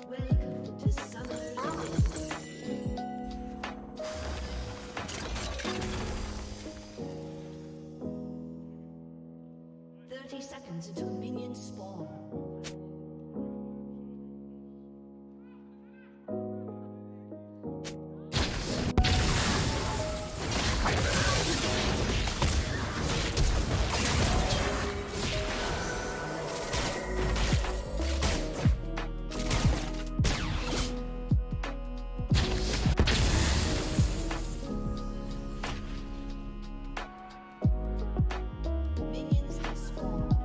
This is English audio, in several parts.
Welcome to Summer's Wind. 30 seconds until minions spawn. Minions have spawned.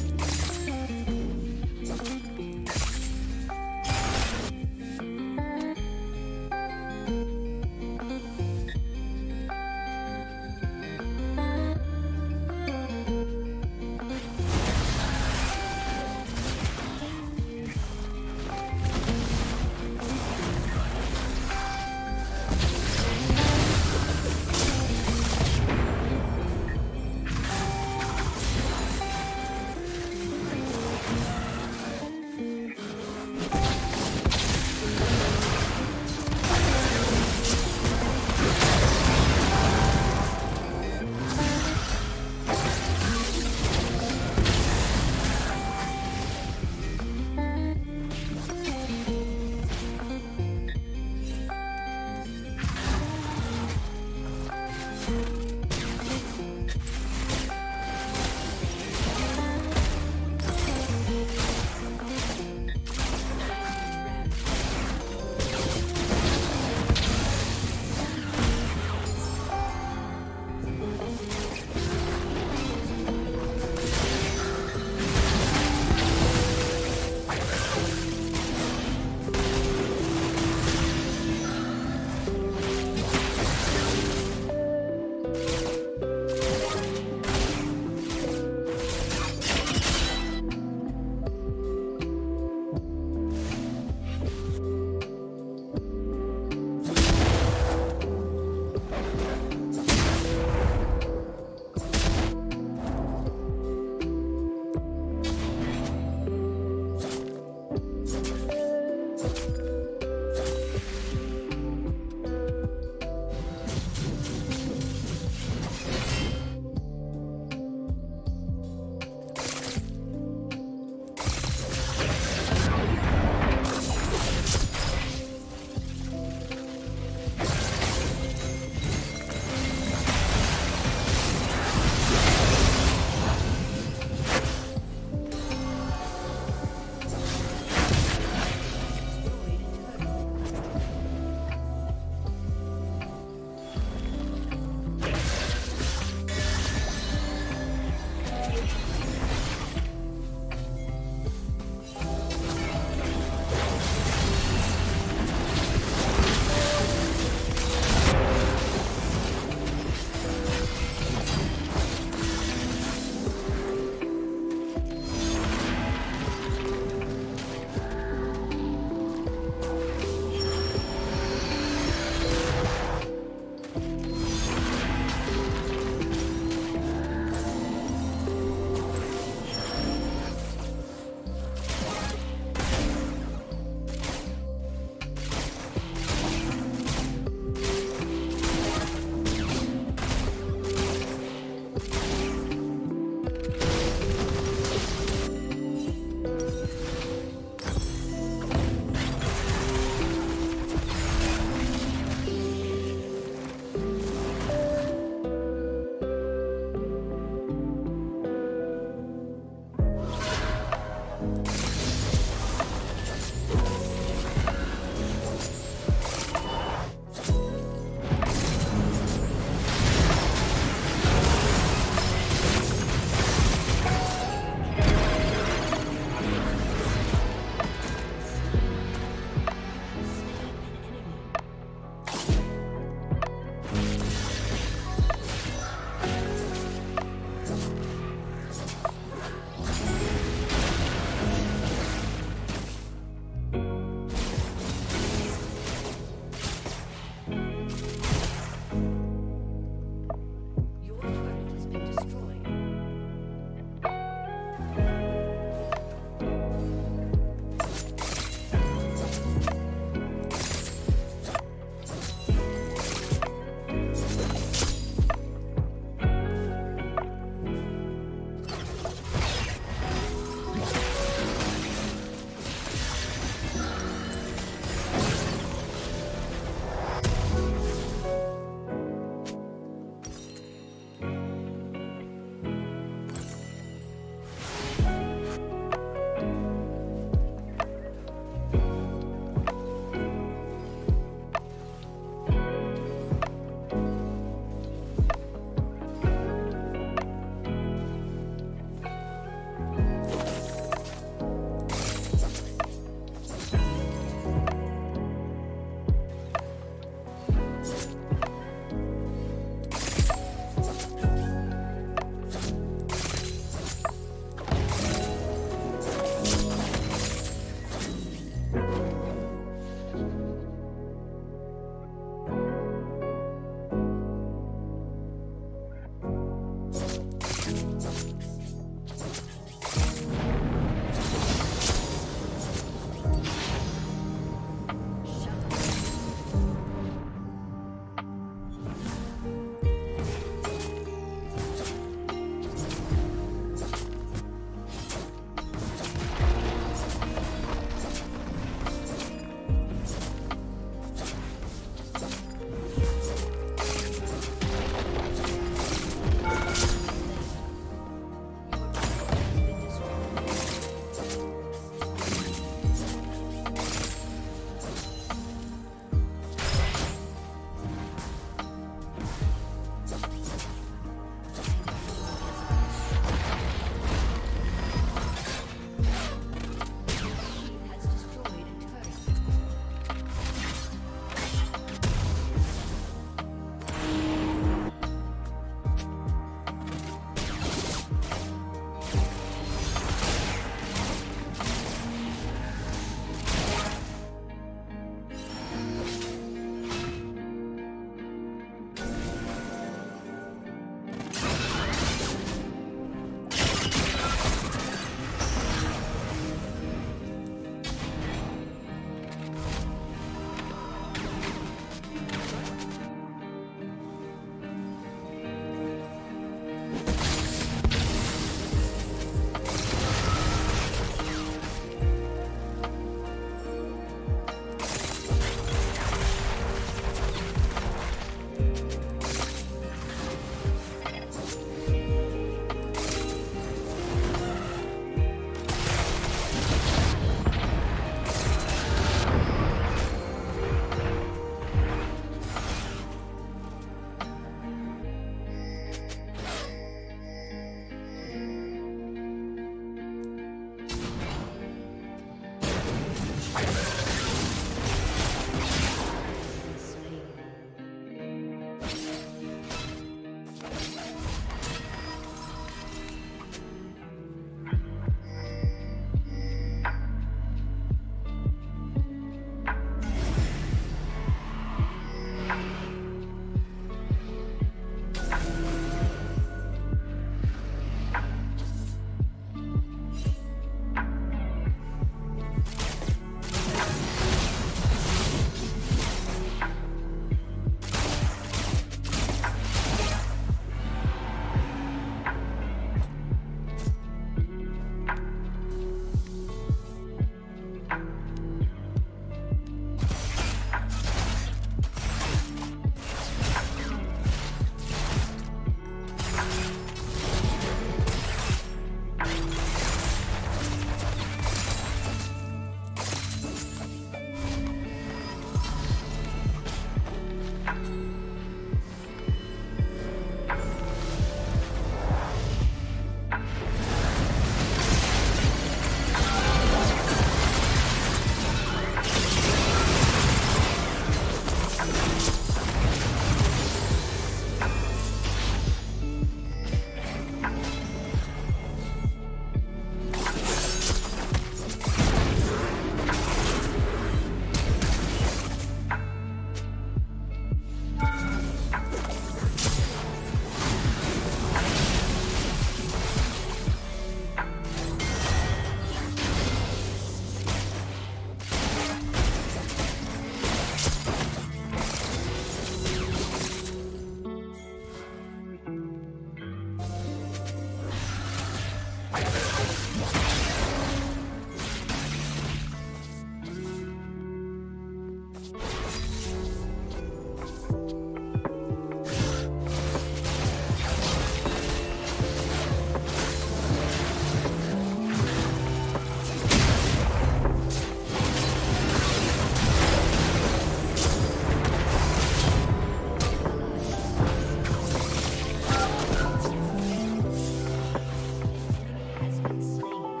has been slain.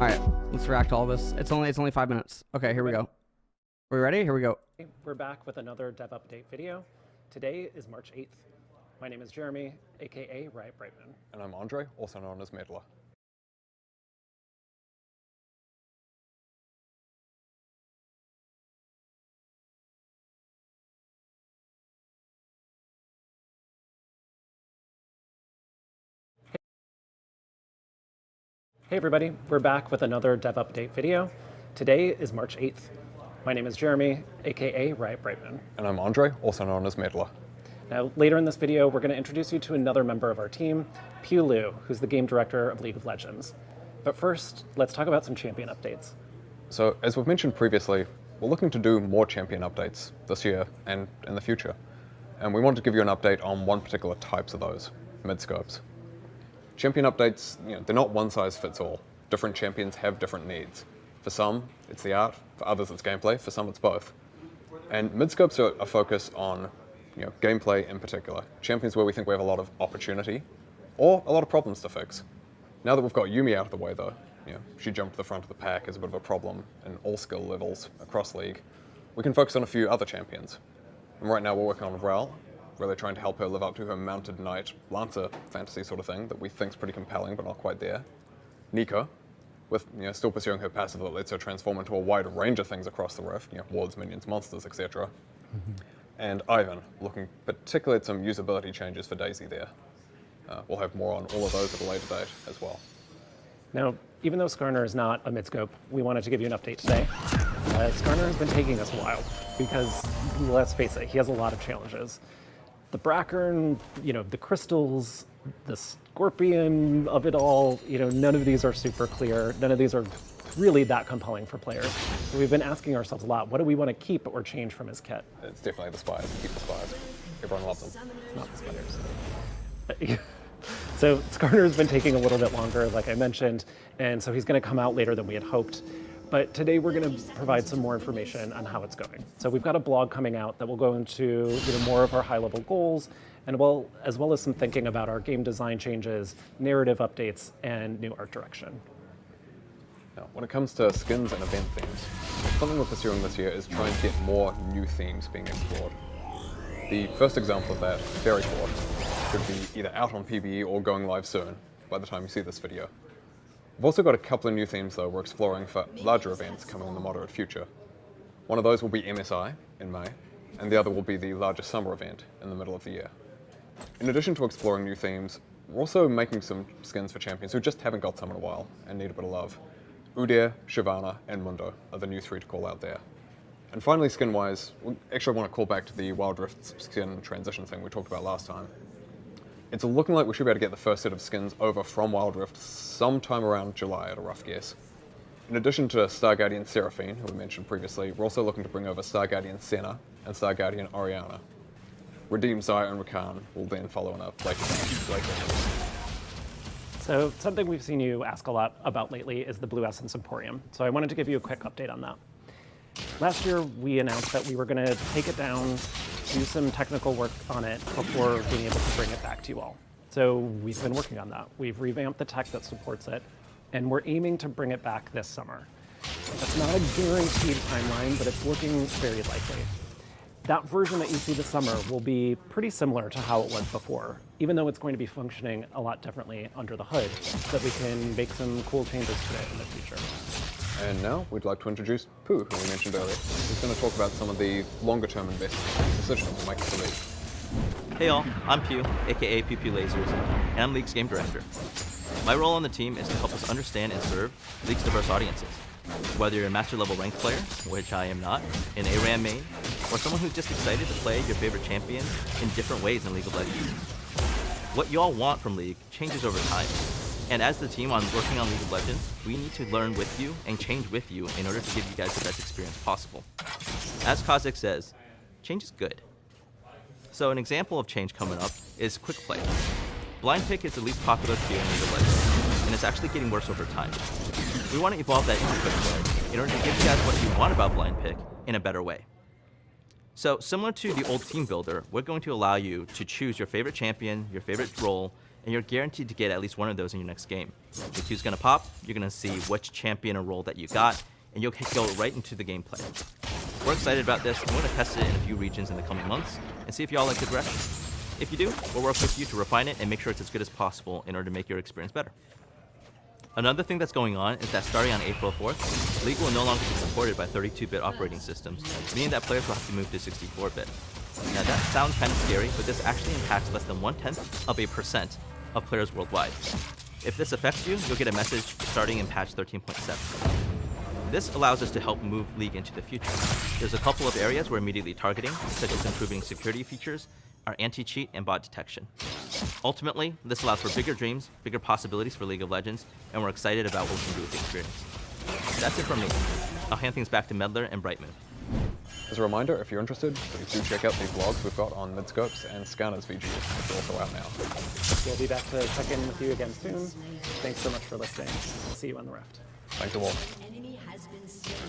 All right, let's react to all this. It's only 5 minutes. Okay, here we go. Are we ready? Here we go. We're back with another dev update video. Today is March 8th. My name is Jeremy, aka Riot Brightman. And I'm Andre, also known as Medler. Hey everybody, we're back with another dev update video. Today is March 8th. My name is Jeremy, aka Riot Brightman. And I'm Andre, also known as Medler. Now, later in this video, we're going to introduce you to another member of our team, Pew Liu, who's the game director of League of Legends. But first, let's talk about some champion updates. So, as we've mentioned previously, we're looking to do more champion updates this year and in the future. And we wanted to give you an update on one particular types of those, mid-scopes. Champion updates, they're not one size fits all. Different champions have different needs. For some, it's the art, for others it's gameplay, for some it's both. And mid-scopes are a focus on gameplay in particular. Champions where we think we have a lot of opportunity, or a lot of problems to fix. Now that we've got Yuumi out of the way though, she jumped to the front of the pack as a bit of a problem in all skill levels across League, we can focus on a few other champions. And right now we're working on Ral, really trying to help her live up to her mounted knight, lancer fantasy sort of thing that we think's pretty compelling but not quite there. Nika, with still pursuing her passive that lets her transform into a wide range of things across the rift, wards, minions, monsters, etc. And Ivan, looking particularly at some usability changes for Daisy there. We'll have more on all of those at a later date as well. Now, even though Skarner is not a mid-scope, we wanted to give you an update today. Skarner has been taking us a while because, let's face it, he has a lot of challenges. The Brackern, the crystals, the scorpion of it all, none of these are super clear. None of these are really that compelling for players. So we've been asking ourselves a lot, what do we want to keep or change from his kit? It's definitely the spires. Keep the spires. Everyone loves them. Not the spiders. So Skarner has been taking a little bit longer, like I mentioned, and so he's going to come out later than we had hoped. But today we're going to provide some more information on how it's going. So we've got a blog coming out that will go into more of our high-level goals, and as well as some thinking about our game design changes, narrative updates, and new art direction. Now, when it comes to skins and event themes, something we're pursuing this year is trying to get more new themes being explored. The first example of that, Fairy Court, should be either out on PBE or going live soon by the time you see this video. We've also got a couple of new themes though we're exploring for larger events coming in the moderate future. One of those will be MSI in May, and the other will be the largest summer event in the middle of the year. In addition to exploring new themes, we're also making some skins for champions who just haven't got some in a while and need a bit of love. Udyr, Shyvana, and Mundo are the new three to call out there. And finally, skin-wise, actually I want to call back to the Wild Rift skin transition thing we talked about last time. It's looking like we should be able to get the first set of skins over from Wild Rift sometime around July at a rough guess. In addition to Star Guardian Seraphine, who we mentioned previously, we're also looking to bring over Star Guardian Senna and Star Guardian Oriana. Redeem Xayah and Rakan will then follow in a later. So something we've seen you ask a lot about lately is the Blue Essence Emporium. So I wanted to give you a quick update on that. Last year, we announced that we were going to take it down, do some technical work on it before being able to bring it back to you all. So we've been working on that. We've revamped the tech that supports it, and we're aiming to bring it back this summer. That's not a guaranteed timeline, but it's looking very likely. That version that you see this summer will be pretty similar to how it was before, even though it's going to be functioning a lot differently under the hood, so that we can make some cool changes to it in the future. And now we'd like to introduce Pooh, who we mentioned earlier. He's going to talk about some of the longer-term investments and decisions we'll make for the league. Hey all, I'm Pew, aka Pew Pew Lasers, and I'm League's game director. My role on the team is to help us understand and serve League's diverse audiences. Whether you're a master level ranked player, which I am not, an ARAM main, or someone who's just excited to play your favorite champion in different ways in League of Legends. What you all want from League changes over time, and as the team on working on League of Legends, we need to learn with you and change with you in order to give you guys the best experience possible. As Kazik says, change is good. So an example of change coming up is quick play. Blind pick is the least popular tier in League of Legends, and it's actually getting worse over time. We want to evolve that into quick play in order to give you guys what you want about blind pick in a better way. So similar to the old team builder, we're going to allow you to choose your favorite champion, your favorite role, and you're guaranteed to get at least one of those in your next game. The queue's going to pop, you're going to see which champion or role that you got, and you'll go right into the gameplay. We're excited about this, and we're going to test it in a few regions in the coming months, and see if y'all like the direction. If you do, we'll work with you to refine it and make sure it's as good as possible in order to make your experience better. Another thing that's going on is that starting on April 4th, League will no longer be supported by 32-bit operating systems, meaning that players will have to move to 64-bit. Now that sounds kind of scary, but this actually impacts less than 0.1% of players worldwide. If this affects you, you'll get a message starting in patch 13.7. This allows us to help move League into the future. There's a couple of areas we're immediately targeting, such as improving security features, our anti-cheat, and bot detection. Ultimately, this allows for bigger dreams, bigger possibilities for League of Legends, and we're excited about what we can do with the experience. That's it from me. I'll hand things back to Medler and Brightmoon. As a reminder, if you're interested, please do check out the vlogs we've got on Midscopes and Scanners VG, which are also out now. We'll be back to check in with you again soon. Thanks so much for listening. We'll see you on the Rift. Thanks to all. Enemy has been slain.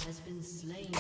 Has been slain.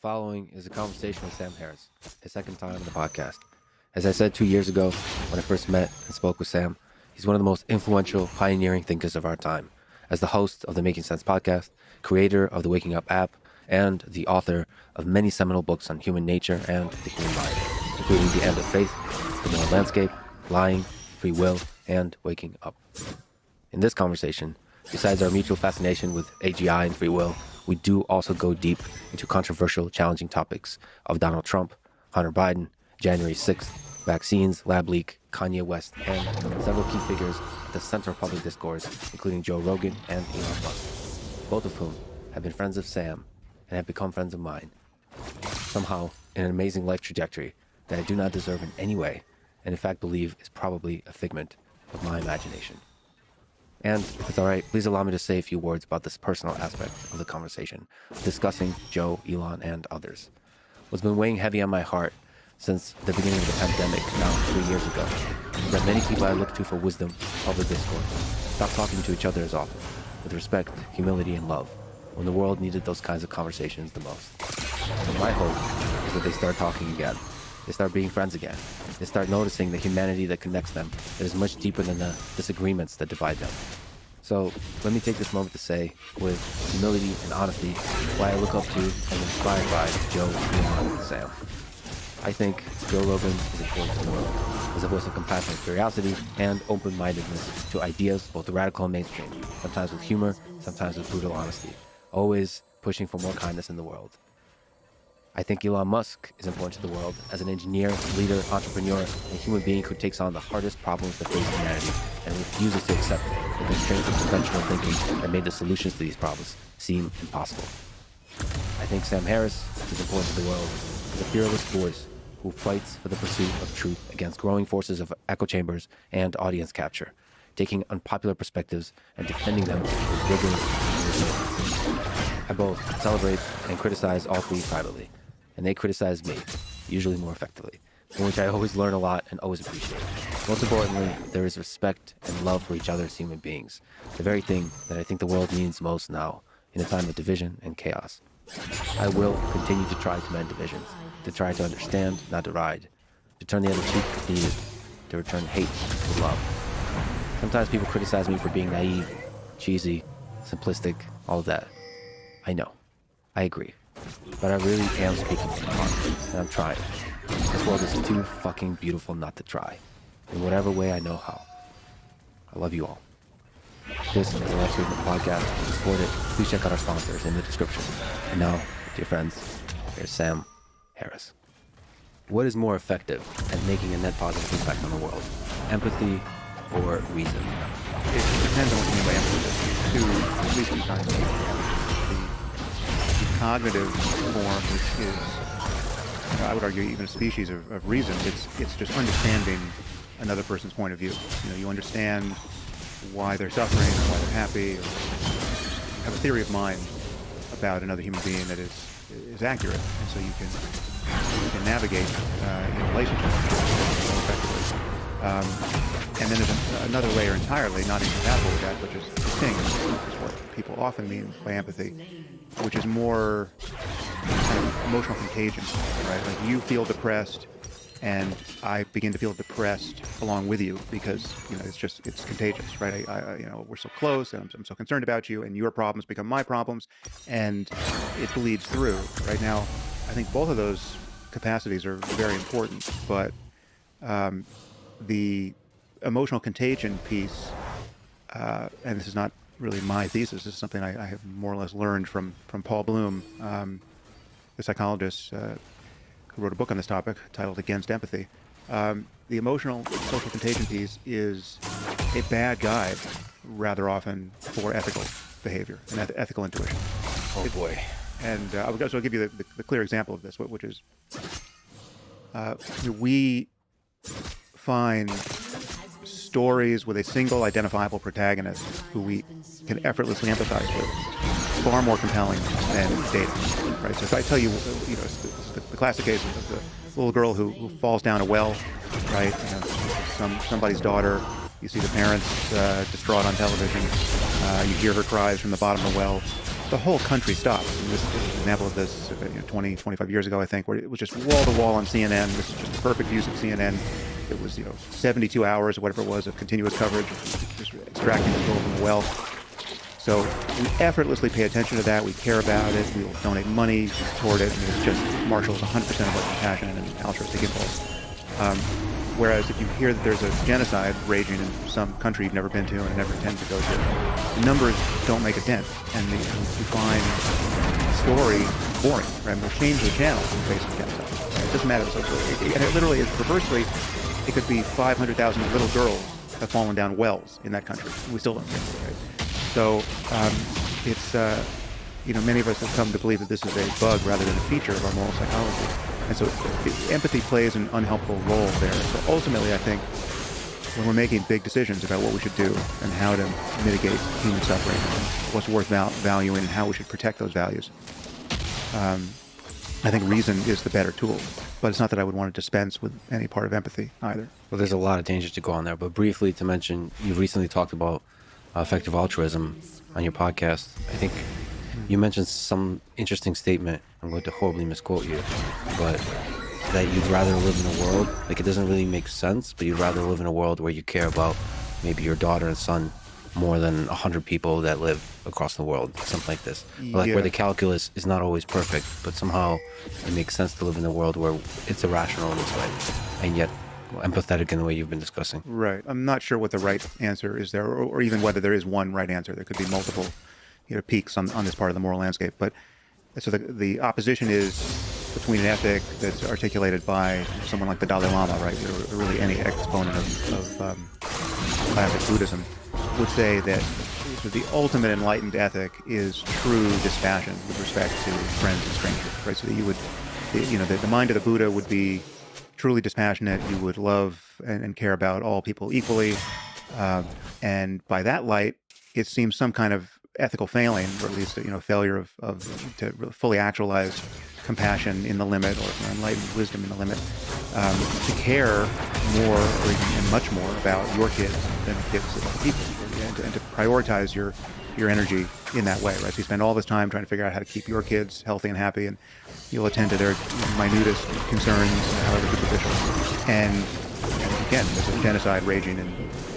following is a conversation with Sam Harris, his second time on the podcast. As I said 2 years ago when I first met and spoke with Sam, he's one of the most influential, pioneering thinkers of our time. As the host of the Making Sense podcast, creator of the Waking Up app, and the author of many seminal books on human nature and the human mind, including The End of Faith, The Moral Landscape, Lying, Free Will, and Waking Up. In this conversation, besides our mutual fascination with AGI and free will, we do also go deep into controversial, challenging topics of Donald Trump, Hunter Biden, January 6th, vaccines, lab leak, Kanye West, and several key figures at the center of public discourse, including Joe Rogan and Elon Musk, both of whom have been friends of Sam and have become friends of mine, somehow in an amazing life trajectory that I do not deserve in any way, and in fact believe is probably a figment of my imagination. And if it's all right, please allow me to say a few words about this personal aspect of the conversation, discussing Joe, Elon, and others. What's been weighing heavy on my heart since the beginning of the pandemic, now 3 years ago, is that many people I look to for wisdom, public discourse, stop talking to each other as often, with respect, humility, and love, when the world needed those kinds of conversations the most. So my hope is that they start talking again. They start being friends again. They start noticing the humanity that connects them that is much deeper than the disagreements that divide them. So let me take this moment to say, with humility and honesty, why I look up to and am inspired by Joe, Elon, and Sam. I think Joe Rogan is important to the world as a voice of compassionate curiosity and open-mindedness to ideas, both radical and mainstream, sometimes with humor, sometimes with brutal honesty, always pushing for more kindness in the world. I think Elon Musk is important to the world as an engineer, leader, entrepreneur, and human being who takes on the hardest problems that face humanity and refuses to accept the constraints of conventional thinking that made the solutions to these problems seem impossible. I think Sam Harris is important to the world as a fearless voice who fights for the pursuit of truth against growing forces of echo chambers and audience capture, taking unpopular perspectives and defending them with rigor and resilience. I both celebrate and criticize all three privately, and they criticize me, usually more effectively, from which I always learn a lot and always appreciate. Most importantly, there is respect and love for each other as human beings, the very thing that I think the world needs most now, in a time of division and chaos. I will continue to try to mend divisions, to try to understand, not deride, to turn the other cheek if needed, to return hate with love. Sometimes people criticize me for being naive, cheesy, simplistic, all of that. I know. I agree. But I really am speaking from the heart, and I'm trying. This world is too fucking beautiful not to try, in whatever way I know how. I love you all. This is the Let's Read the podcast. To support it, please check out our sponsors in the description. And now, dear friends, here's Sam Harris. What is more effective at making a net positive impact on the world? Empathy or reason? It depends on what you mean by empathy. At least two kinds of empathy. The cognitive form, which is, I would argue, even a species of reason. It's just understanding another person's point of view. You understand why they're suffering, or why they're happy, or have a theory of mind about another human being that is accurate, and so you can navigate in relationships more effectively. And then there's another layer entirely not incompatible with that, but just distinct, is what people often mean by empathy, which is more kind of emotional contagion, right? Like you feel depressed, and I begin to feel depressed along with you because it's contagious, right? We're so close, and I'm so concerned about you, and your problems become my problems, and it bleeds through. Right now, I think both of those capacities are very important, but the emotional contagion piece, and this is not really my thesis, this is something I have more or less learned from Paul Bloom, the psychologist who wrote a book on this topic titled Against Empathy. The emotional social contagion piece is a bad guide rather often for ethical behavior and ethical intuition. Oh boy. And I'll give you the clear example of this, which is we find stories with a single identifiable protagonist who we can effortlessly empathize with far more compelling than data, right? So if I tell you, the classic case of the little girl who falls down a well, right? Somebody's daughter, you see the parents distraught on television, you hear her cries from the bottom of the well, the whole country stopped. And this is an example of this 20, 25 years ago, I think, where it was just wall to wall on CNN. This is just perfect use of CNN. It was 72 hours or whatever it was of continuous coverage, just extracting the gold from the well. So we effortlessly pay attention to that. We care about it. We will donate money toward it. And it's just marshals 100% of our compassion and altruistic impulse. Whereas if you hear that there's a genocide raging in some country you've never been to and never intend to go to, the numbers don't make a dent, and you find the story boring. Right? We'll change the channel in the face of genocide. Right? It doesn't matter. So it literally is perversely. It could be 500,000 little girls have fallen down wells in that country. We still don't think it, right? So it's many of us have come to believe that this is a bug rather than a feature of our moral psychology. And so empathy plays an unhelpful role there. So ultimately, I think when we're making big decisions about what we should do and how to mitigate human suffering and what's worth valuing and how we should protect those values, I think reason is the better tool. But it's not that I would want to dispense with any part of empathy either. Well, there's a lot of dangers to go on there. But briefly to mention, you recently talked about effective altruism on your podcast. I think you mentioned some interesting statement. I'm going to horribly misquote you, but that you'd rather live in a world, like it doesn't really make sense, but you'd rather live in a world where you care about maybe your daughter and son more than 100 people that live across the world, something like this. Like where the calculus is not always perfect, but somehow it makes sense to live in a world where it's irrational in this way, and yet empathetic in the way you've been discussing. Right. I'm not sure what the right answer is there, or even whether there is one right answer. There could be multiple peaks on this part of the moral landscape. But so the opposition is between an ethic that's articulated by someone like the Dalai Lama, right, or really any exponent of classic Buddhism, would say that the ultimate enlightened ethic is true dispassion with respect to friends and strangers, right? So that you would, the mind of the Buddha would be truly dispassionate. You would love and care about all people equally, and by that light, it seems some kind of ethical failing, or at least failure of to fully actualize compassion in the limit, or enlightened wisdom in the limit, to care more or even much more about your kids than the kids of other people, and to prioritize your energy in that way, right? So you spend all this time trying to figure out how to keep your kids healthy and happy, and you'll attend to their minutest concerns, however superficial. And again, there's a genocide raging in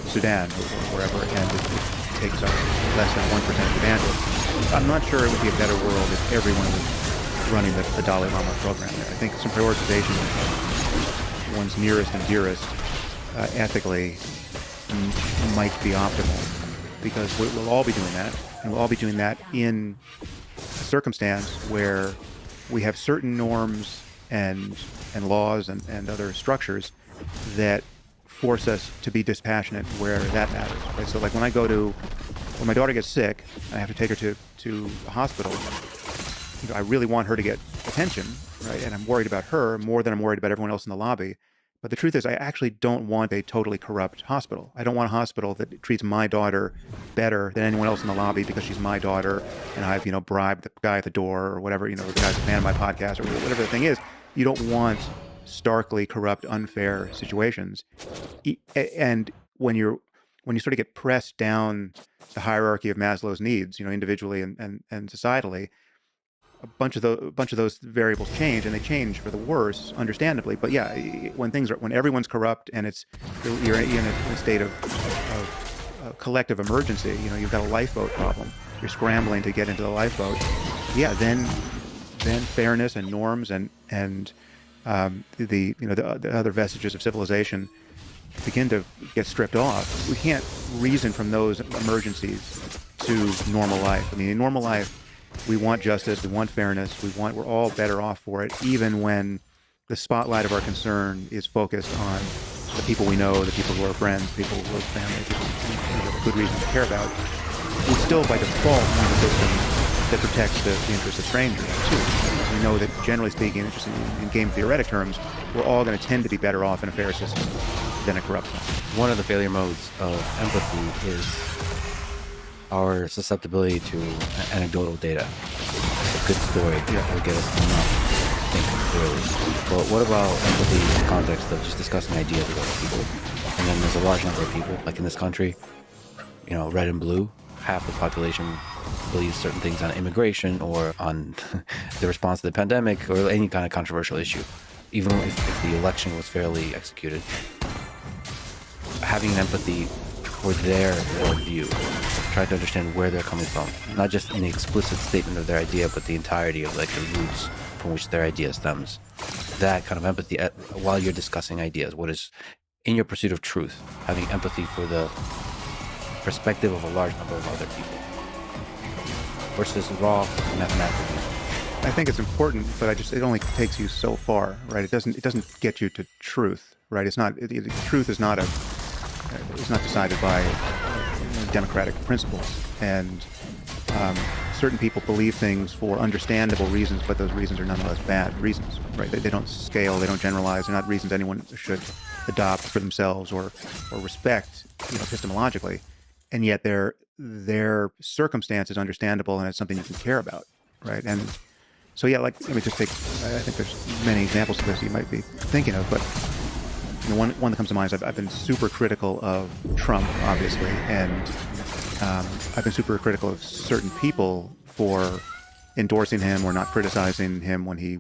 Sudan or wherever, and it takes up less than 1% of the bandwidth. I'm not sure it would be a better world if everyone was running the Dalai Lama program there. I think some prioritization of one's nearest and dearest ethically might be optimal, because we'll all be doing that, and we'll all be doing that in a circumstance where we have certain norms and laws and other structures that force us to be dispassionate where that matters. Right? So like when my daughter gets sick, I have to take her to a hospital. I really want her to get attention, right? And I'm worried about her more than I'm worried about everyone else in the lobby. But the truth is, I actually don't want a totally corrupt hospital. I don't want a hospital that treats my daughter better than anyone else in the lobby because she's my daughter, and I've, bribed the guy at the door or whatever, the guy's a fan of my podcast or whatever the thing is. You don't want starkly corrupt, unfair situations. And when you sort of get pressed down the hierarchy of Maslow's needs, individually and societally, a bunch of those variables change, and they change for the worse, understandably. But yeah, when everyone's corrupt and you're in a state of collective emergency, you've got a lifeboat problem. You're scrambling to get into the lifeboat. Yeah, then fairness and norms and the other vestiges of civilization begin to get stripped off. We can't reason from those emergencies to normal life. I mean, in normal life, we want justice, we want fairness, we're all better off for it, even when the spotlight of our concern is focused on the people we know, the people who are friends, people who are family, people who have a good reason to care about. We still, by default, want a system that protects the interests of strangers, too. We know that, generally speaking, in game theoretic terms, we're all going to tend to be better off in a fair system than a corrupt one. One of the failure modes of empathy is our susceptibility to anecdotal data. A good story will get us to not think clearly. But what about empathy in the context of just discussing ideas with other people? And then there's a large number of people, like in this country, red and blue, half the population believes certain things on immigration or on the response to the pandemic or any kind of controversial issue, even if the election was fairly executed. Having empathy for their view, try to understand where they're coming from, not just in the explicit statement of their idea, but the entirety of like the roots from which their idea stems. That kind of empathy while you're discussing ideas, what is in your pursuit of truth, having empathy for the perspective of a large number of other people versus raw mathematical reasoning. I think it's important, but it only takes you so far, right? It doesn't get you to truth, right? Truth is not decided by democratic principles, and certain people believe things for understandable reasons, but those reasons are nonetheless bad reasons, right? They don't scale, they don't generalize, they're not reasons anyone should adopt for themselves or respect, epistemologically, and yet their circumstance is understandable and it's something you can care about, right? And so yeah, like let me just take. I think there's many examples of this you might be thinking of, but one that comes to mind is I've been super critical of Trump, obviously, and I've been super critical of certain people for endorsing him or not criticizing him when he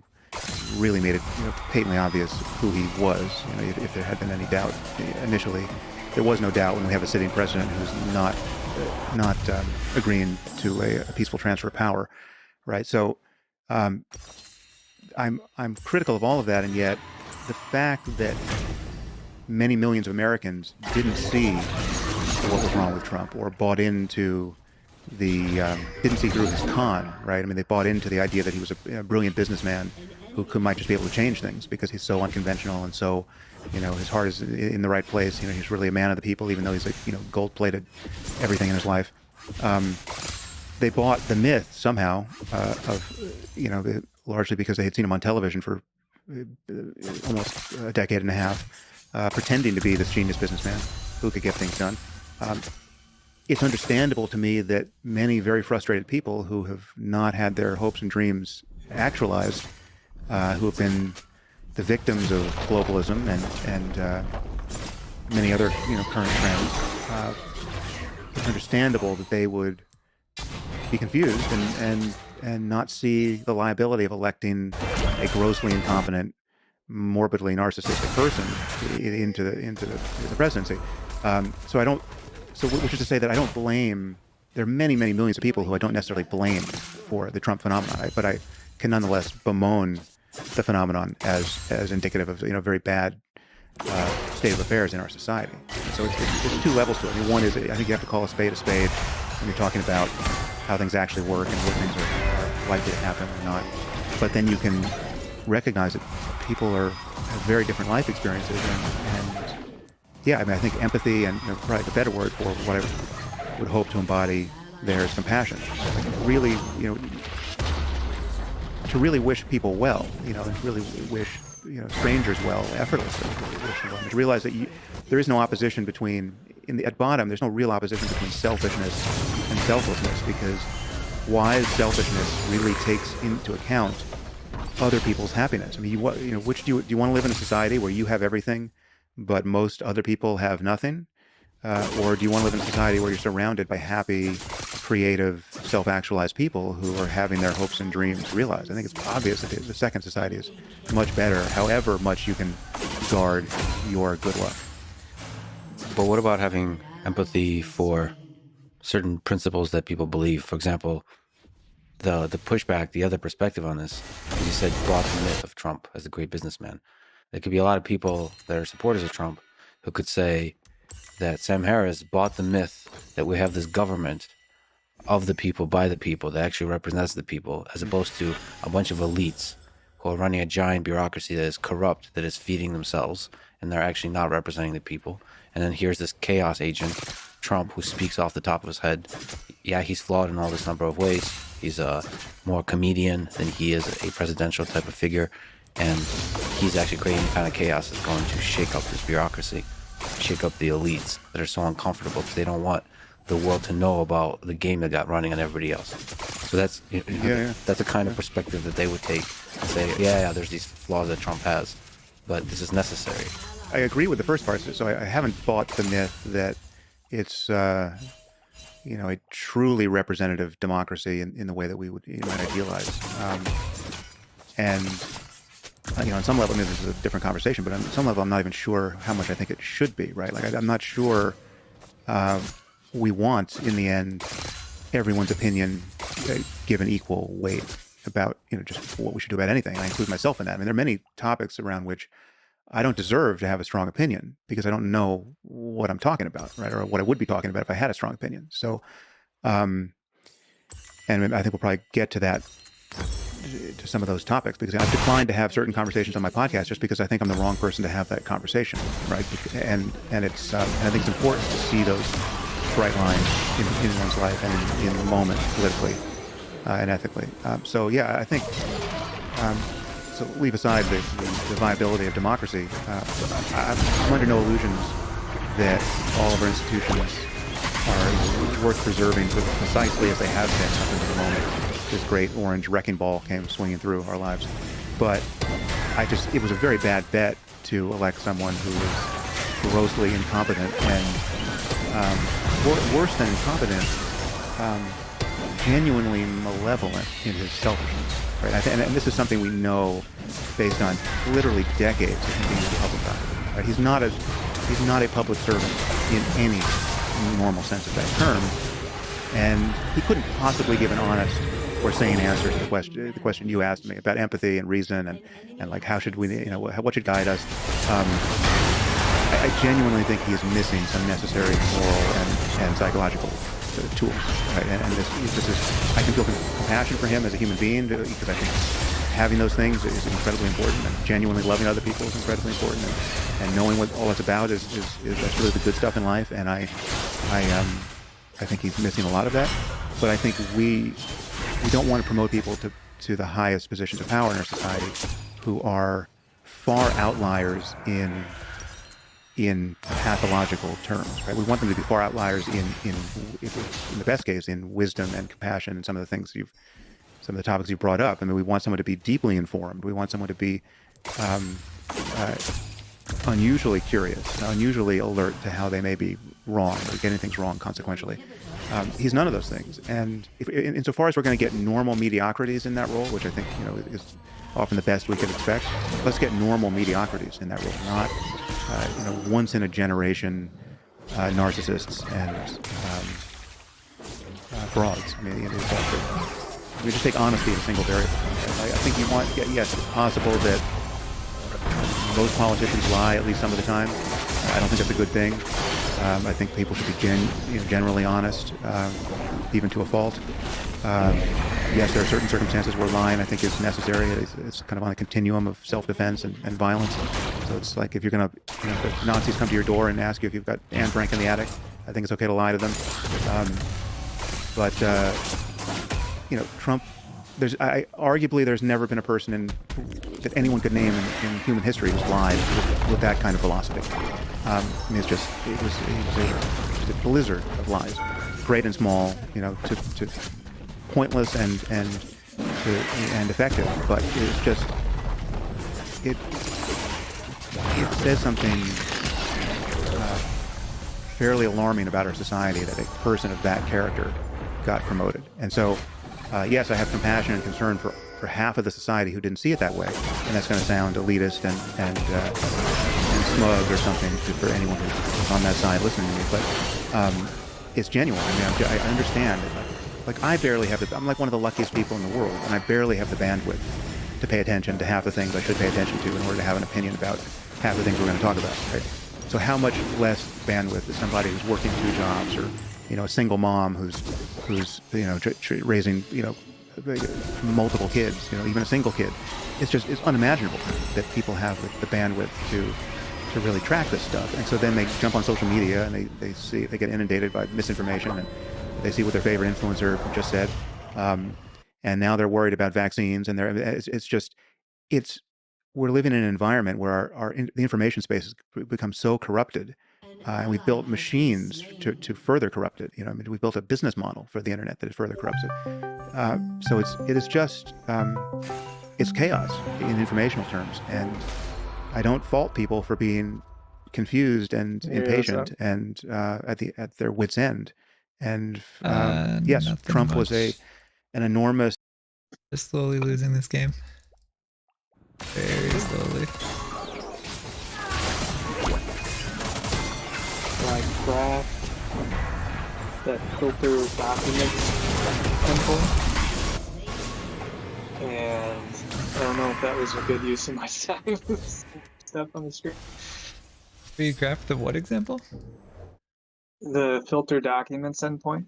really made it patently obvious who he was. If there had been any doubt initially, there was no doubt when we have a sitting president who's not agreeing to a peaceful transfer of power, right? So I'm critical of all of that, and yet the fact that many millions of Americans didn't see what was wrong with Trump or bought into didn't see through his con, right? I mean, they bought into the idea that he was a brilliant businessman who might just be able to change things because he's so unconventional and so, his heart is in the right place. He's really a man of the people, even though he's like, gold-plated everything in his life. They bought the myth somehow largely because they had seen him on television for almost a decade and a half, pretending to be this genius businessman who could get things done. It's understandable to me that many very frustrated people who have not had their hopes and dreams actualized, who have been the victims of globalism and many other current trends, it's understandable that they would be confused and not see the liability of electing a grossly incompetent, morbidly narcissistic person into the presidency. Which is to say that I don't blame. There are many millions of people who I don't necessarily blame for the Trump phenomenon, but I can nonetheless bemoan the phenomenon as indicative of a very bad state of affairs in our society. And so there's two levels to it. I mean, one is I think you have to call a spade when you're talking about how things actually work and what things are likely to happen or not. But then you can recognize that people have very different life experiences, and yeah, I mean, I think empathy and probably the better word for what I would hope to embody there is compassion. Like really, to really wish people well, and really wish strangers well effortlessly. Really wish them well. And to realize that there is no opposition between at bottom. There's no real opposition between selfishness and selflessness, because wise selfishness really takes into account other people's happiness. I mean, which do you want to live in a society where you have everything, but most other people have nothing? Or do you want to live in a society where you're surrounded by happy, creative, self-actualized people who are having their hopes and dreams realized? I think it's obvious that the second society is much better, however much you can guard your good luck. But what about having empathy for certain principles that people believe? For example, the pushback, the other perspective on this, as you said, brought the myth of Trump as a great businessman. There could be a lot of people that are supporters of Trump who could say that Sam Harris bought the myth that we have this government of the people, by the people, that actually represents the people, as opposed to a bunch of elites who are running a giant bureaucracy that is corrupt, that is feeding themselves, and they're actually not representing the people. And then here's this chaos agent, Trump, who speaks off the top of his head. Yeah, he's flawed in all this number of ways. He's a more comedian than he is a presidential type of figure. And he's actually creating the kind of chaos that's going to shake up this bureaucracy, shake up the elites that are so uncomfortable because they don't want the world to know about the game that got running on everybody else. So that's that's the kind of perspective that they would take and say, yeah, there's these flaws that Trump has, but this is necessary. I agree with the first part. So I haven't bought the myth that it's a truly representative democracy in the way that we would might idealize. And on some level, maybe this is a different conversation, but on some level, I'm not even sure how much I think it should be, right? Like, I'm not sure we want, in the end, everyone's opinion given equal weight about, just what we should do about anything. And I include myself in that. I mean, there are many topics around which I don't deserve to have a strong opinion because I don't know what I'm talking about, right? Or what I would be talking about if I had a strong opinion. So, and I think we'll probably get to that, to some of those topics, because I've declined to have certain conversations on my podcast just because I think I'm the wrong person to have that conversation, right? And it's I think it's important to see those bright lines in one's life and in the moment, politically and ethically. So yeah, I think. So leave aside the viability of democracy. I'm under no illusions that all of our institutions are worth preserving precisely as they have been up until the moment this great orange wrecking ball came swinging through our lives. But it was a very bad bet to elect someone who was grossly incompetent and, worse than incompetent, genuinely malevolent in his selfishness. Right? And this is something we know based on literally decades of him being a public eye. Right? He's not a public servant in any normal sense of that term, and he couldn't possibly give an honest or sane answer to the question you asked me about empathy and reason and like how should we, what should guide us. I genuinely think he is missing some necessary moral and psychological tools, right? And this is, I can feel compassion for him as a human being because I think having those things is incredibly important, and genuinely loving other people is incredibly important, and knowing what all that's about is that's really the good stuff in life. And I think he's missing a lot of that. But I think we don't want to promote people to the highest positions of power in our society who are far outliers in pathological terms, right? We want them to be far outliers in the best case, in wisdom and compassion and some of the topics you've brought up. I mean, we want someone to be deeply informed. We want someone to be unusually curious, unusually alert to how they may be wrong or getting things wrong consequentially. He's none of those things. And insofar as we're going to get normal mediocrities in that role, which I think is often the best we could expect, let's get normal mediocrities in that role, not once in a generation narcissists and frauds. I mean, we just take honesty as a single variable. I think you want, yes, it's possible that most politicians lie at least some of the time. I don't think that's a good thing. I think people should be generally honest, even to a fault. Yes, there are certain circumstances where lying, I think, is necessary. It's kind of on a continuum of self-defense and violence. So it's like if you're going to, if Nazis come to your door and ask you if you've got Anne Frank in the attic, I think it's okay to lie to them. But Trump, arguably there's never been a person that anyone could name in human history who's lied with that kind of velocity. I mean, it was a blizzard of lies, great and small, to pointless and effective. But it's just it says something fairly alarming about our society that a person of that character got promoted. And so, yes, I have compassion and concern for half of the society who didn't see it that way, and that's going to sound elitist and smug or something for anyone who's on that side listening to me. But it's genuine. I mean, I understand. Like I barely have I'm like one of the luckiest people in the world, and I barely have the bandwidth to pay attention to half the things I should pay attention to in order to have an opinion about half the things we're going to talk about. Right? So how much less bandwidth is somebody who's working 2 jobs, or a single mom who's raising multiple kids, even a single kid. It's unimaginable that people have the bandwidth to really track this stuff. And so then they jump on social media and they get inundated by misinformation, and they see what their favorite influencer just said, and now they're worried about vaccines, and we're living in an environment where the information space has become so corrupted, and we've built machines to further corrupt it. We've built a business model for the internet that further corrupts it. So it's chaos in informational terms, and I don't fault people for being confused and impatient and at their wits' end. And yes, Nothing Trump was much. an enormous. Just slowly losing this game. Very slowly. Like graph that filter documents endpoint. And I don't know if that was a good use of my time. Stuff on the screen. We graphed the what example? The filter documents endpoint.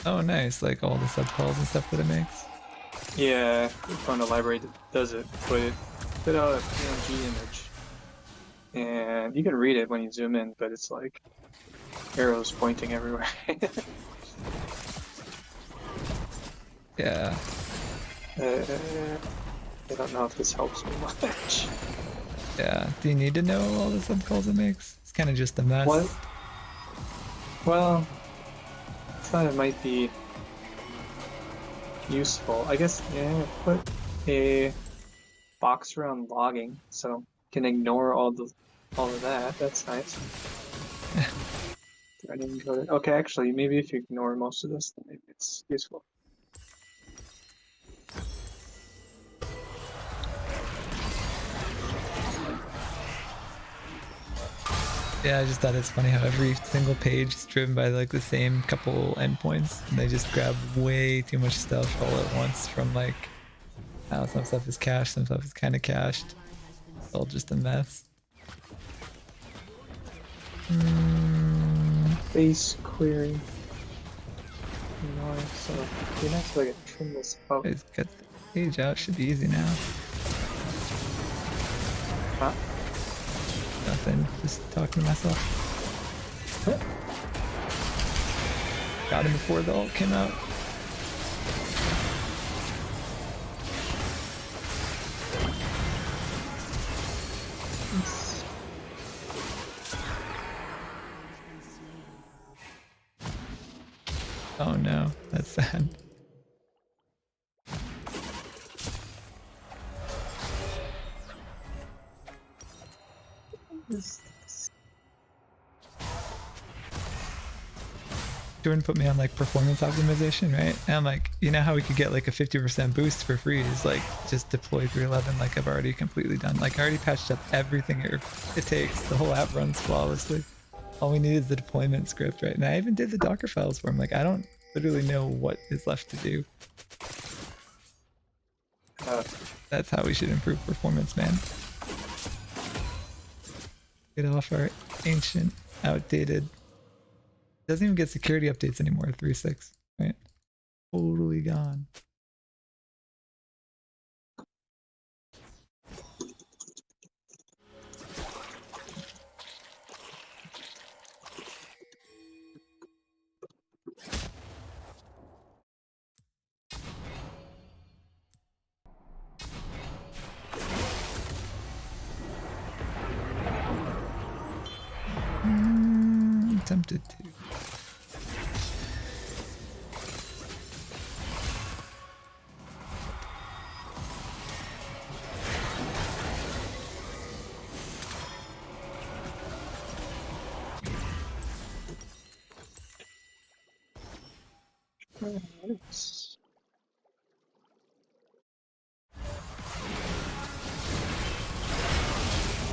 Oh, nice. Like all the subcalls and stuff that it makes. Yeah, we found a library that does it, but it put out a PNG image. And you can read it when you zoom in, but it's like arrows pointing everywhere. Yeah. I don't know if this helps me much. Yeah. Do you need to know all the subcalls it makes? It's kind of just a mess. What? Well, I thought it might be useful. I guess, yeah, put a box around logging so you can ignore all of that. That's nice. Threading code. Okay, actually, maybe if you ignore most of this, then maybe it's useful. Yeah, I just thought it's funny how every single page is driven by like the same couple endpoints, and they just grab way too much stuff all at once from like, how some stuff is cached, some stuff is kind of cached. It's all just a mess. Face query. Nice. So, be nice if I could trim this up. Let's get the page out. Should be easy now. Huh? Nothing. Just talking to myself. Got him before the ult came out. Oh no, that's sad. Jordan put me on like performance optimization, right? And I'm like, you know how we could get like a 50% boost for free is like just deploy 311 like I've already completely done. Like I already patched up everything it takes. The whole app runs flawlessly. All we need is the deployment script, right? And I even did the Docker files for him. Like I don't literally know what is left to do. That's how we should improve performance, man. Get off our ancient, outdated. Doesn't even get security updates anymore. 3.6, right? Totally gone. Tempted to.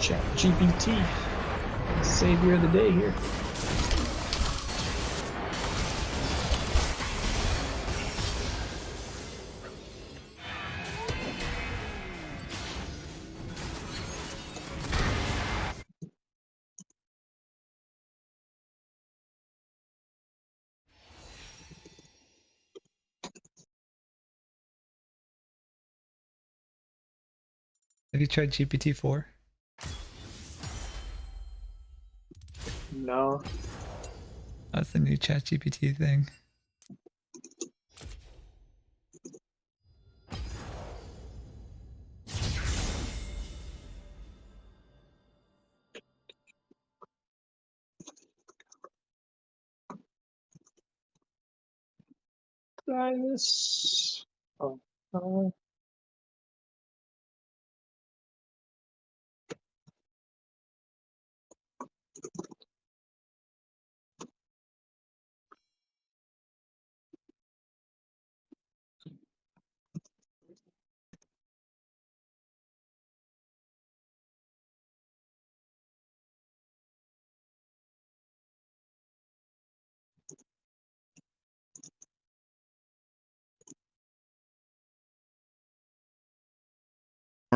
ChatGPT, savior of the day here. Have you tried GPT-4? No. That's the new ChatGPT thing. Try this. Oh.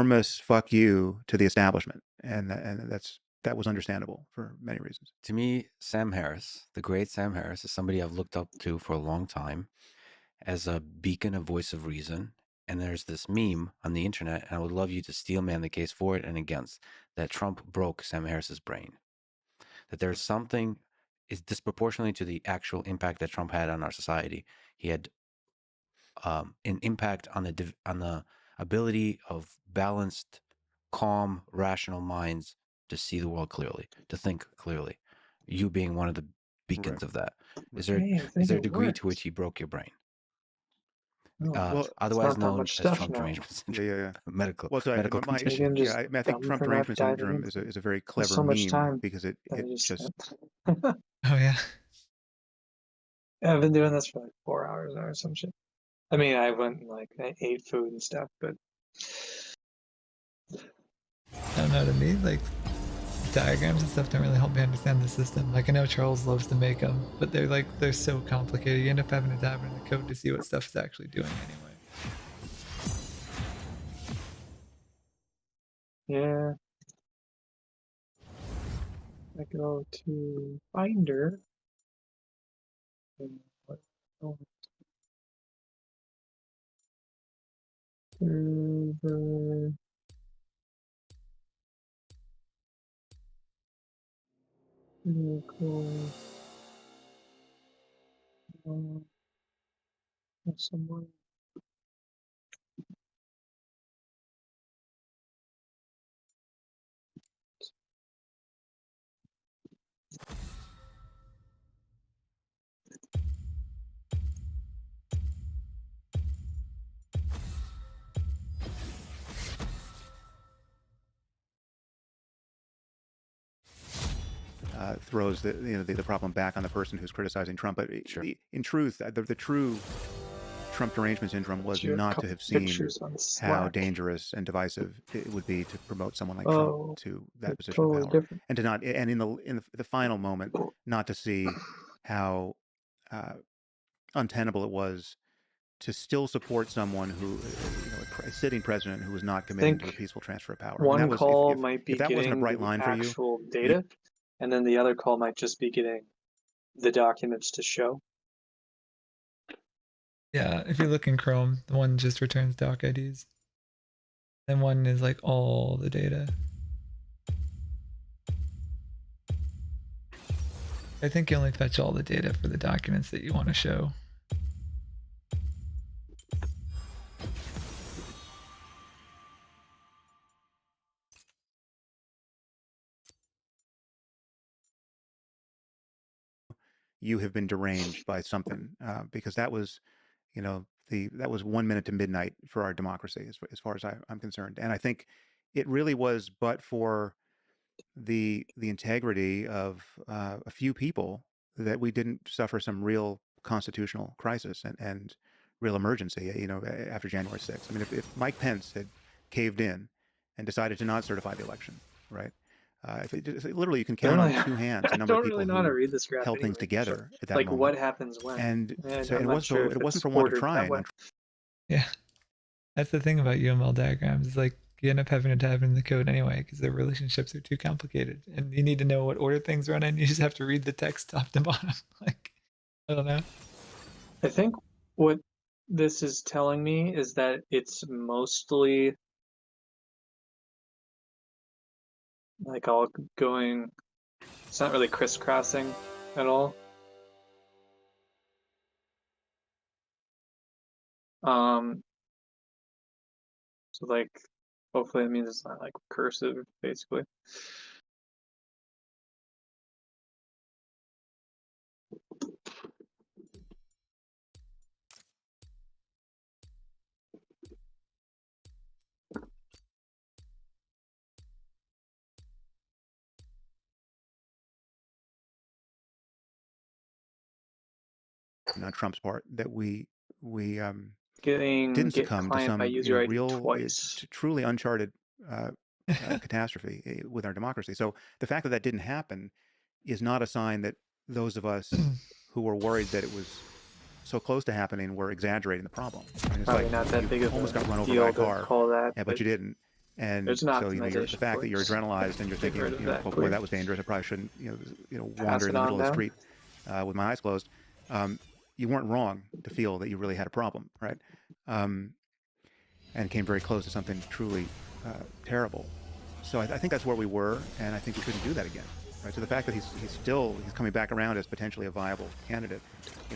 enormous fuck you to the establishment, and that was understandable for many reasons. To me, Sam Harris, the great Sam Harris, is somebody I've looked up to for a long time as a beacon, a voice of reason. And there's this meme on the internet, and I would love you to steel man the case for it and against, that Trump broke Sam Harris's brain. That there's something is disproportionately to the actual impact that Trump had on our society. He had an impact on the ability of balanced, calm, rational minds to see the world clearly, to think clearly. You being one of the beacons of that. Is there Hey, I is think there a it degree worked. to which he broke your brain? No, Well, it's Otherwise not that known much as stuff Trump now. derangement syndrome. Yeah. Medical Well, so medical my condition. Maybe I'm just I mean, I think dumb Trump for not derangement diving syndrome into is a very There's clever so much meme time because it that I just just spent. Oh yeah. I've been doing this for like 4 hours now or some shit. I mean, I went and like I ate food and stuff, but I don't know, to me, like, diagrams and stuff don't really help me understand the system. Like, I know Charles loves to make them, but they're so complicated. You end up having to dive into the code to see what stuff is actually doing anyway. yeah. I go to Finder. And what? Oh, server. Vehicle. Someone. throws the problem back on the person who's criticizing Trump. But Sure. in truth, the true Trump derangement syndrome was Share a not to couple have seen pictures on how Slack. dangerous and divisive it would be to promote someone like Oh, Trump to that they're position totally of power, different. and to not and in the final moment not to see how untenable it was to still support someone who, a sitting president who was not committing to a Think peaceful transfer of power. And one that was, call might be if that wasn't a getting bright the line for you, actual data, and then the other call might just be getting the documents to show. Yeah, if you look in Chrome, the one just returns doc IDs. And one is like all the data. I think you only fetch all the data for the documents that you want to show. you have been deranged by something, because that was, that was 1 minute to midnight for our democracy, as far as I'm concerned. And I think it really was, but for the integrity of a few people, that we didn't suffer some real constitutional crisis and real emergency, after January 6th. I mean, if Mike Pence had caved in and decided to not certify the election, right? Literally, you can count on two hands the I number of don't people really know how to who read this graph held things anyway, together at that like moment. what happens when. And so I'm it not was sure it if wasn't it's for want of ordered that trying. way. Yeah. That's the thing about UML diagrams. Is like you end up having to dive into the code anyway because the relationships are too complicated, and you need to know what order things run in. You just have to read the text top to bottom. Like, I don't know. I think what this is telling me is that it's mostly like all going. It's not really crisscrossing at all. So like, hopefully it means it's not like recursive, basically. On Trump's part, that we Getting didn't get succumb to client by some user ID real, twice. truly uncharted catastrophe with our democracy. So the fact that that didn't happen is not a sign that those of us who were worried that it was so close to happening were exaggerating the problem. I mean, it's Probably like not that you big of almost a got run over deal by a to car, call that, but you didn't. And There's an so the optimization fact that you're for it. adrenalized and you're Get thinking, rid of you know, that oh boy, quick. that was dangerous. I probably shouldn't, Pass wander in it the on middle of the down. street with my eyes closed. You weren't wrong to feel that you really had a problem, right? And came very close to something truly terrible. So I think that's where we were, and I think we shouldn't do that again. Right? So the fact that he's coming back around as potentially a viable candidate,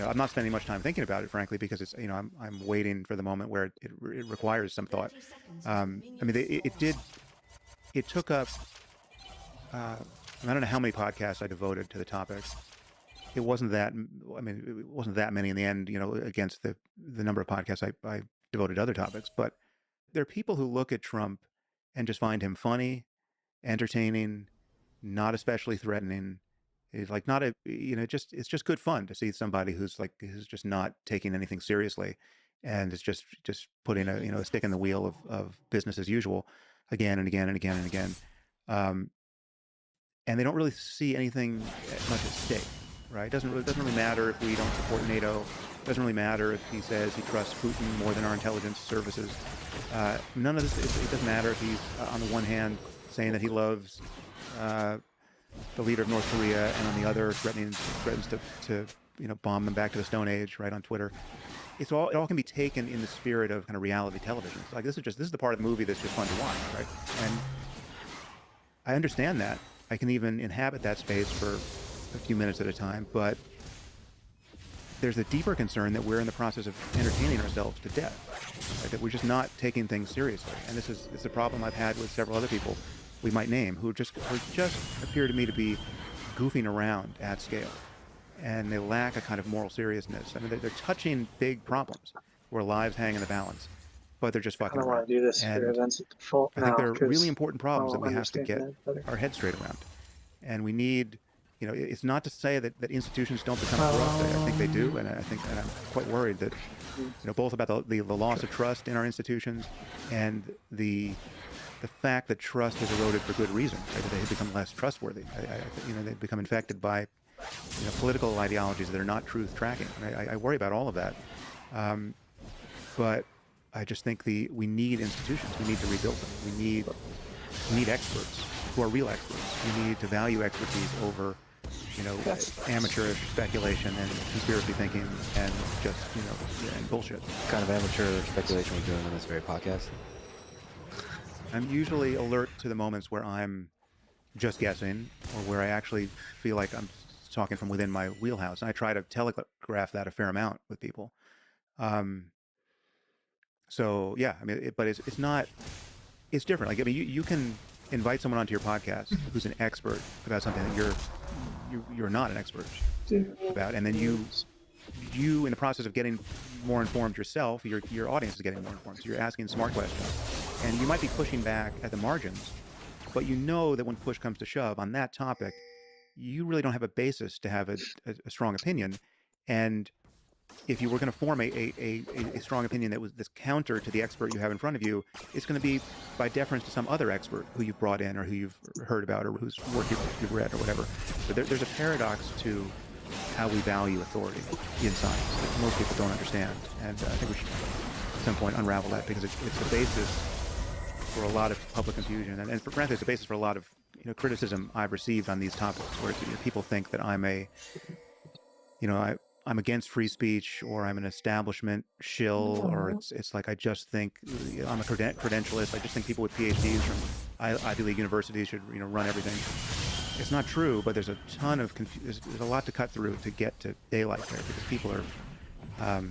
I'm not spending much time thinking about it, frankly, because it's I'm waiting for the moment where it requires some thought. I mean, it took up I don't know how many podcasts I devoted to the topic. It wasn't that many in the end, against the number of podcasts I devoted to other topics. But there are people who look at Trump and just find him funny, entertaining, not especially threatening. It's like not a it's just good fun to see somebody who's just not taking anything seriously, and it's just putting a stick in the wheel of business as usual, again and again and again and again, and they don't really see anything much at stake, right? It doesn't really matter if we don't support NATO. It doesn't really matter if he says he trusts Putin more than our intelligence services. None of this. It doesn't matter if he's on the one hand saying that he loves the leader of North Korea, and on the other threatens to bomb them back to the Stone Age, right, on Twitter. It all can be taken in the spirit of kind of reality television. It's like this is the part of the movie that's just fun to watch, right? And I understand that. I can even inhabit that space for a few minutes at a time, but there's a deeper concern that we're in the process of entertaining ourselves to death, right? That we're just not taking things seriously. And it's a problem I've had with several other people we might name who just appear to me to be goofing around at scale, and they lack a kind of moral seriousness. I mean, they're touching big problems where lives hang in the balance, but they're just I fucking don't around. want to do this for events at default I think now, they're 'cause really important problems that I'll we have to get understand that better. our heads straight around, and we need. It's not to say that institutions don't become corrupt. I think they do, and I'm quite worried that both about the loss of trust in our institutions and the fact that trust has eroded for good reason. Right? That they have become less trustworthy. They've become infected by political ideologies that are not truth tracking. I worry about all of that, but I just think we need institutions. We need to rebuild them. We need experts who are real experts. We need to value expertise over amateurish speculation and conspiracy thinking and just and bullshit. What kind of amateur speculation we're doing on this very podcast? I'm usually alert to the moments where I'm just guessing or where I actually feel like I'm talking from within my wheelhouse. And I try to telegraph that a fair amount with people. So yeah, I mean, but it's not. It's different. Like, I mean, you can invite someone onto your podcast who's an expert about something that you're not an expert about, and then you in the process of getting more informed yourself, your audience is getting more informed. So you're asking smart questions, and you might be pushing back at the margins, but you know that when push comes to shove on that topic, you really don't have a basis to have a strong opinion. And if you were going to form a strong opinion that was this counter to the expert you have in front of you, it's going to be by deference to some other expert who you've brought in or who you've heard about or whose work you've read or whatever. But there's a paradox to how we value authority in science that most people don't understand. And I think we should at some point unravel that, because it's the basis for a lot of public confusion. And frankly, it's the basis for a lot of criticism I've received on these topics, where people think that I'm I'm against free speech, or I'm an establishment shill, or it's like I just think I'm a credentialist. I just think people with PhDs from Ivy League universities should run everything. It's not true, but there's a ton of there's a lot to cut through to get to daylight there, because people are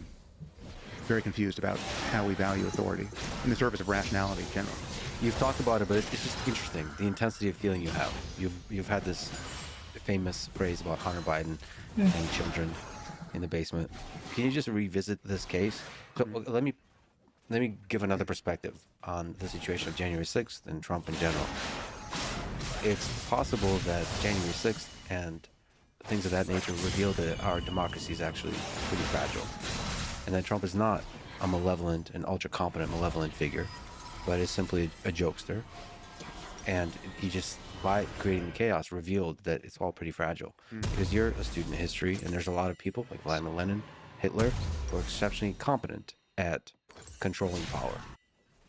very confused about how we value authority in the service of rationality generally. You've talked about it, but it's just interesting, the intensity of feeling you have. You've had this famous phrase about Hunter Biden and children in the basement. Can you just revisit this case? So let me give another perspective on the situation of January 6th and Trump in general. It's possible that January 6th and things of that nature reveal that our democracy is actually pretty fragile, and that Trump is not a malevolent and ultra-competent malevolent figure, but is simply a jokester. And he just, by creating the chaos, revealed that it's all pretty fragile. Because you're a student of history, and there's a lot of people like Vladimir Lenin, Hitler, who are exceptionally competent at controlling power.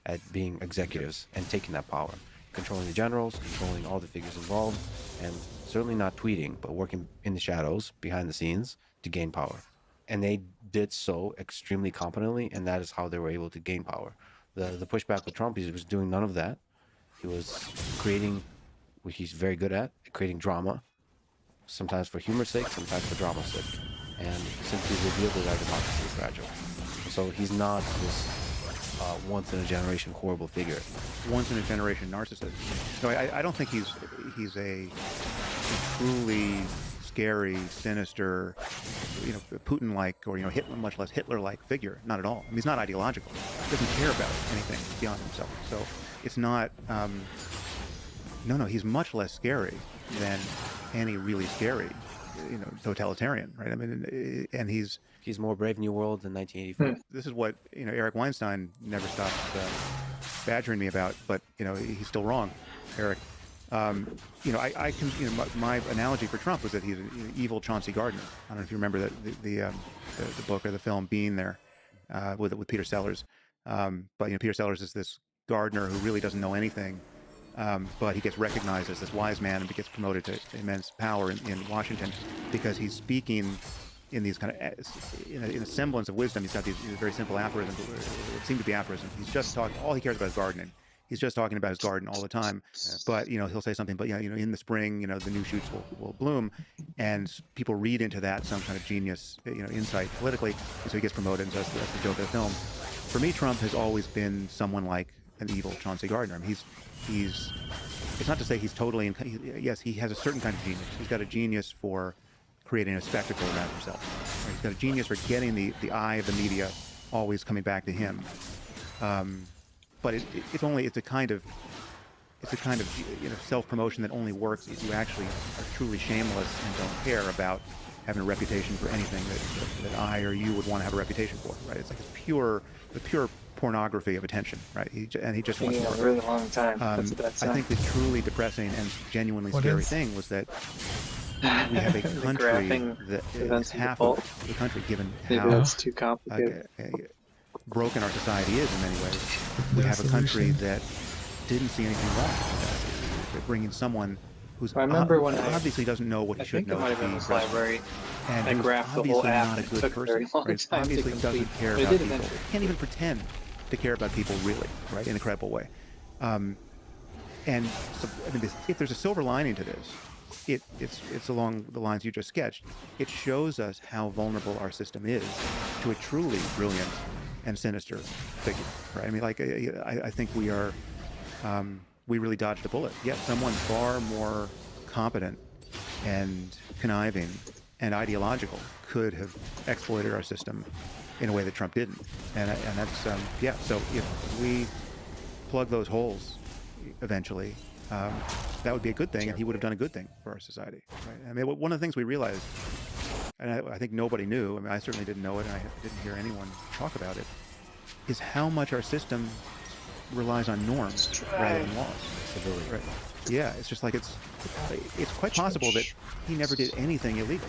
at being executives and taking that power, controlling the generals, controlling all the figures involved, and certainly not tweeting, but working in the shadows, behind the scenes, to gain power. And they did so extremely competently, and that is how they were able to gain power. The pushback with Trump, he was doing none of that. He was creating what he's very good at, creating drama, sometimes for humor's sake, sometimes for drama's sake, and simply revealed that our democracy is fragile. So he's not this once-in-a-generation horrible figure. Once-in-a-generation narcissist. No, I don't think he's a truly scary, sinister, Putin-like or Hitler, much less Hitler-like figure. Not at all. I mean, he's not ideological. He doesn't care about anything beyond himself. So it's not. No, he's much less scary than any really scary, totalitarian, right? I mean, and he's more Brave New World than 1984. This is what Eric Weinstein never stopped badgering me about, but he's still wrong, Eric. I can, my analogy for Trump was that he's an evil Chauncey Gardner. I don't know if you remember the book or the film Being There with Peter Sellers. But Peter Sellers is this gardener who really doesn't know anything, but he gets recognized as this wise man and gets promoted to immense power in Washington because he's speaking in these kind of in a semblance of wisdom. He's got these very simple aphorisms, what seem to be aphorisms. He's just talking. All he cares about is gardening. He's just talking about his garden all the time. But he'll say something. But in the spring, the new shoots will bloom, and people read into that some kind of genius, insight politically. And so he gets promoted, and so that's the joke of the film. For me, Trump has always been someone like an evil Chauncey Gardner. I mean, he's. It's not to say he's totally. Yes, he has a certain kind of genius. He's got a genius for creating a spectacle around himself. Right? He's got a genius for getting the eye of the media always coming back to him. But it's a kind of self-promotion that only works if you actually are truly shameless and don't care about having a reputation for anything that I or you would want to have a reputation for, right? It's like the pure pornography of attention, right? He just wants more. A really long time. That's a bad sign. I think the truly depressing and genuinely scary thing was that we have a country that is half of the country, given how that's too complicated. Broken our society is in many ways. We have a country that didn't see anything wrong with that. Bringing someone who's obviously doesn't know what he should know. I think it might have been this library. And I graphed the whole app. Not a good Took a very person. long Right? time Obviously to doesn't complete, care but it about did people. eventually. Can't even pretend to care about people really, right? In a credible way. And so, if there's a silver lining to this, it's along the lines you just sketched. It shows us how vulnerable our system is to a truly brilliant and sinister figure, right? I mean, I think we are, we really dodged a bullet. Yes, someone far more competent and conniving and ideological could have exploited our system in a way that Trump didn't. And that's, so if we plug those holes eventually, that would be a good thing, and he would have done a good thing for our society, right? I mean, one of the things we realized, and I think nobody knew, I mean, I certainly didn't know it, and I didn't hear anyone talk about it, is how much our system relies on norms rather than laws. Right? Yeah, it's just like it's quite possible that he never did anything illegal,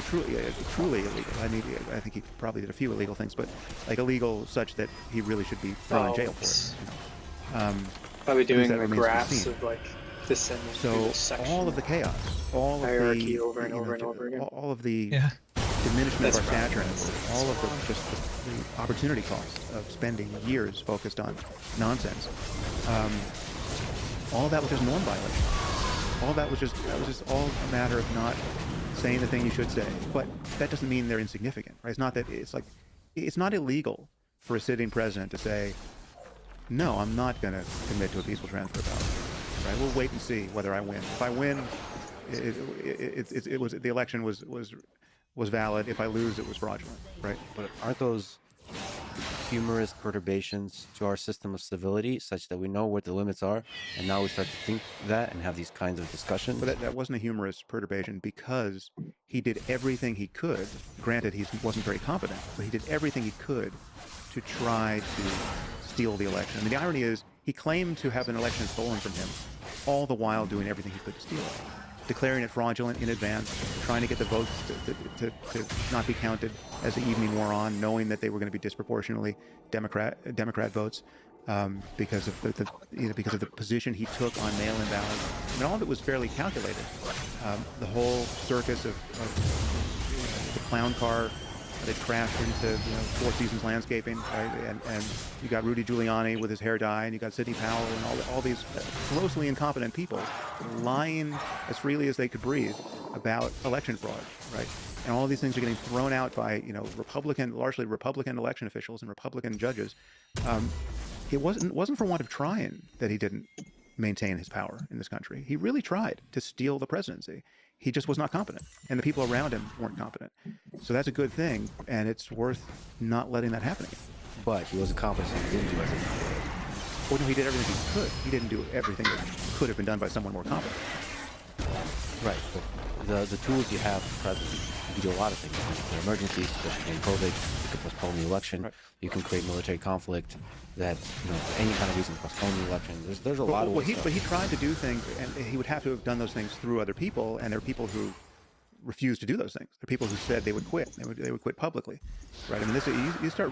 truly illegal. I mean, I think he probably did a few illegal things, but like illegal such that he really should be thrown in jail for it. Probably doing the graphs of descending so all of the chaos, all of hierarchy the over and over and over again, all of the diminishment of our stature, all of the opportunity cost of spending years focused on nonsense. All of that was just norm violation. All that was just all a matter of not saying the thing you should say. But that doesn't mean they're insignificant, right? It's not that it's not illegal for a sitting president to say, no, I'm not going to commit to a peaceful transfer of power. Right? We'll wait and see whether I win. If I win, it was the election was valid. If I lose, it was fraudulent. Right? But aren't those humorous perturbations to our system of civility such that we know what the limits are, and now we start to think that and have these kinds of discussions? But that wasn't a humorous perturbation because he did everything he could. Granted, he wasn't very competent, but he did everything he could to try to steal the election. I mean, the irony is he claimed to have an election stolen from him, all the while doing everything he could to steal it, declaring it fraudulent in advance, trying to get the votes to not be counted as the evening wore on, knowing that they were going to be disproportionately Democrat votes. because of because of the position he took on mail-in ballots. I mean, all of it was fairly calculated. The whole circus of the clown car that crashed into Four Seasons Landscaping, right? And you got Rudy Giuliani with his hair dye, and you got Sidney Powell and all these grossly incompetent people lying as freely as they could breathe about election fraud, right? And all of these things are getting thrown out by largely Republican election officials and Republican judges. It wasn't for want of trying that he didn't maintain his power in this country. He really tried to steal the presidency. He just was not competent, and the people around him weren't competent. So that's a good thing, and it's worth not letting that happen again. But he was incompetent, so he didn't do everything. Well, no, he did everything he could. He didn't do everything that could have been done by someone more competent. Right, but the tools you have presently, you can do a lot of things. You can declare emergencies, especially in COVID. You can postpone the election. Right. You can create military conflict. That for any kind of reason, postpone the election. There's a lot of ways. But he tried to do things, and he would have to have done those things through other people. And there are people who refused to do those things. There are people who said they would quit. They would quit publicly, right? I mean, you start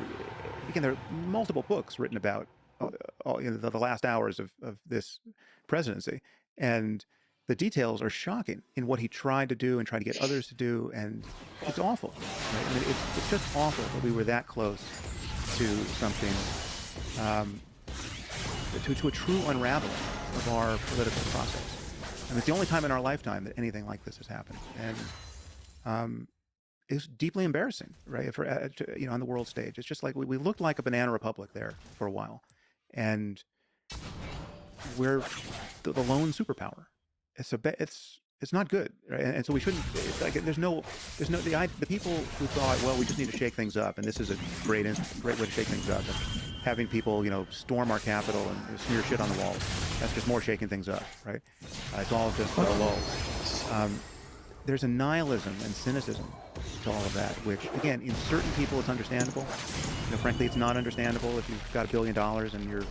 again. There are multiple books written about the last hours of this presidency, and the details are shocking in what he tried to do and tried to get others to do, and it's awful. Right? I mean, it's just awful that we were that close to something, to a true unraveling of our political process. And it's the only time in our lifetime that anything like this has happened, and it's deeply embarrassing, right? For on the world stage, it's just like we looked like a banana republic there for a while, and we're the lone superpower. It's not good, right? And so we shouldn't. The people who thought, well, we just need to shake things up, and this is a great way to shake things up. And having people, storm our Capitol and smear shit on the walls. That's just more shaking things up, right? It's all just a lull. There's a nihilism and cynicism to all of that, which, again, in certain people it's understandable. Frankly, it's not understandable if you've got $1 billion and you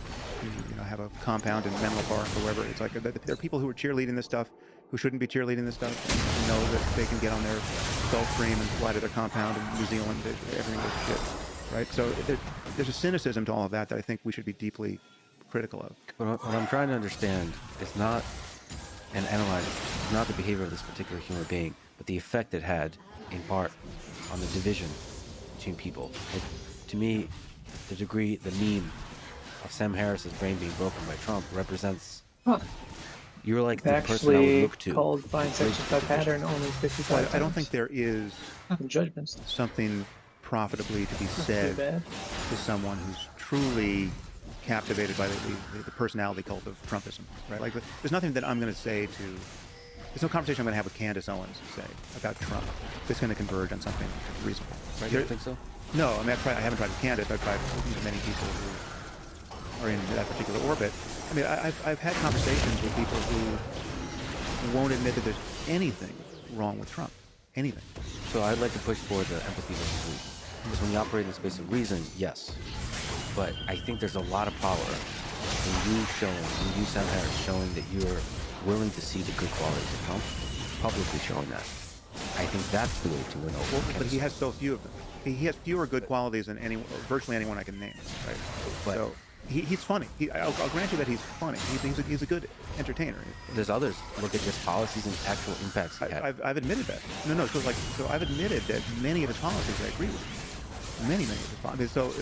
have a compound in Menlo Park or wherever. It's like there are people who are cheerleading this stuff who shouldn't be cheerleading this stuff, and know that they can get on their Gulfstream and fly to their compound in New Zealand. Everything goes to shit, right? So there's a cynicism to all of that I think we should be deeply critical of. What I'm trying to understand is not and analyze not the behavior of this particular human being, but the effect it had, in part, on the division between people. To me, the meme of Sam Harris's brain being broken by Trump represents. You're like the person I would look to. Called find sections by pattern only 55 times. I don't think there is judgments. Something profitably to be said to someone who's truly captivated by the personality cult of Trumpism, right? Like, there's nothing that I'm going to say there's no conversation I'm going to have with Candace Owens, say, about Trump that's going to converge on something reasonable. Right? You don't think so? No, I mean, I haven't tried with Candace. I've tried with many people who are in that particular orbit. I mean, I've had conversations with people who won't admit that there's anything wrong with Trump. Anything. So I'd like to push for the empathy versus reason. Because when you operate in the space of reason, yes. But I think there's a lot of power in you, Sam Harris, showing that you're willing to see the good qualities of Trump, publicly showing that. I think that's the way to win over. But he has so few of them. He has fewer good qualities than virtually anyone I can name. Right. But so he's funny. I'll grant you that he's funny. He's a good entertainer. There's others. Look at just policies and actual impacts he had. I've admitted that. No. So I've admitted that many of his policies I agree with. Many of his policies. So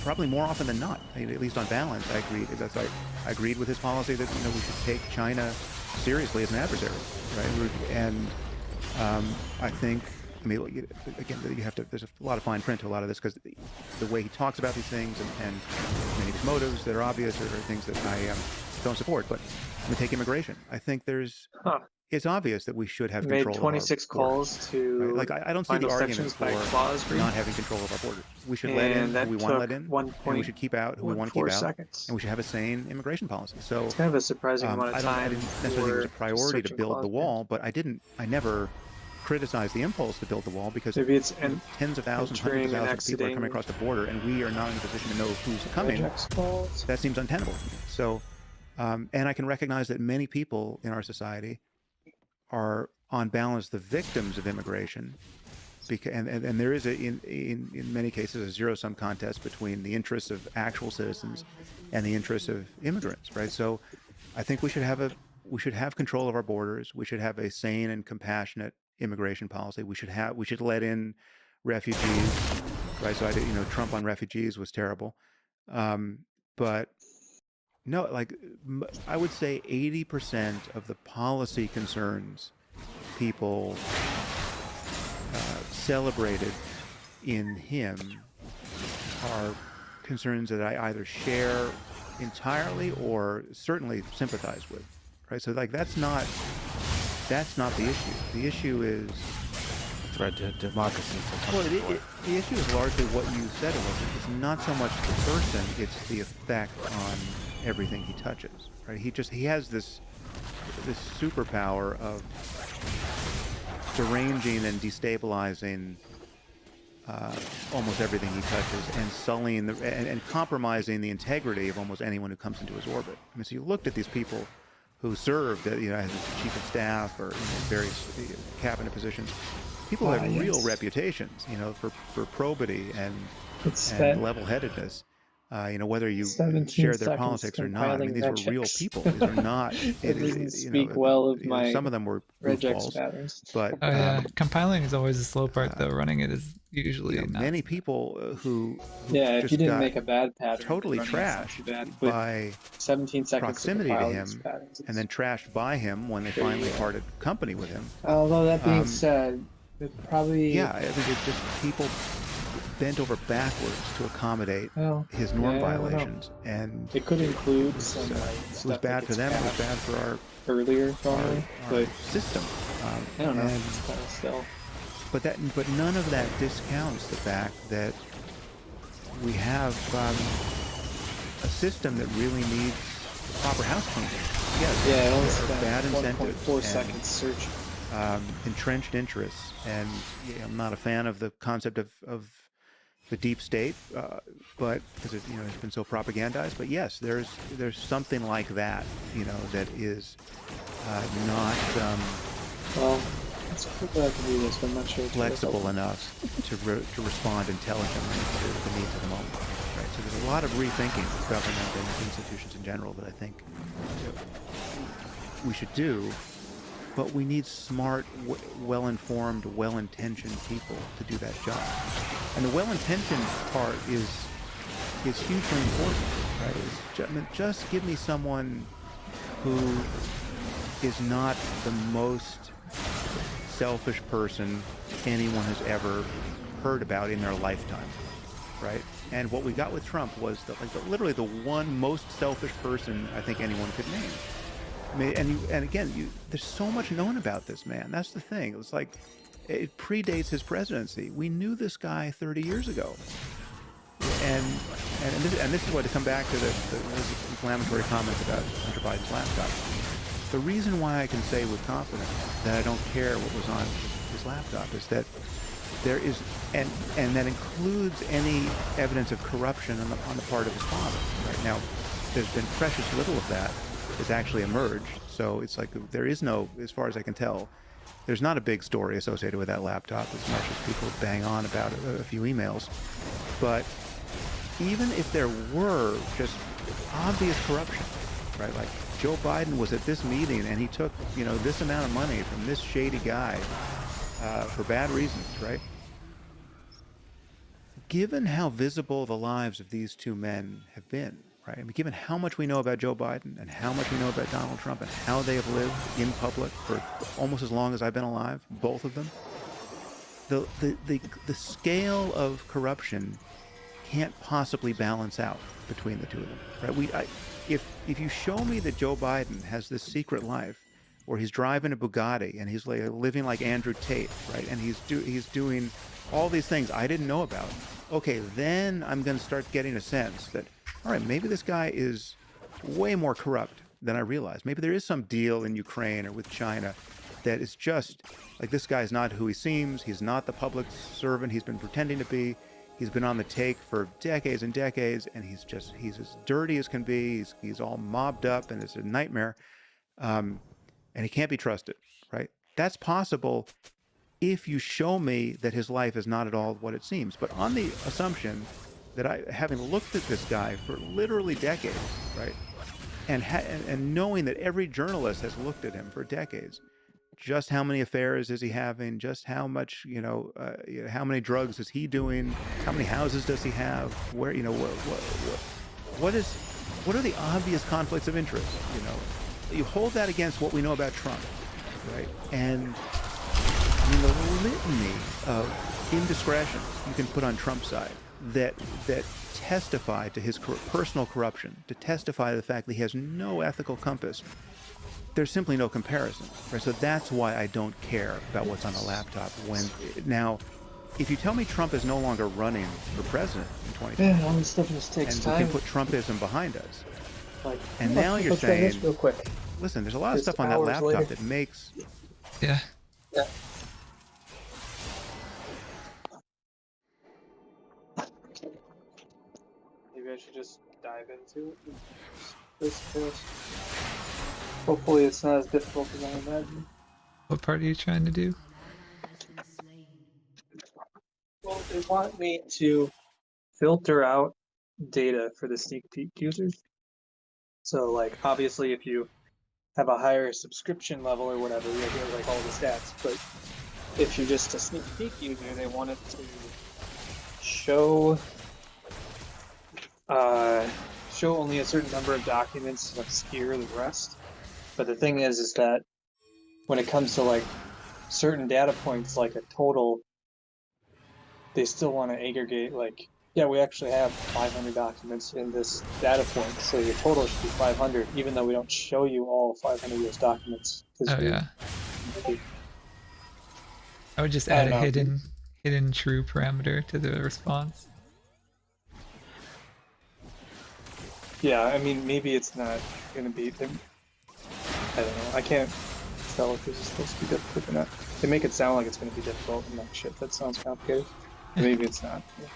probably more often than not, at least on balance, I agreed. I agreed with his policy that we should take China seriously as an adversary, right? And I think. I mean, again, there's a lot of fine print to a lot of this because the way he talks about these things and many of his motives that are obvious are things that I don't support. But we take immigration. I think it's obvious that we should have control. Made 26 calls to right? Like I don't see the argument for not having control of our borders. We should let in who we want to let in, and we should keep out who we want to keep out, and we should have a sane immigration policy. So it's kind of a surprising amount of time. I didn't necessarily think it was a priority to build the wall, but I never criticize the impulse to build the wall because maybe it's tens of thousands, hundreds of thousands of people are coming across the border, and we are not in a position to know who's coming. That seems untenable. So, and I can recognize that many people in our society are, on balance, the victims of immigration, because and there is in many cases a zero-sum contest between the interests of actual citizens and the interests of immigrants, right? So I think we should have control of our borders. We should have a sane and compassionate immigration policy. We should let in refugees, right? So Trump on refugees was terrible, but no, like I would say 80% of the policy concerns people celebrated in him are concerns that I either share entirely or certainly sympathize with, right? So like that's not the issue. The issue is threat to democracy. Well, the issue is largely what you said it was. It's not so much the person; it's the effect on everything he touches. Right? He has this superpower of deranging and destabilizing almost everything he touches, and sullying and compromising the integrity of almost anyone who comes into his orbit. I mean, so you looked at these people who served, as chief of staff or various cabinet positions. People have real reputations, for probity and level-headedness. Whether you share their politics or not. I mean, these were real people. These are not. It doesn't speak well of my some of them were goofballs, patterns. but compiling is always the slow part, though. Running it is usually not. Many people who if just you didn't got make a bad pattern, totally running it's not too trashed bad, but by 17 seconds proximity to compile him, these patterns, and then trashed by him when they finally parted company with him. Although that being said, it probably I mean, it's just people bent over backwards to accommodate his norm violations, and it could include some it stuff was bad that for them. It was gets bad for our earlier normally, but system. I don't know. And, It's kind of still. but none of that discounts the fact that we have a system that really needs proper house cleaning. Yes, Yeah, it only there are spent bad incentives 1.4 and, seconds searching. entrenched interests, and I'm not a fan of the concept of the deep state, but because it's been so propagandized. But yes, there's something like that, that is not Well, let's put that to do this, but I'm not sure. flexible enough to respond intelligently to the needs of the moment. Right. So there's a lot of rethinking of government and institutions in general that I think we should do. But we need smart, well-informed, well-intentioned people to do that job. And the well-intentioned part is hugely important, right? Just give me someone who is not the most selfish person anyone has ever heard about in their lifetime, right? And what we got with Trump was literally the one most selfish person I think anyone could name. I mean, and again, there's so much known about this man. That's the thing. It's like it predates his presidency. We knew this guy 30 years ago, and this is why, to come back to the inflammatory comments about Hunter Biden's laptop. The reason why I can say with confidence that I don't care what was on his laptop is that there is, and that includes any evidence of corruption on the part of his father. Right now, there's been precious little of that has actually emerged. So it's like there is no, as far as I can tell, there's not a big story associated with that laptop as much as people bang on about a few emails. But even if there were just obvious corruption, right? Like Joe Biden was at this meeting and he took, this amount of money from this shady guy for bad reasons, right? Given how visible the lives of these two men have been, right? I mean, given how much we know about Joe Biden and how much we know about Donald Trump and how they have lived in public for almost as long as I've been alive, both of them, the scale of corruption can't possibly balance out between the two of them, right? If you show me that Joe Biden has this secret life where he's driving a Bugatti and he's living like Andrew Tate, right, and he's doing all these things I didn't know about, okay, then I'm going to start getting a sense that, all right, maybe this guy is way more corrupt than I realized. Maybe there is some deal in Ukraine or with China that is just like, this guy's not who he seems. He's not the public servant he's been pretending to be. He's been on the take for decades and decades, and he's as dirty as can be. He's all mobbed up, and it's a nightmare. And he can't be trusted, right? That's possible if you show me that his life is not at all what it seems. But on the assumption that having looked at this guy for literally decades, right, and knowing that every journalist has looked at him for decades, just how many affairs is he having? Just how much, how many drugs is he doing? How many houses does he have? Where, what are the obvious conflicts of interest? You hold that against what we know about Trump, right? And I mean, the litany of indiscretions you can put on Trump's side that testify to his personal corruption, to testify to the fact that he has no ethical compass. There's simply no comparison, right? So that's why I don't care about what's on the laptop. Now, if you tell me Trump is no longer running for president in 2020, all this stuff just takes and time. we can put Trumpism behind us, Like, and now you're let's try this saying, real quick. listen, there's a lot of Just stuff on that hours laptop later. that makes. Yeah. Yeah. Maybe I should just dive into it. This first. Hopefully, it's not as difficult as I imagine. What part are you trying to do? Well, they want me to filter out data for the sneak peek users. So, like, obviously, if you have a higher subscription level or whatever, you'll get like all the stats. But if you're just a sneak peek user, they want it to show only a certain number of documents and obscure the rest. But the thing is that when it comes to like certain data points, like a total, they still want to aggregate. Like, yeah, we actually have 500 documents in this data point, so your total should be 500, even though we don't show you all 500 of those documents. Oh yeah. I would just I add don't a know. hidden true parameter to the response. Yeah, I mean, maybe it's not going to be. I don't know. I can't tell if this is supposed to be difficult or not. They make it sound like it's going to be difficult. I'm like, shit, that sounds complicated. But maybe it's not. Yeah.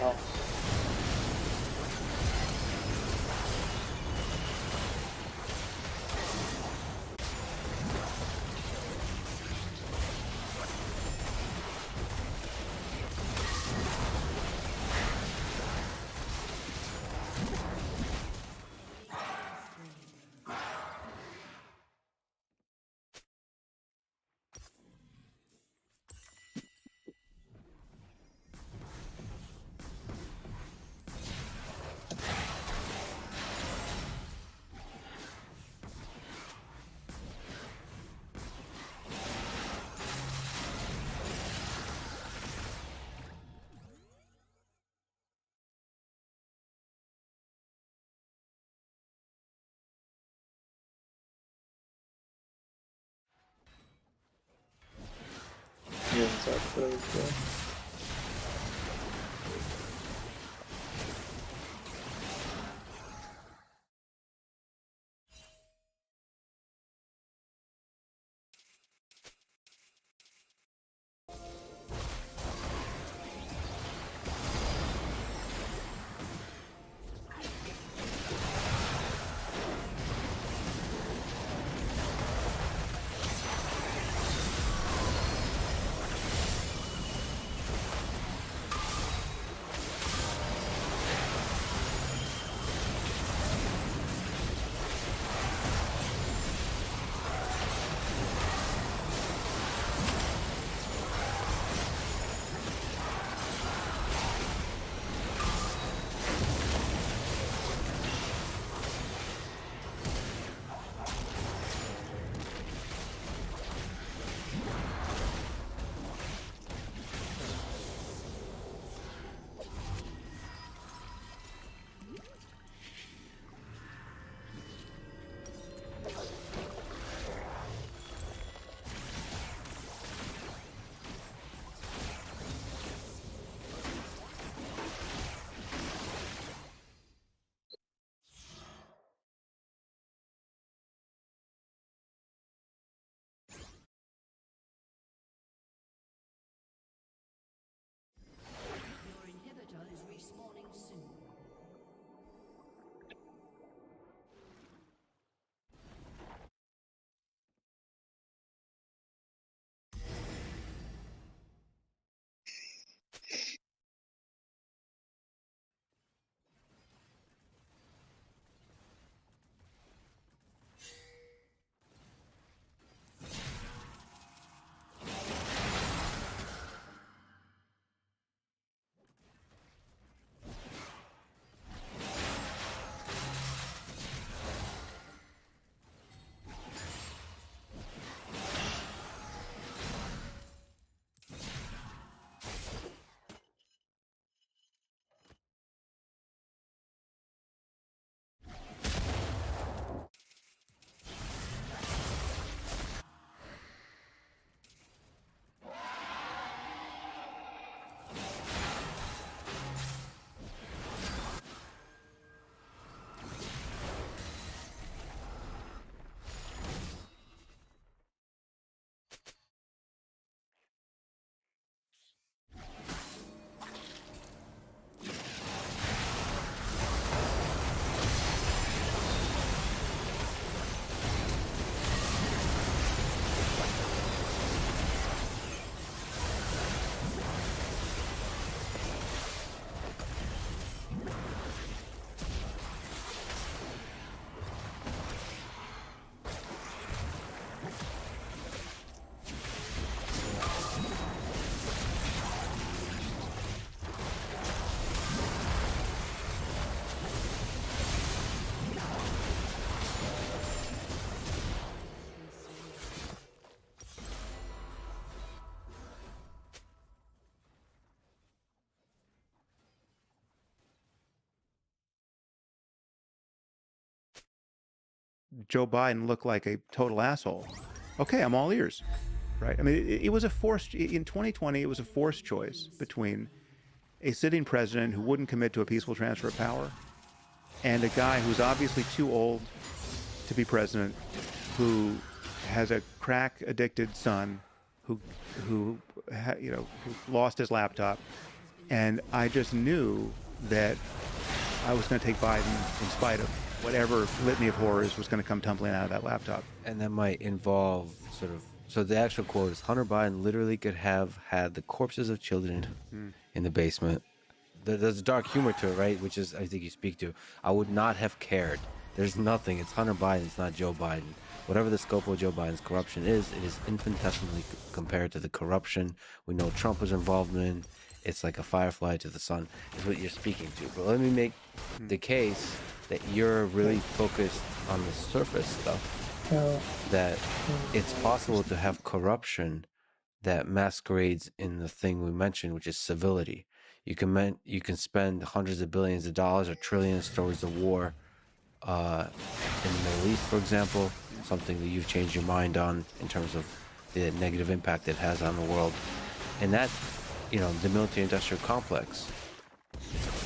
Oh. Yeah, that's what I was doing. Joe Biden look like a total asshole, okay, I'm all ears, right? I mean, it was a forced, in 2020, it was a forced choice between a sitting president who wouldn't commit to a peaceful transfer of power and a guy who's obviously too old to be president, who has a crack-addicted son who lost his laptop. And I just knew that I was going to take Biden in spite of whatever litany of horrors was going to come tumbling out of that laptop. And that might involve sort of, so the actual quote is Hunter Biden literally could have had the corpses of children in the basement. There's a dark humor to it, right? Which is, I think you speak to. I would not have cared. There's nothing. It's Hunter Biden. It's not Joe Biden. Whatever the scope of Joe Biden's corruption is, it is infinitesimally compared to the corruption we know Trump was involved in. It's like a firefly to the sun, is what you're speaking to. But let me make the case that you're really focused on the surface stuff, that it's possible to have corruption that masquerades in the thing we mentioned, which is civility. You can spend hundreds of billions of dollars or trillions towards the war in the Middle East, for example, something that you've changed your mind on in terms of the negative impact it has on the world. And that, the military-industrial complex,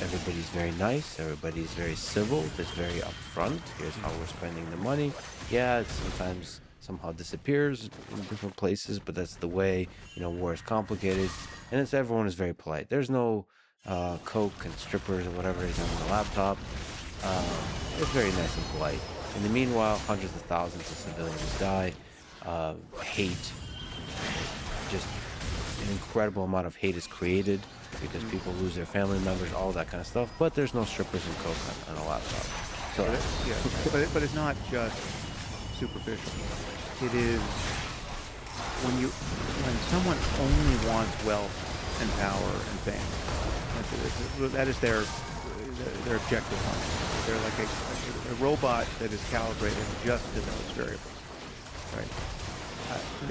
everybody's very nice, everybody's very civil, it's very upfront, here's how we're spending the money. Yeah, it sometimes somehow disappears in different places, but that's the way, war is complicated, and everyone is very polite. There's no coke and strippers or whatever is on the laptop. It's very nice and polite. In the meanwhile, hundreds of thousands of civilians die. Hate, just an incredible amount of hate is created because people lose their family members, all that kind of stuff. But there's no strippers and coke on a laptop. So but it's not just superficial. It is when someone only wants wealth and power and fame. That is their objective function. They're like a robot that is calibrated just to those variables, right?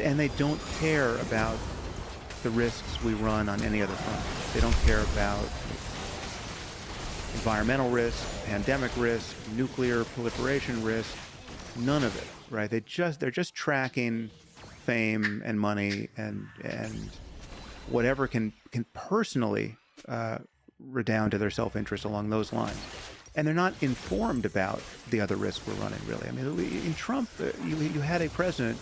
And they don't care about the risks we run on any other front. They don't care about environmental risk, pandemic risk, nuclear proliferation risk, none of it, right? They're just tracking fame and money and whatever can personally redound to their self-interest along those lines. And they're not informed about the other risks we're running, really. I mean, in Trump, you had a president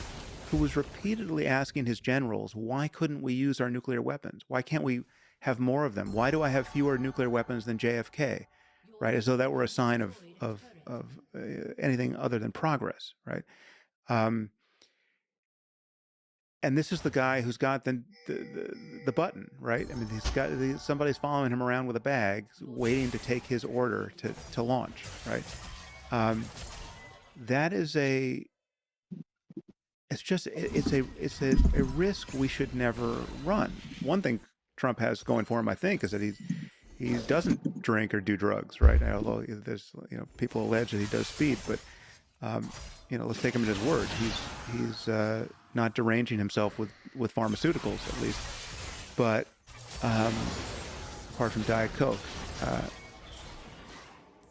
who was repeatedly asking his generals, why couldn't we use our nuclear weapons? Why can't we have more of them? Why do I have fewer nuclear weapons than JFK? Right? As though that were a sign of anything other than progress, right? And this is the guy who's got the button, right? I mean, somebody's following him around with a bag, waiting to take his order to launch, right? That is it's a risk we should never run. One thing Trump has going for him, I think, is that he doesn't drink or do drugs, right? Although there's people allege that he does speed, but let's take him at his word. He's not deranging himself with pharmaceuticals, at least, but apart from Diet Coke.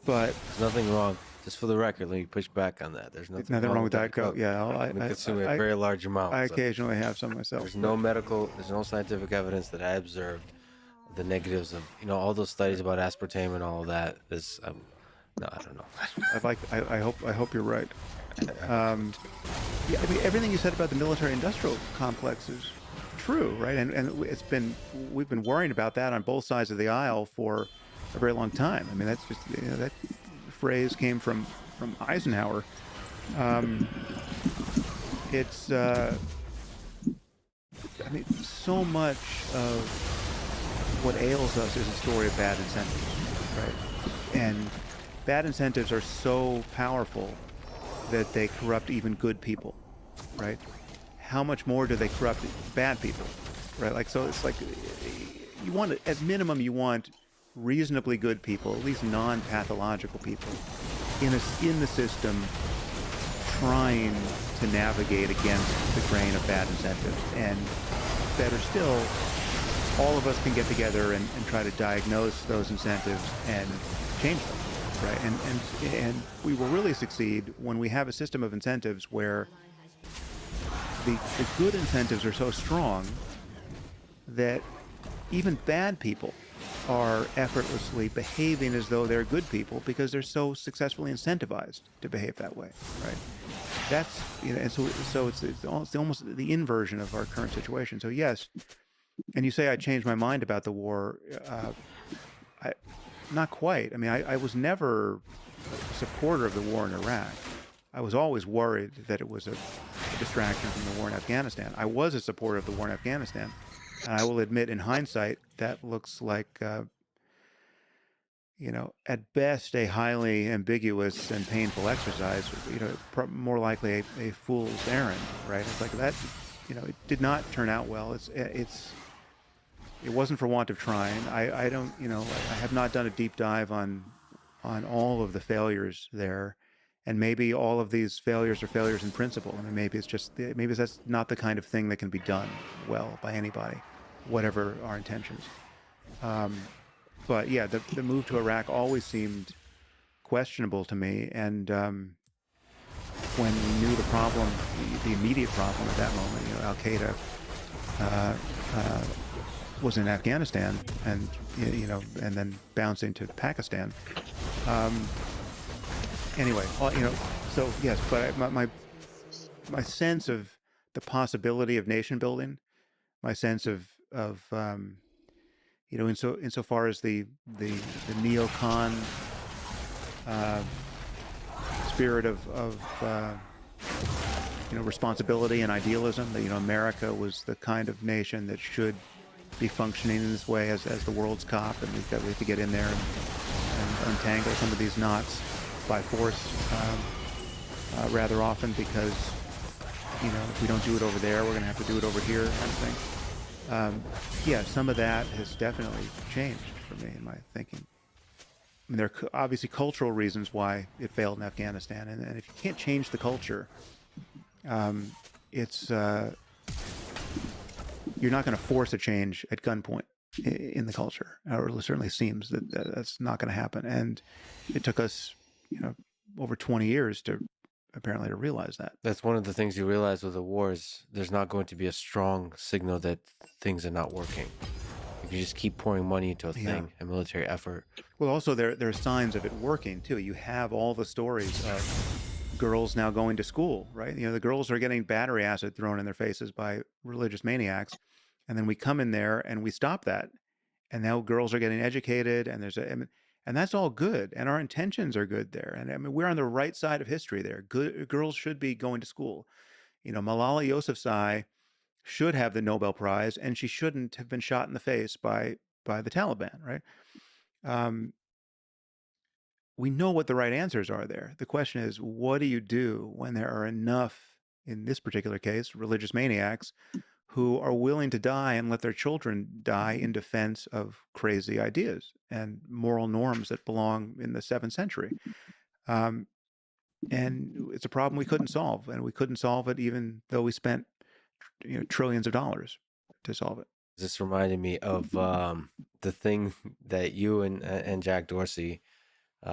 But there's nothing wrong. Just for the record, let me push back on that. There's nothing wrong with Diet Coke. Yeah, I consume a very large amount. I occasionally have some myself. There's no scientific evidence that I observed the negatives of all those studies about aspartame and all of that. No, I don't know. I hope you're right. I mean, everything you said about the military-industrial complex is true, right? And we've been worrying about that on both sides of the aisle for a very long time. I mean, that's just that phrase came from Eisenhower. It's so much of what ails us is a story of bad incentives, right? And bad incentives are so powerful that they corrupt even good people, right? How much more do they corrupt bad people, right? Like, so it's like you want, at minimum, you want reasonably good people, at least non-pathological people, in the system trying to navigate against the grain of bad incentives. And better still, all of us can get together and try to diagnose those incentives and change them. right? And we will really succeed when we have a system of incentives where the good incentives are so strong that even bad people are effortlessly behaving as though they're good people because they're so successfully incentivized to behave that way, right? That's, and so it's almost the inversion of our current situation. So yes, and you say I changed my mind about the war. Not quite. I mean, I was never a supporter of the war in Iraq. I was always worried that it was a distraction from the war in Afghanistan. I was a supporter of the war in Afghanistan. And I will admit, in hindsight, that looks like, at best, a highly ambiguous and painful exercise. More likely a fool's errand, right? It's like that. It did not turn out well. It wasn't for want of trying. I don't. I have not done a deep dive on all of the failures there. And maybe all of these failures are failures in principle. I mean, maybe that's not the kind of thing that can be done well by anybody, whatever our intentions. But yeah, the move to Iraq always seemed questionable to me. And when we knew the problem, the immediate problem at that moment, Al Qaeda was in Afghanistan, and and then bouncing to Pakistan. Anyway, so yes, but my sense of the possibility of nation building, my sense of insofar as the neocon spirit of responsibility and idealism, that America was the kind of nation that should be functioning in this way as the world's cop, and we have to get in there and untangle some of these knots by force rather often, because if we don't do it over there, we're going to have to do it over here, kind of thing. Yeah, some of that has definitely changed for me in my thinking. I mean, there are obviously cultural reasons why it failed in Afghanistan, and if you can't change the culture, it's you're not going to force a change at gunpoint in the culture, or it certainly seems that that's not going to happen. And it took us over 20 years to realize that. That's one of the things you realize with the wars. There's not going to be a strong signal that things are not working. If you just keep pouring money into a thing, a military effort. Well, also there are signs of it working too. You have all the stories of girls now going to school, right? The girls are getting battery acid thrown in their faces by religious maniacs, and then we come in there and we stop that, and now girls are getting educated, and and that's all good, and our intentions are good there. And I mean, we're on the right side of history there. Good girls should be going to school. Malala Yousafzai should have the Nobel Prize, and she shouldn't have been shot in the face by the Taliban, right? We know what the right answers are there. The question is, what do you do when there are enough, in this particular case, religious maniacs who are willing to die and let their children die in defense of crazy ideas and moral norms that belong in the 7th century? And it's a problem we couldn't solve, and we couldn't solve it even though we spent trillions of dollars to solve it. This reminded me of the thing that you and Jack Dorsey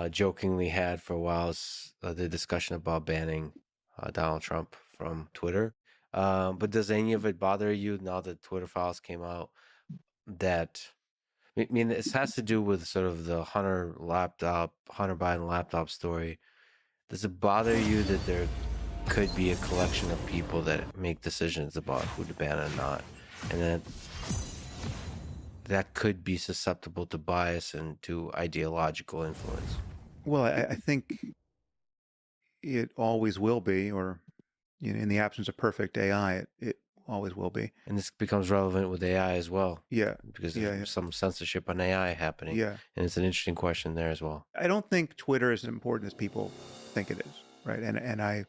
jokingly had for a while, the discussion about banning Donald Trump from Twitter. But does any of it bother you now that Twitter files came out? That, I mean, this has to do with sort of the Hunter Biden laptop story. Does it bother you that there could be a collection of people that make decisions about who to ban or not, and that could be susceptible to bias and to ideological influence? Well, I think it always will be, or in the absence of perfect AI, it always will be. And this becomes relevant with AI as well. Yeah. Because there's some censorship on AI happening. Yeah. And it's an interesting question there as well. I don't think Twitter is as important as people think it is, right? And I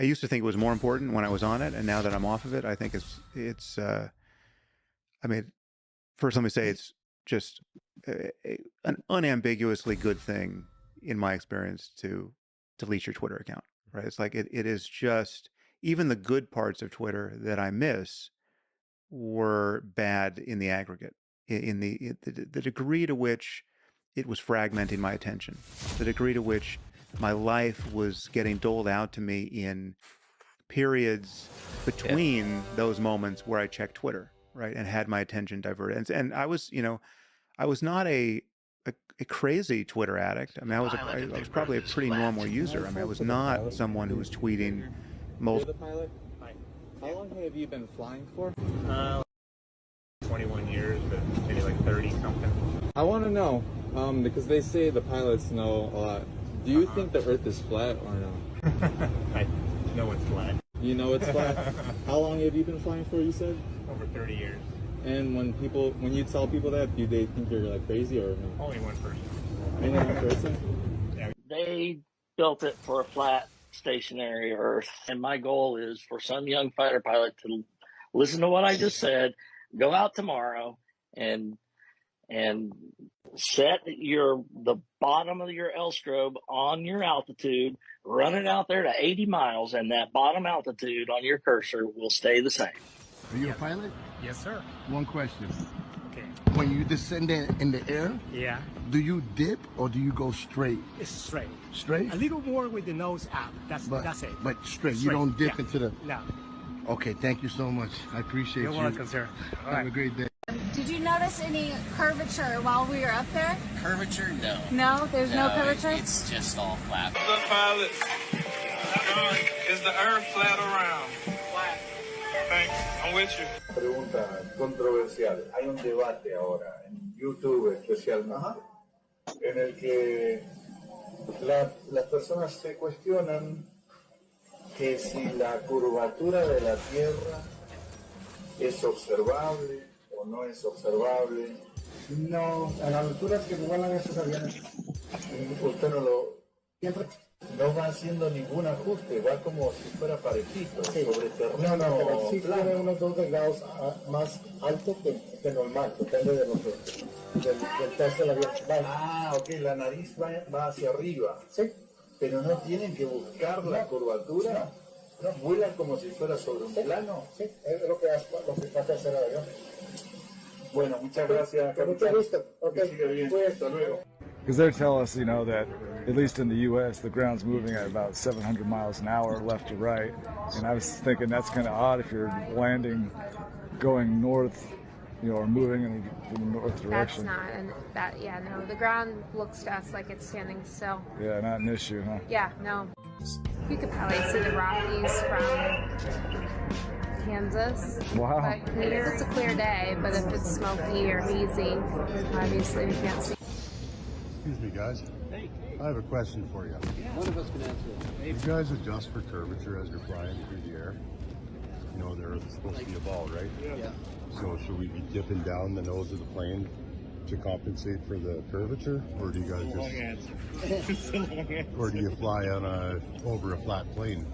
used to think it was more important when I was on it, and now that I'm off of it, I think it's I mean, first let me say it's just an unambiguously good thing in my experience to delete your Twitter account, right? It's like it is just, even the good parts of Twitter that I miss were bad in the aggregate. In the degree to which it was fragmenting my attention. The degree to which my life was getting doled out to me in periods between those moments where I checked Twitter, right, and had my attention diverted. And I was, I was not a crazy Twitter addict. I mean, I was probably a pretty normal user. I mean, I was not someone who was tweeting most. The pilot? Hi. How long have you been flying for? 21 years, but maybe like 30 something. I want to know, because they say the pilots know a lot. Do you think the Earth is flat or no? I know it's flat. You know it's flat? How long have you been flying for, you said? Over 30 years. And when you tell people that, do they think you're like crazy or no? Only one person. Only one person? Yeah. They built it for a flat, stationary Earth. And my goal is for some young fighter pilot to listen to what I just said, go out tomorrow and set the bottom of your L strobe on your altitude, run it out there to 80 miles, and that bottom altitude on your cursor will stay the same. Are you a pilot? Yes, sir. One question. Okay. When you descend in the air, Yeah. do you dip or do you go straight? It's straight. Straight? A little more with the nose out. That's it. But straight. You don't dip into the... No. Okay, thank you so much. I appreciate you. You're welcome, sir. All Have right. a great day. Did you notice any curvature while we were up there? Curvature? No. No? There's no curvature? It's just all flat. The pilots. Is the Earth flat or round? Flat. Thanks. I'm with you. Pregunta controversial. Hay un debate ahora en YouTube especialmente en el que las personas se cuestionan que si la curvatura de la Tierra es observable o no es observable. No, a las alturas que vuelan esos aviones, usted no va haciendo ningún ajuste, va como si fuera parejito, sobre terreno. No, pero sí tiene unos 2 grados más alto que normal, depende de del peso del avión. Ok, la nariz va hacia arriba. Sí. Pero no tienen que buscar la curvatura. No, vuelan como si fuera sobre un plano. Sí, es lo que trata de hacer el avión. Bueno, muchas gracias, capitán. Que siga bien. Hasta luego. Because they tell us, that at least in the U.S., the ground's moving at about 700 miles an hour left to right. And I was thinking that's kind of odd if you're landing going north, or moving in the north direction. That's not, no. The ground looks to us like it's standing still. Yeah, not an issue, huh? Yeah, no. You could probably see the Rockies from Kansas. Wow. But here it's a clear day, but if it's smoky or hazy, obviously we can't see. Excuse me, guys. Hey. I have a question for you. None of us can answer it. You guys adjust for curvature as you're flying through the air. They're supposed to be a ball, right? Yeah. So should we be dipping down the nose of the plane to compensate for the curvature, or do you guys or do you fly on over a flat plane?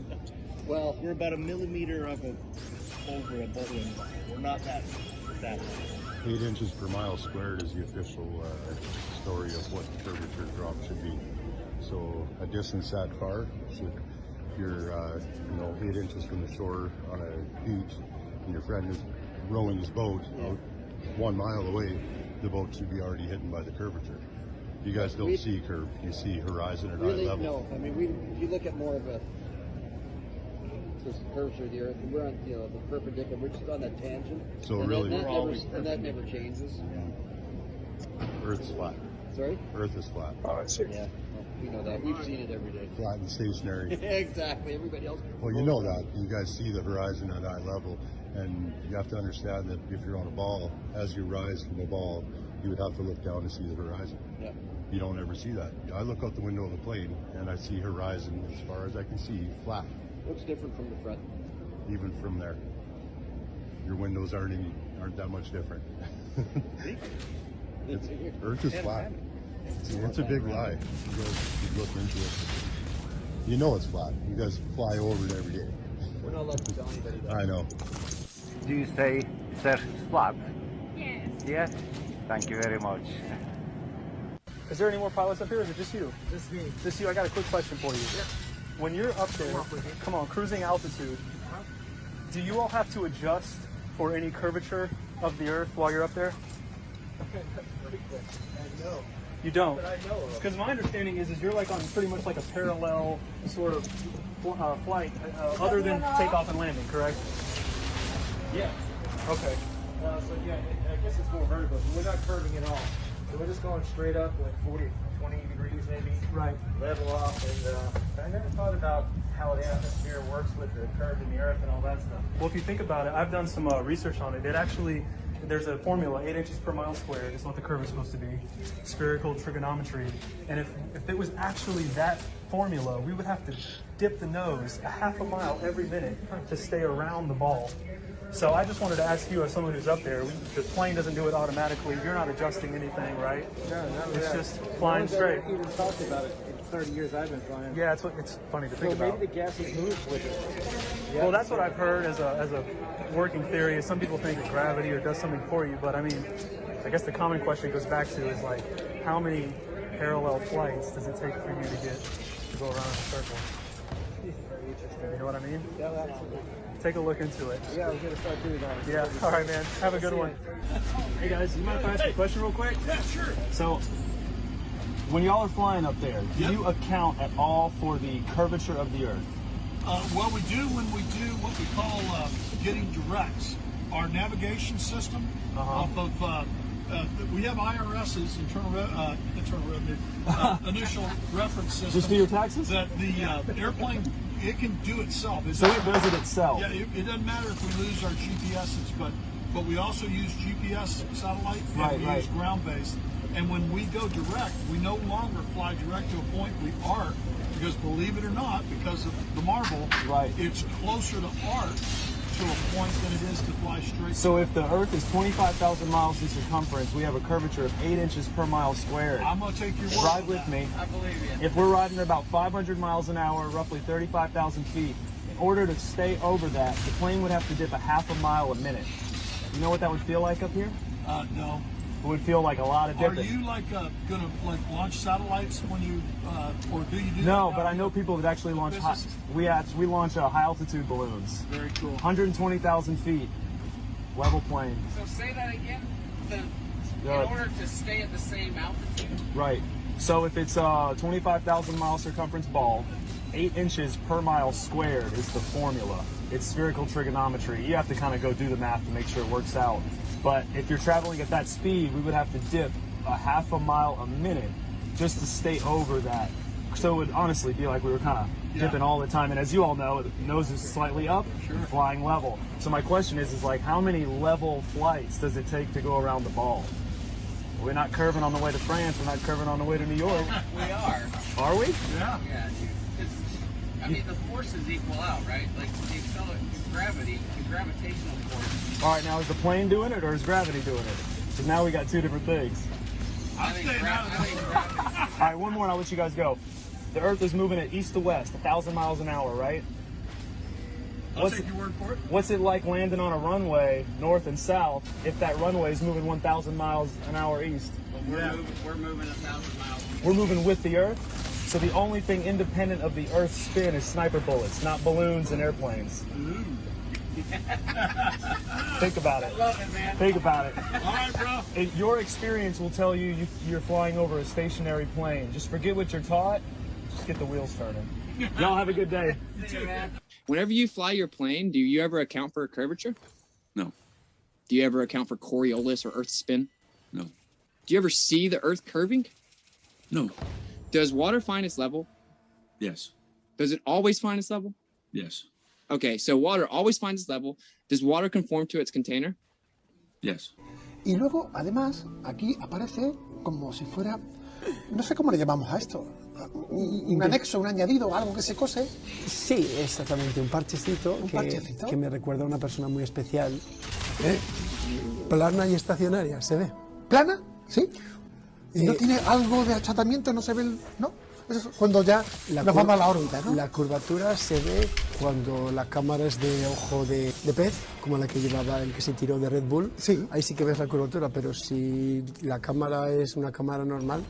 Well, we're about a millimeter over a balloon. We're not that. 8 inches per mile squared is the official story of what the curvature drop should be. So a distance that far, if you're 8 inches from the shore on a beach, and your friend is rowing his boat out 1 mile away, the boat should be already hidden by the curvature. You guys don't see curve; you see horizon at eye level. No, I mean, if you look at more of a curvature of the Earth, we're on the perpendicular. We're just on that tangent. So and really, that never changes. Earth's flat. Sorry? Earth is flat. Oh, I see. Yeah, well, we know that. We've seen it every day. Flat and stationary. Exactly. Everybody else. Well, you know that. You guys see the horizon at eye level, and you have to understand that if you're on a ball, as you rise from the ball, you would have to look down to see the horizon. Yeah. You don't ever see that. I look out the window of the plane, and I see horizon as far as I can see, flat. What's different from the front? Even from there. Your windows aren't that much different. Earth is flat. It's a big lie. You guys look into it. You know it's flat. You guys fly over it every day. We're not allowed to tell anybody that. I know. Do you say it's flat? Yes. Yes? Thank you very much. Is there any more pilots up here, or is it just you? Just me. Just you. I got a quick question for you. Yeah. When you're up there, come on, cruising altitude, do you all have to adjust for any curvature of the Earth while you're up there? No. You don't? Because my understanding is you're like on pretty much like a parallel sort of flight, other than takeoff and landing, correct? Yeah. Okay. So yeah, I guess it's more vertical. We're not curving at all. So we're just going straight up, like 40, 20 degrees maybe. Right. Level off, and I never thought about how the atmosphere works with the curve in the earth and all that stuff. Well, if you think about it, I've done some research on it. It actually, there's a formula, 8 inches per mile squared is what the curve is supposed to be, spherical trigonometry. And if it was actually that formula, we would have to dip the nose a half a mile every minute to stay around the ball. So I just wanted to ask you, as someone who's up there, the plane doesn't do it automatically. You're not adjusting anything, right? No, it's just flying straight. Even talked about it in 30 years I've been flying. Yeah, it's funny to think about. Maybe the gases move with it. Well, that's what I've heard as a working theory. Is some people think that gravity or does something for you, but I mean, I guess the common question goes back to is like, how many parallel flights does it take for you to go around in a circle? You know what I mean? Yeah, absolutely. Take a look into it. Yeah, we're going to start doing that. Yeah, all right, man. Have a good one. Hey, guys, you mind if I ask you a question real quick? Yeah, sure. So, when y'all are flying up there, do you account at all for the curvature of the Earth? Well, we do when we do what we call getting directs. Our navigation system off of, we have IRS's internal revenue, initial reference system. Just do your taxes? That the airplane, it can do itself. So it does it itself? Yeah, it doesn't matter if we lose our GPSs, but we also use GPS satellite and we use ground-based. And when we go direct, we no longer fly direct to a point. We arc, because believe it or not, because of the marble, it's closer to arc to a point than it is to fly straight. So if the Earth is 25,000 miles in circumference, we have a curvature of 8 inches per mile squared. I'm going to take your word. Ride with me. I believe you. If we're riding at about 500 miles an hour, roughly 35,000 feet, in order to stay over that, the plane would have to dip a half a mile a minute. You know what that would feel like up here? No. It would feel like a lot of dipping. Are you going to launch satellites when you, or do you do No, that? but I know people that actually launch we launch high altitude balloons. Very cool. 120,000 feet, level plane. So say that again. In Yeah. order to stay at the same altitude. Right. So if it's a 25,000 mile circumference ball, 8 inches per mile squared is the formula. It's spherical trigonometry. You have to kind of go do the math to make sure it works out. But if you're traveling at that speed, we would have to dip a half a mile a minute just to stay over that. So it would honestly be like we were kind of dipping all the time. And as you all know, the nose is slightly up, flying level. So my question is like, how many level flights does it take to go around the ball? We're not curving on the way to France. We're not curving on the way to New York. We are. Are we? Yeah. Yeah, dude. I mean, the forces equal out, right? Like the gravity, the gravitational force. All right, now is the plane doing it or is gravity doing it? So now we got two different things. I'm staying out of this. All right, one more and I'll let you guys go. The Earth is moving at east to west, 1,000 miles an hour, right? I'll take your word for it. What's it like landing on a runway north and south if that runway is moving 1,000 miles an hour east? We're moving 1,000 miles. We're moving with the Earth. So the only thing independent of the Earth's spin is sniper bullets, not balloons and airplanes. Think about it. I love it, man. Think about it. All right, bro. Your experience will tell you you're flying over a stationary plane. Just forget what you're taught. Just get the wheels turning. Y'all have a good day. You too, man. Whenever you fly your plane, do you ever account for curvature? No. Do you ever account for Coriolis or Earth spin? No. Do you ever see the Earth curving? No. Does water find its level? Yes. Does it always find its level? Yes. Okay, so water always finds its level. Does water conform to its container? Yes. Y luego, además, aquí aparece como si fuera, no sé cómo le llamamos a esto, un anexo, un añadido, algo que se cose. Sí, exactamente, un parchecito, que me recuerda a una persona muy especial. Plana y estacionaria, ¿se ve? ¿Plana? ¿Sí? ¿Y no tiene algo de achatamiento? ¿No se ve no? Eso es cuando ya nos vamos a la órbita, ¿no? La curvatura se ve cuando la cámara es de ojo de pez, como la que llevaba el que se tiró de Red Bull. Sí. Ahí sí que ves la curvatura, pero si la cámara es una cámara normal,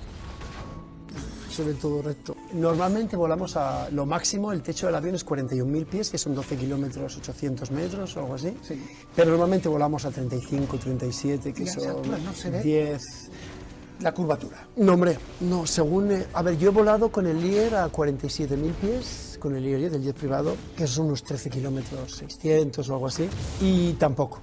se ve todo recto. Normalmente volamos a lo máximo, el techo del avión es 41.000 pies, que son 12 kilómetros, 800 metros o algo así. Sí. Pero normalmente volamos a 35, 37, que Ya, son no se ve. 10... la curvatura. No, hombre, no, según... a ver, yo he volado con el Lear a 47.000 pies, con el Lear del jet privado, que son unos 13 kilómetros, 600 o algo así, y tampoco.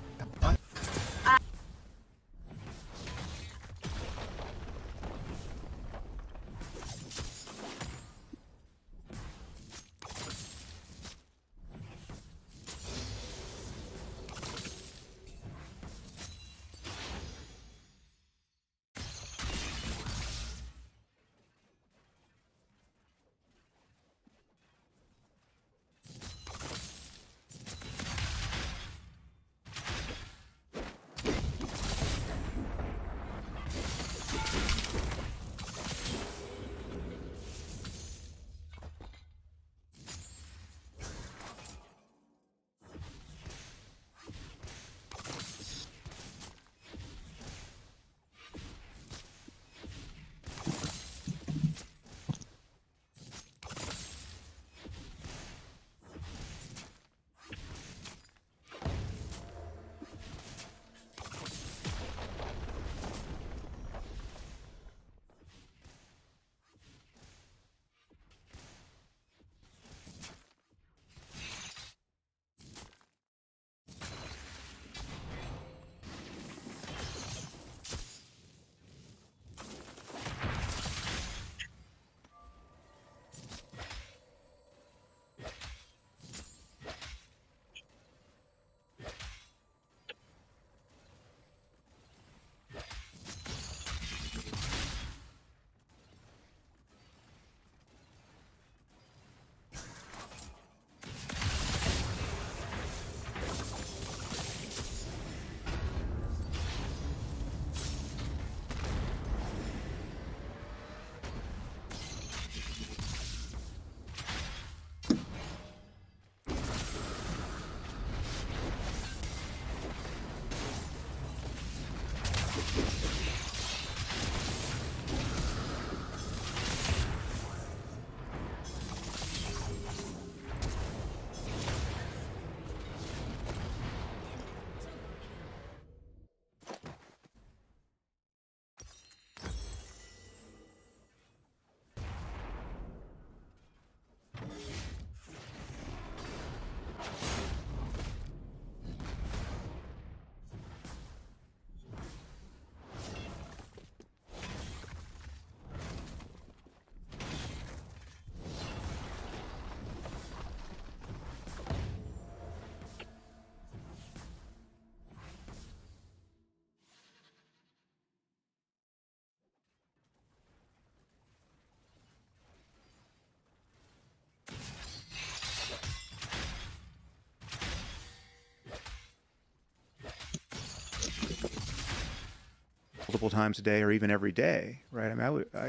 Multiple times a day or even every day, right? I mean, I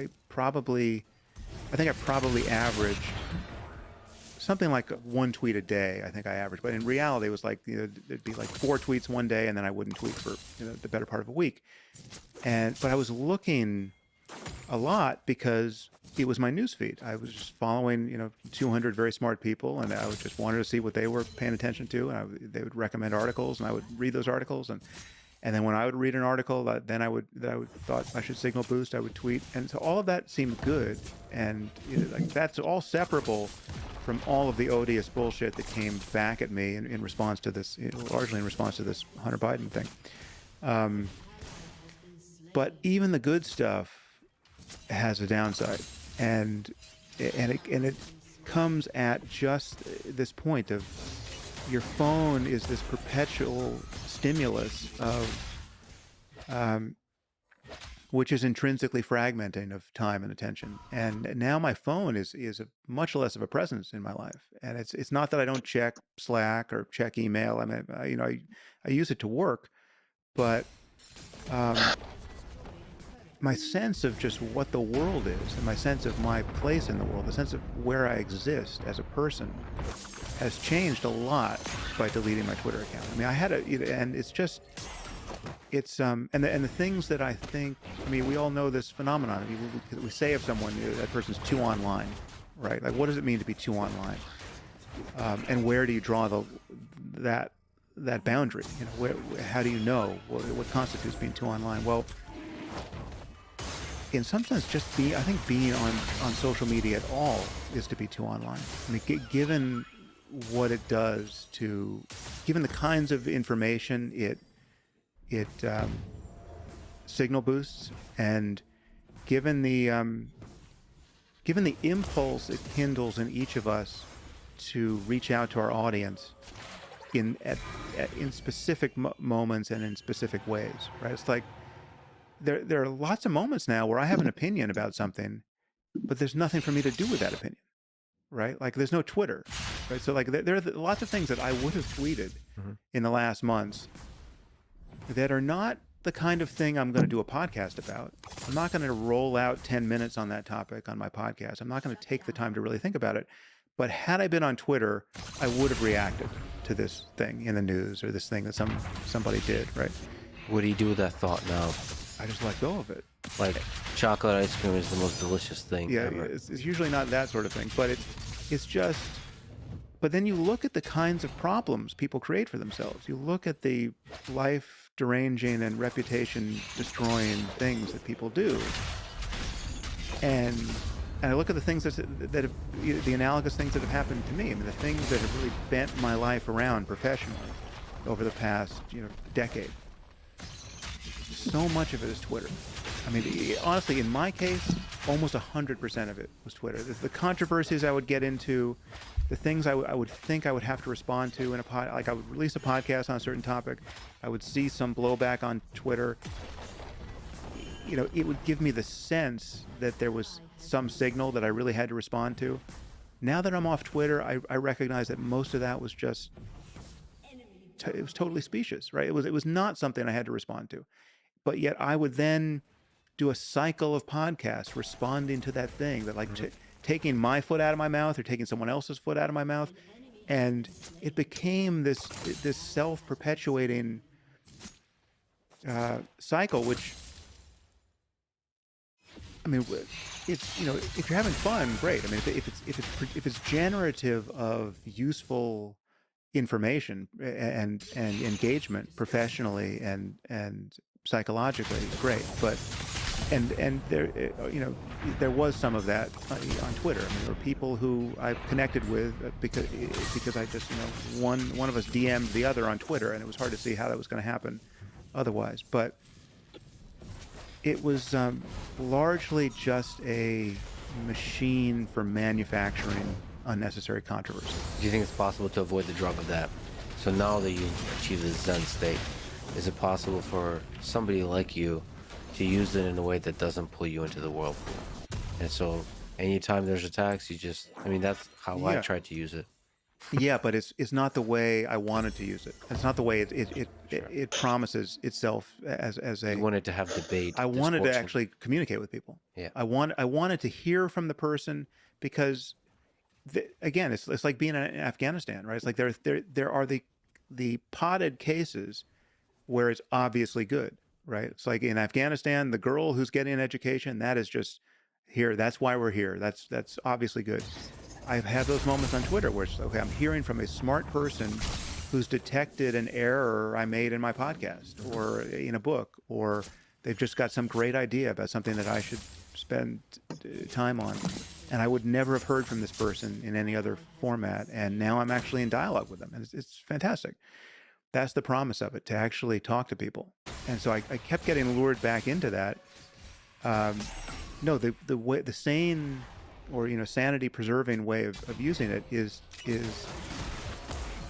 think I probably averaged something like one tweet a day. I think I averaged, but in reality, it was like, it'd be like 4 tweets one day, and then I wouldn't tweet for the better part of a week. But I was looking a lot because it was my newsfeed. I was just following, 200 very smart people, and I would just wanted to see what they were paying attention to, and they would recommend articles, and I would read those articles, and then when I would read an article that I would thought I should signal boost, I would tweet, and so all of that seemed good, and like that's all separable from all of the odious bullshit that came back at me in response to this, largely in response to this Hunter Biden thing. But even the good stuff has a downside, and it comes at just this point of your phone is this perpetual stimulus of which is intrinsically fragmenting of time and attention. And now my phone is much less of a presence in my life. And it's not that I don't check Slack or check email. I mean, I use it to work, but my sense of just what the world is and my sense of my place in the world, the sense of where I exist as a person, has changed a lot by deleting my Twitter account. I mean, I had and it's just, and the things that I think, I mean, we all know this phenomenon. I mean, we say of someone, that person's too online, right? Like, what does it mean to be too online? And where do you draw that boundary? How do you know what constitutes being too online? Well, in some sense, I think being on social media at all is to be too online. I mean, given what it does to, given the kinds of information it signal boosts, and given the impulse it kindles in each of us to reach out to our audience in specific moments and in specific ways, right? It's like there are lots of moments now where I have an opinion about something, but there's nothing for me to do with that opinion, right? Like there's no Twitter, right? So like there are lots of things that I would have tweeted in the last months that are not the kind of thing I'm going to do a podcast about. I'm not going to roll out 10 minutes on that topic on my podcast. I'm not going to take the time to really think about it. But had I been on Twitter, I would have reacted to this thing in the news or this thing that somebody did, right? What do you do with that thought now? I just let go of it. Like chocolate ice cream is the most delicious thing ever. It's usually not that sort of thing, but it's just. But then you look at the kinds of problems people create for themselves. You look at the life-deranging and reputation-destroying things that people do, and I look at the things that have, the analogous things that have happened to me. I mean, the things that have really bent my life around professionally over the past, decade. So much of it is Twitter. I mean, honestly, in my case, almost 100% of it was Twitter. The controversies I would get into, the things I would think I would have to respond to in like I would release a podcast on a certain topic, I would see some blowback on Twitter. It would give me the sense that there was some signal that I really had to respond to. Now that I'm off Twitter, I recognize that most of that was just, it was totally specious, right? It was not something I had to respond to. But yet I would then do a cycle of podcasts responding to that thing, that like taking my foot out of my mouth or taking someone else's foot out of my mouth. And it became this self-perpetuating cycle, which, I mean, it's, if you're having fun, great. I mean, if it's generative of useful information and engagement professionally and psychologically, great. But and there, there was some of that on Twitter. I mean, there were people who I connected with because I just, one of us DM'd the other on Twitter, and it was hard to see how that was going to happen otherwise. But it was largely just a machine for manufacturing unnecessary controversy. Do you think it's possible to avoid the drug of that? So now that you've achieved the Zen state, is it possible for somebody like you to use it in a way that doesn't pull you into the whirlpool? And so anytime there's attacks, that's how I try to use it. Yeah, but it's not the way I wanted to use it. It's not the way it promises itself as a. You wanted to have debate. I wanted to actually communicate with people. Yeah. I wanted to hear from the person because, again, it's like being in Afghanistan, right? It's like there are the potted cases where it's obviously good, right? It's like in Afghanistan, the girl who's getting an education, that is just here. That's why we're here. That's obviously good. I've had those moments on Twitter where it's, okay, I'm hearing from a smart person who's detected an error I made in my podcast or in a book, or they've just got some great idea about something that I should spend time on. And I would never have heard from this person in any other format. And now I'm actually in dialogue with them. And it's fantastic. That's the promise of it, to actually talk to people. And so I kept getting lured back into that. The sane or sanity preserving way of using it is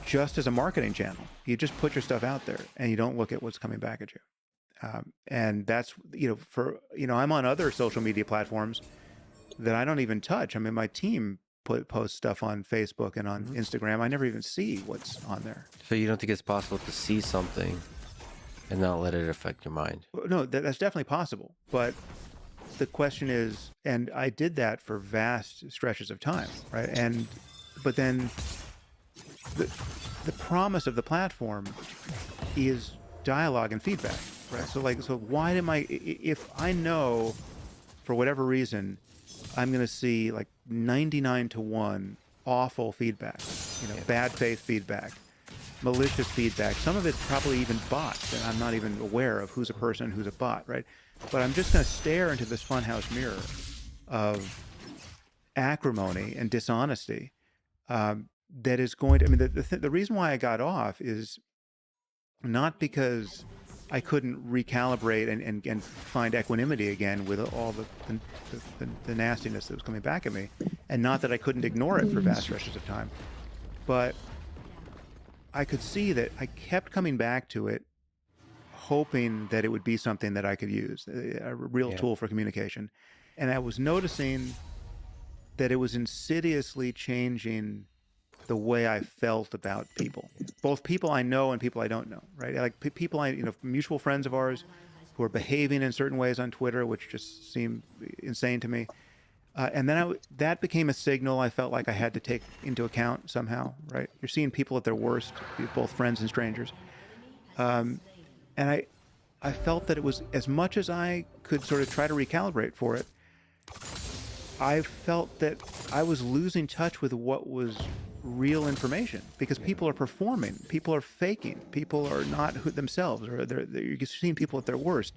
just as a marketing channel. You just put your stuff out there and you don't look at what's coming back at you. And that's, I'm on other social media platforms that I don't even touch. I mean, my team posts stuff on Facebook and on Instagram. I never even see what's on there. So you don't think it's possible to see something and not let it affect your mind? No, that's definitely possible. But the question is, and I did that for vast stretches of time, right? But then the promise of the platform is dialogue and feedback, right? So why am if I know for whatever reason, I'm going to see like 99 to 1 awful feedback, bad faith feedback malicious feedback. Some of it's probably even bots, and I'm not even aware of who's a person and who's a bot, right? But I'm just going to stare into this funhouse mirror of acrimony and dishonesty that is going to. I mean, the reason why I got off is not because I couldn't recalibrate and find equanimity again with all the nastiness that was coming back at me, and not that I couldn't ignore it for vast stretches of time, but I could see that I kept coming back to it, hoping that it would be something that I could use, a real tool for communication. And I was noticing that it was insidiously changing the way I felt about people, both people I know and people I don't know, right? Like people mutual friends of ours who are behaving in certain ways on Twitter, which just seem insane to me. And then that became a signal I felt like I had to take into account somehow, right? You're seeing people at their worst, both friends and strangers. And I felt that it was, as much as I could sort of try to recalibrate for it, I felt that I was losing touch with what was real information, because people are performing, people are faking, people are not themselves, or you're seeing people at their worst.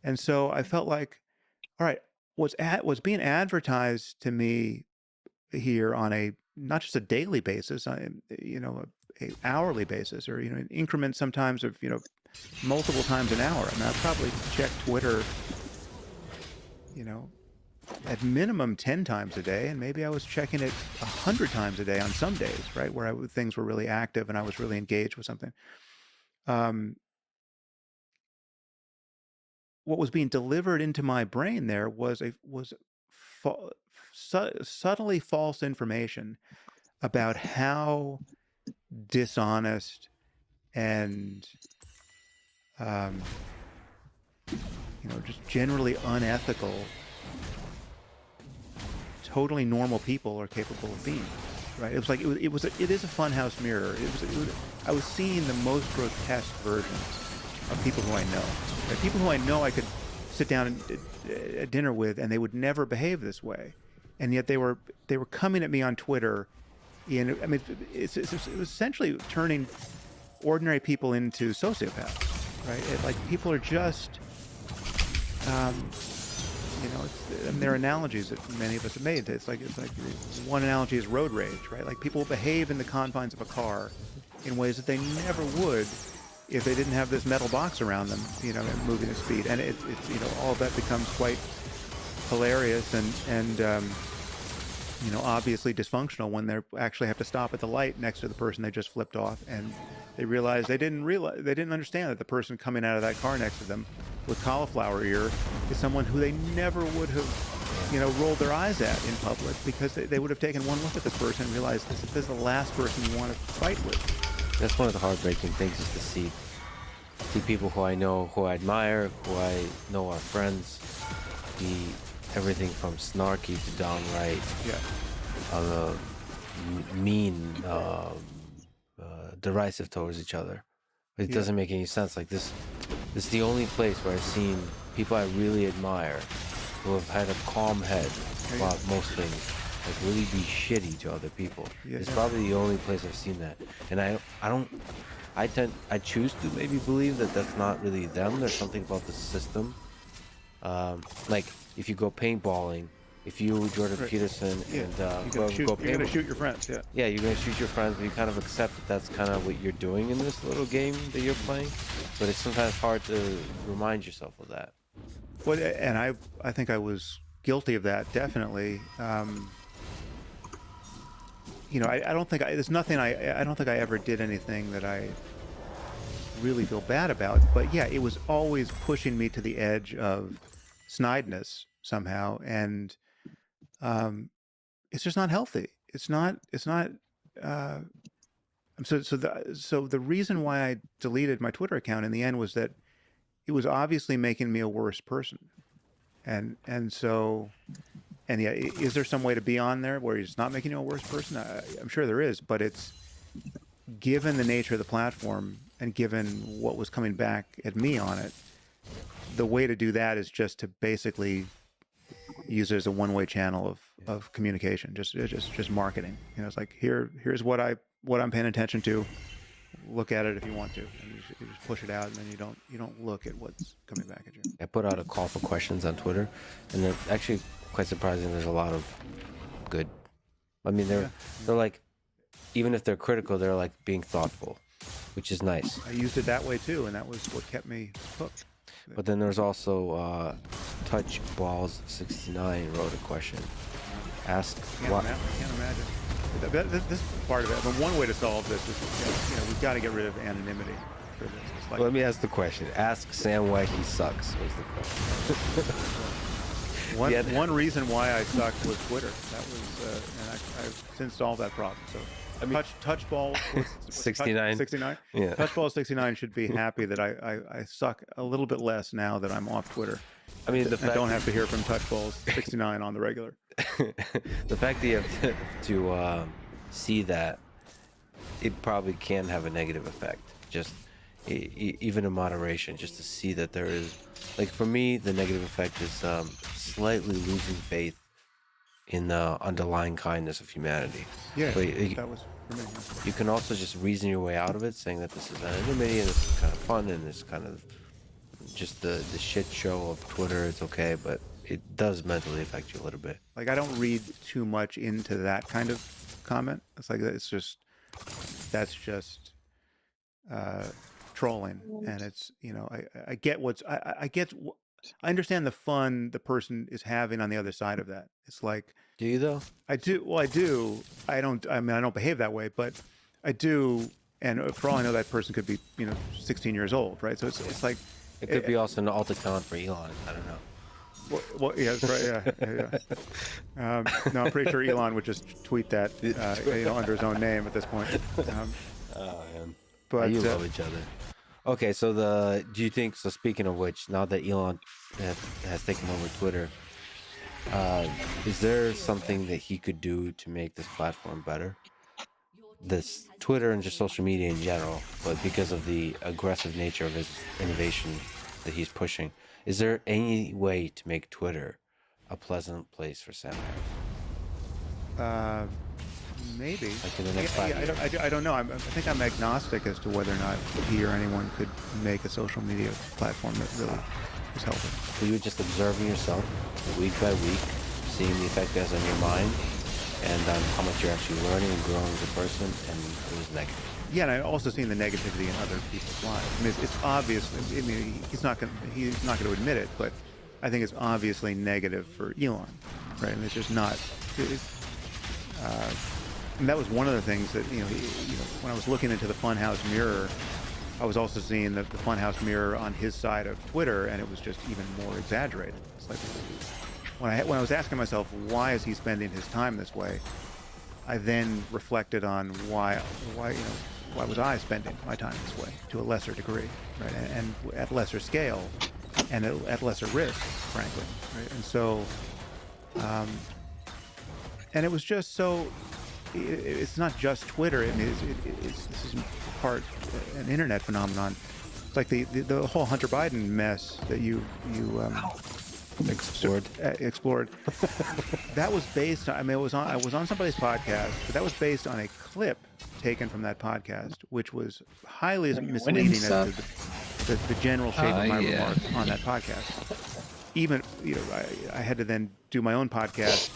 And so I felt like, all right, what's being advertised to me here on a not just a daily basis, a hourly basis, or in increments sometimes of multiple times an hour. I mean, I've probably checked Twitter, at minimum 10 times a day, and maybe I was checking it 100 times a day on some days, right, where things were really active and I was really engaged with something. What was being delivered into my brain there was subtly false information about how dishonest and just generally unethical totally normal people are capable of being, right? It was like it is a funhouse mirror. I was seeing the most grotesque versions of people who I know, right? People who I know I could sit down at dinner with, and they would never behave this way, and yet they were coming at me on Twitter. It was essentially turning ordinary people into sociopaths, right? Like people are just. There are analogies that many of us have made. It's like one analogy is road rage, right? Like people behave in the confines of a car in ways that they never would if they didn't have this metal box around them, moving at speed. And it's all of that becomes quite hilarious and obviously dysfunctional when they actually have to stop at the light next to the person they just flipped off, and they didn't understand that the person coming out of that car next to them with cauliflower ear is someone who they never would have, rolled their eyes at in public, because they would have taken one look at this person and realized this is the last person you want to fight with. That's one of the heartbreaking things, is to see people who I know, who I admire, who I know are friends, be everything from snarky to downright mean, derisive towards each other. It doesn't make any sense. Like this is the only place where I've seen people I really admire who have had a calm head about most things, like really be shitty to other people. It's probably the only place I've seen that. And I choose to maybe believe that that's not really them. There's something about the system. Like if you go paintballing, if you, Jordan Peterson, and you're going to shoot your friends, you're going to shoot your friends, but you kind of accept that that's kind of what you're doing in this little game that you're playing. But it's sometimes hard to remind yourself of that. Well, and I think I was guilty of that, definitely. I don't think there's nothing I don't think I ever did anything that I really feel bad about. But yeah, it was always pushing me to the edge of snideness somehow, and it's just not healthy. It's not. So the reason why I deleted my Twitter account in the end was that it was obviously making me a worse person, and yeah, is there some way to be on there where it's not making you a worse person? I'm sure there is, but it's, given the nature of the platform and given what was coming back at me on it, the way to do that is just to basically use it as a one-way channel of communication, just marketing. It's like here's what I'm paying attention to. look at it if you want to, and you just push it out, and then you don't look at what's coming back at you. I put out a call for questions on Twitter, and they're actually quite surprising. There's a lot of good. I mean, they're like, even if they're critical, they're like being thoughtful, which is nice. I used it that way too, and that was what kept me hooked. But then there's also Touch Balls 69 wrote a question. Ask what. I can't imagine. This part of it. But one way to solve this is, we've got to get rid of anonymity for this. It's like, Let me ask the question. Ask Sam why he sucks was the question. one reason why I suck was Twitter. That was, and I've since solved that problem. So. I mean, Touchball 69. 69. Yeah. Touchball 69 should be happy that I suck a little bit less now that I'm off Twitter. I mean, I don't have to hear from Touchballs 69 on the regular. The fact that you have to see that, it probably can have a negative effect. Just even in moderation, just to see that there is, like for me, the negative effect is slightly losing faith in the underlying kindness of humanity. Yeah, but that was for me. You can also just reason your way out of it, saying that this is anonymity and this is kind of fun and this kind of just the shit show of Twitter. It's okay, but it does mentally affect you a little bit. Like I don't read too much into that kind of comment. It's like that's just trolling, and it's I get I understand the fun the person is having on the other side of that. It's like, do you though? I do. Well, I do. I don't behave that way, but I do. And for all I know, that person could be 16 years old, right? So it's like it could be also an alt account for Elon. I don't know. Well, yeah, that's right. Yeah. No, I'm pretty sure Elon would just tweet that under his own name at this point. Oh man, but you love each other. Okay, so do you think, so speaking of which, now that Elon has taken over Twitter, is there something that he could do to make this platform better? This Twitter and just social media in general, but because of the aggressive nature of his innovation that he's pushing, is there any way to make Twitter a pleasant place for Sam Harris? Maybe. Like in the next 5 years? I don't know. I think I'm agnostic as to whether or not he or anyone could make a social media platform that really is helping. So you're just observing yourself week by week, seeing the effect it has on your mind, and how much you're actually learning and growing as a person, and it was negative. Yeah, and I also seen the negativity in other people's lives. I mean, it's obvious. I mean, he's not going to admit it, but I think it's obviously negative for Elon, right? And it's just not. And that was one of the things that when I was looking into the Funhouse mirror, I was also seeing the Funhouse mirror on his side of Twitter, and it was just even more exaggerated. It's like when I was asking myself why is he spending his time this way, I then reflected on why was I spending my time this way to a lesser degree, right, and at lesser scale, and at lesser risk, frankly, right, and so, and it was just so. It's not just Twitter. I mean, this is part an internet phenomenon. It's like the whole Hunter Biden mess that you explored. That was based on. I mean, I was on somebody's podcast, but that was based on a clip taken from that podcast, which was highly misleading as to the general shape of my remarks on that podcast. Even I had to then do my own podcast,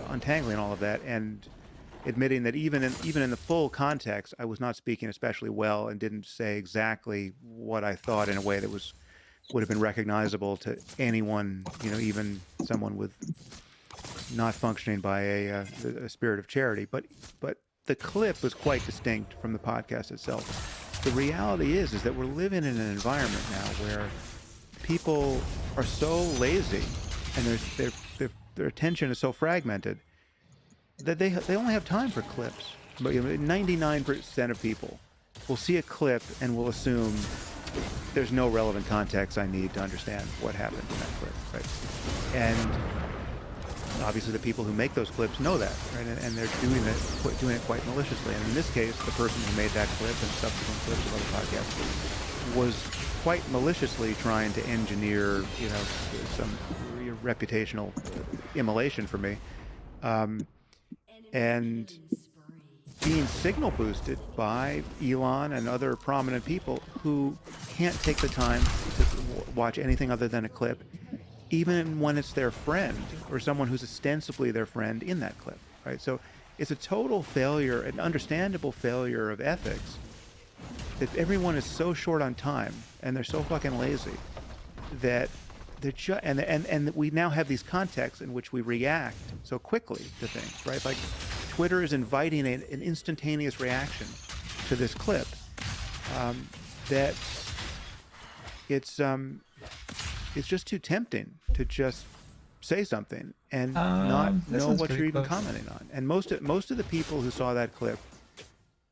untangling all of that, and admitting that even in the full context, I was not speaking especially well and didn't say exactly what I thought in a way that would have been recognizable to anyone, even someone with not functioning by a spirit of charity. But the clip was quite distinct from the podcast itself. The reality is that we're living in an environment now where people are so lazy and their attention is so fragmented that they only have time for clips. But 99% of people will see a clip and will assume there's no relevant context I need to understand what happened in that clip, right? And obviously the people who make those clips know that, right? And they're doing it quite maliciously. And in this case, the person who made that clip and subsequent clips of other podcasts was quite maliciously trying to engineer, some reputational immolation for me. And being signal boosted by Elon and other prominent people who can't take the time to watch anything other than a clip, even when it's their friend or someone who's ostensibly their friend in that clip, right? So it's a total failure, an understandable failure of ethics, that everyone is so short on time and they're so fucking lazy that they're just, and we now have these contexts in which we react so quickly to things, right? Like Twitter is inviting an instantaneous reaction to this clip, that it's just too tempting to just say something and not know what you're even commenting on. And most of the people who saw that clip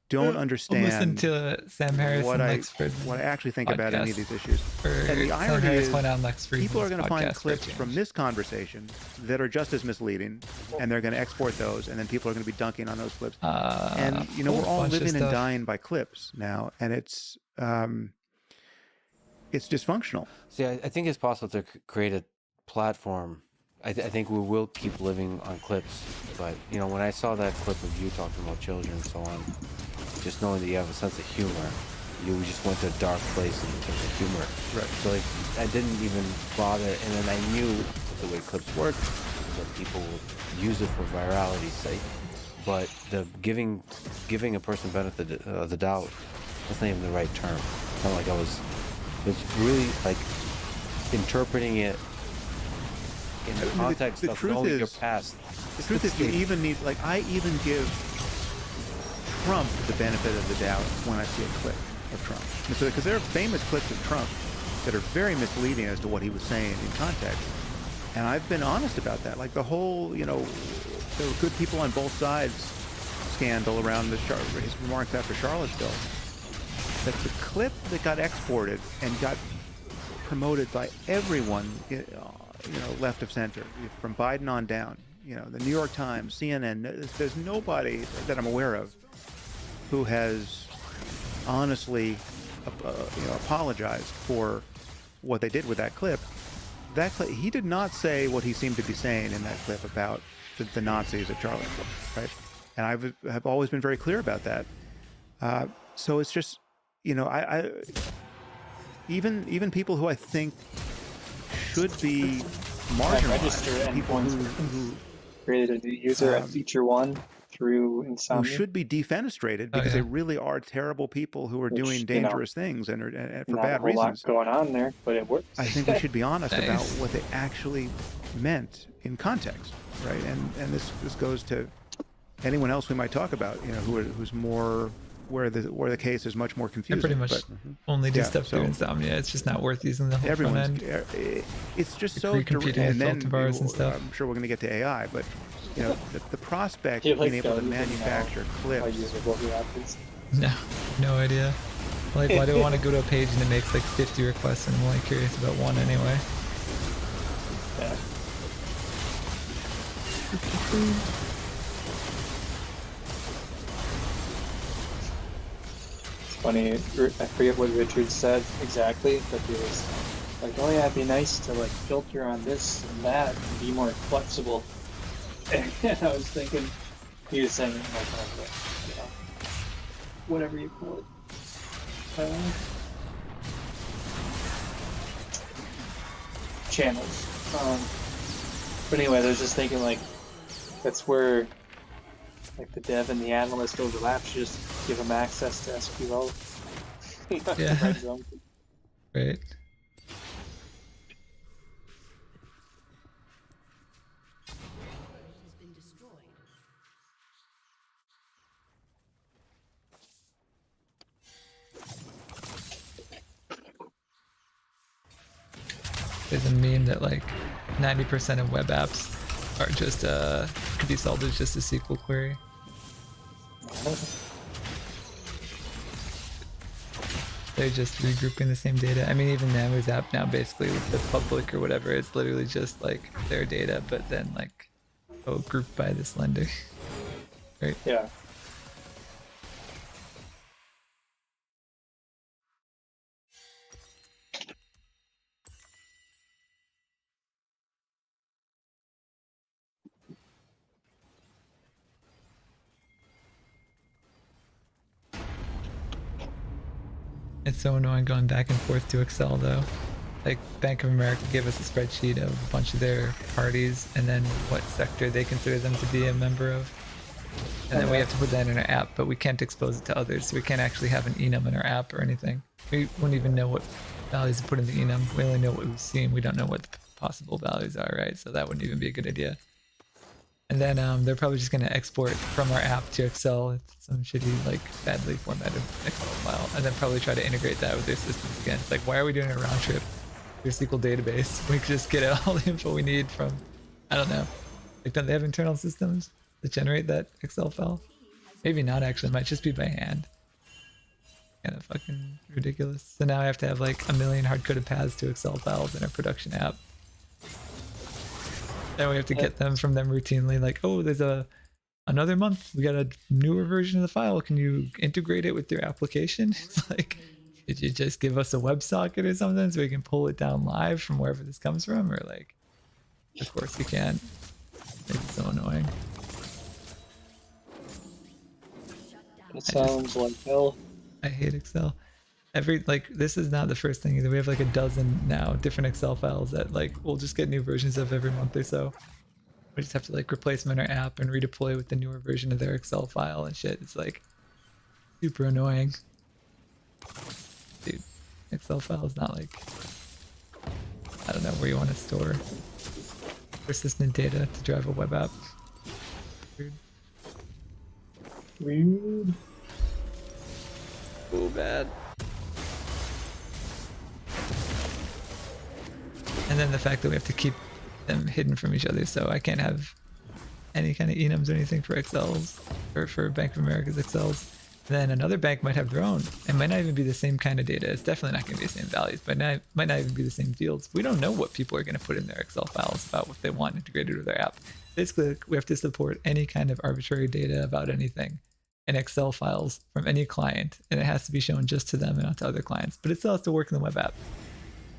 don't understand Listen to Sam Harris what and I Lex Fridman's what I actually think about any of these issues. Or And the Sam irony Harris is, went on Lex Fridman's people are going to find podcast for a clips change. from this conversation that are just as misleading, and they're going to export those, and then people are going to be dunking on those clips. And you know, whole we're all bunch of living and stuff. dying by clips now, and it's dysfunctional. See, I think it's possible to create a platform. I think we will keep living on clips, but you know, when I saw that clip of you talking about children and so on, just knowing that you have a sense of humor, you just went to a dark place in terms of humor. Right. So like, I didn't even bother, and then I knew the way clips work, that people would use it for virality's sake. But the giving a person benefit of the doubt, that's not even the right term. It's not like I was really like interpreting it in the context the of truth knowing is, your past. The truth is, you even need, like, I even give Trump the benefit of the doubt when I see a clip of Trump. And so, because there are famous clips of Trump that are very misleading as to what he was saying in context. And I've been honest about that. Like the whole, you know, there were good people on both sides scandal around his remarks after Charlottesville. That the clip that got exported and got promoted by everyone, you know, left of center, from Biden on down, you know, the New York Times, CNN, there's nobody that I'm aware of who has honestly, you know, apologized for what they did with that clip. That clip, he did not say what he seemed to be saying in that clip about the Nazis at Charlottesville, right? And I've always been very clear about that. So it's just, you know, I even people who I think should be marginalized, Register people endpoints who created a new user at Feature 1 through who Insomnia. should be defenestrated because they really are terrible people who are Which, doing you know, dangerous things and for Not a bad whole lot reasons. going on there, but it works. I think we should be honest about Nice. what they actually meant in context, right? And this goes to anyone else we might talk about, you know, who's more where the case is much more I confusing. pretty much but, only do yeah, stuff so through Insomnia. It's just not worth using the whole front everyone's end. it's just Like so recomputing and the then cultivars and stuff. I'm sure we're going to get to AI, but you know, the prospect Yeah, of like, being able to you can, manufacture how clips. usable the app is. No idea. Like, why do I want to go to a page and it makes like 50 requests and I'm only curious about one anyway? Yeah. It's funny, I forget what Richard said exactly, but he was like, oh yeah, it'd be nice to like filter on this and that and be more flexible. And I was thinking, he was saying like, you know, whatever you call it. Channels. But anyway, I was just thinking like, that's where like the dev and the analyst overlap. You just give them access to SQL. Yeah. Red zone. Right. There's a meme that like 90% of web apps are just could be solved as just a SQL query. They're just regrouping the same data. I mean, even Namu's app now, basically with the public or whatever, it's literally just like their data, but then like, oh, grouped by this lender. Right? Yeah. It's so annoying going back and forth to Excel though. Like Bank of America gave us a spreadsheet of a bunch of their parties and then what sector they consider them to be a member of. And then we have to put that in our app, but we can't expose it to others. So we can't actually have an enum in our app or anything. We wouldn't even know what values to put in the enum. We only know what we've seen. We don't know what the possible values are, right? So that wouldn't even be a good idea. And then they're probably just going to export from our app to Excel. It's some shitty, like, badly formatted Excel file. And then probably try to integrate that with their systems again. It's like, why are we doing a round trip? Your SQL database. We could just get all the info we need from, I don't know. Like, don't they have internal systems that generate that Excel file? Maybe not, actually. It might just be by hand. Kind of fucking ridiculous. So now I have to have like a million hard-coded paths to Excel files in our production app. And we have to get them from them routinely, like, oh, there's another month, we got a newer version of the file. Can you integrate it with your application? It's like, did you just give us a WebSocket or something so we can pull it down live from wherever this comes from? Or like, of course we can't. It's so annoying. It sounds like hell. I hate Excel. This is not the first thing either. We have like a dozen now different Excel files that like we'll just get new versions of every month or so. We just have to like replace them in our app and redeploy with the newer version of their Excel file and shit. It's like super annoying. Dude, Excel file is not like, I don't know where you want to store persistent data to drive a web app. Weird. Weird. So bad. And then the fact that we have to keep them hidden from each other, so I can't have any kind of enums or anything for Excels, or for Bank of America's Excels. Then another bank might have their own. It might not even be the same kind of data. It's definitely not going to be the same values, but it might not even be the same fields. We don't know what people are going to put in their Excel files about what they want integrated with their app. Basically, we have to support any kind of arbitrary data about anything in Excel files from any client, and it has to be shown just to them and not to other clients. But it still has to work in the web app.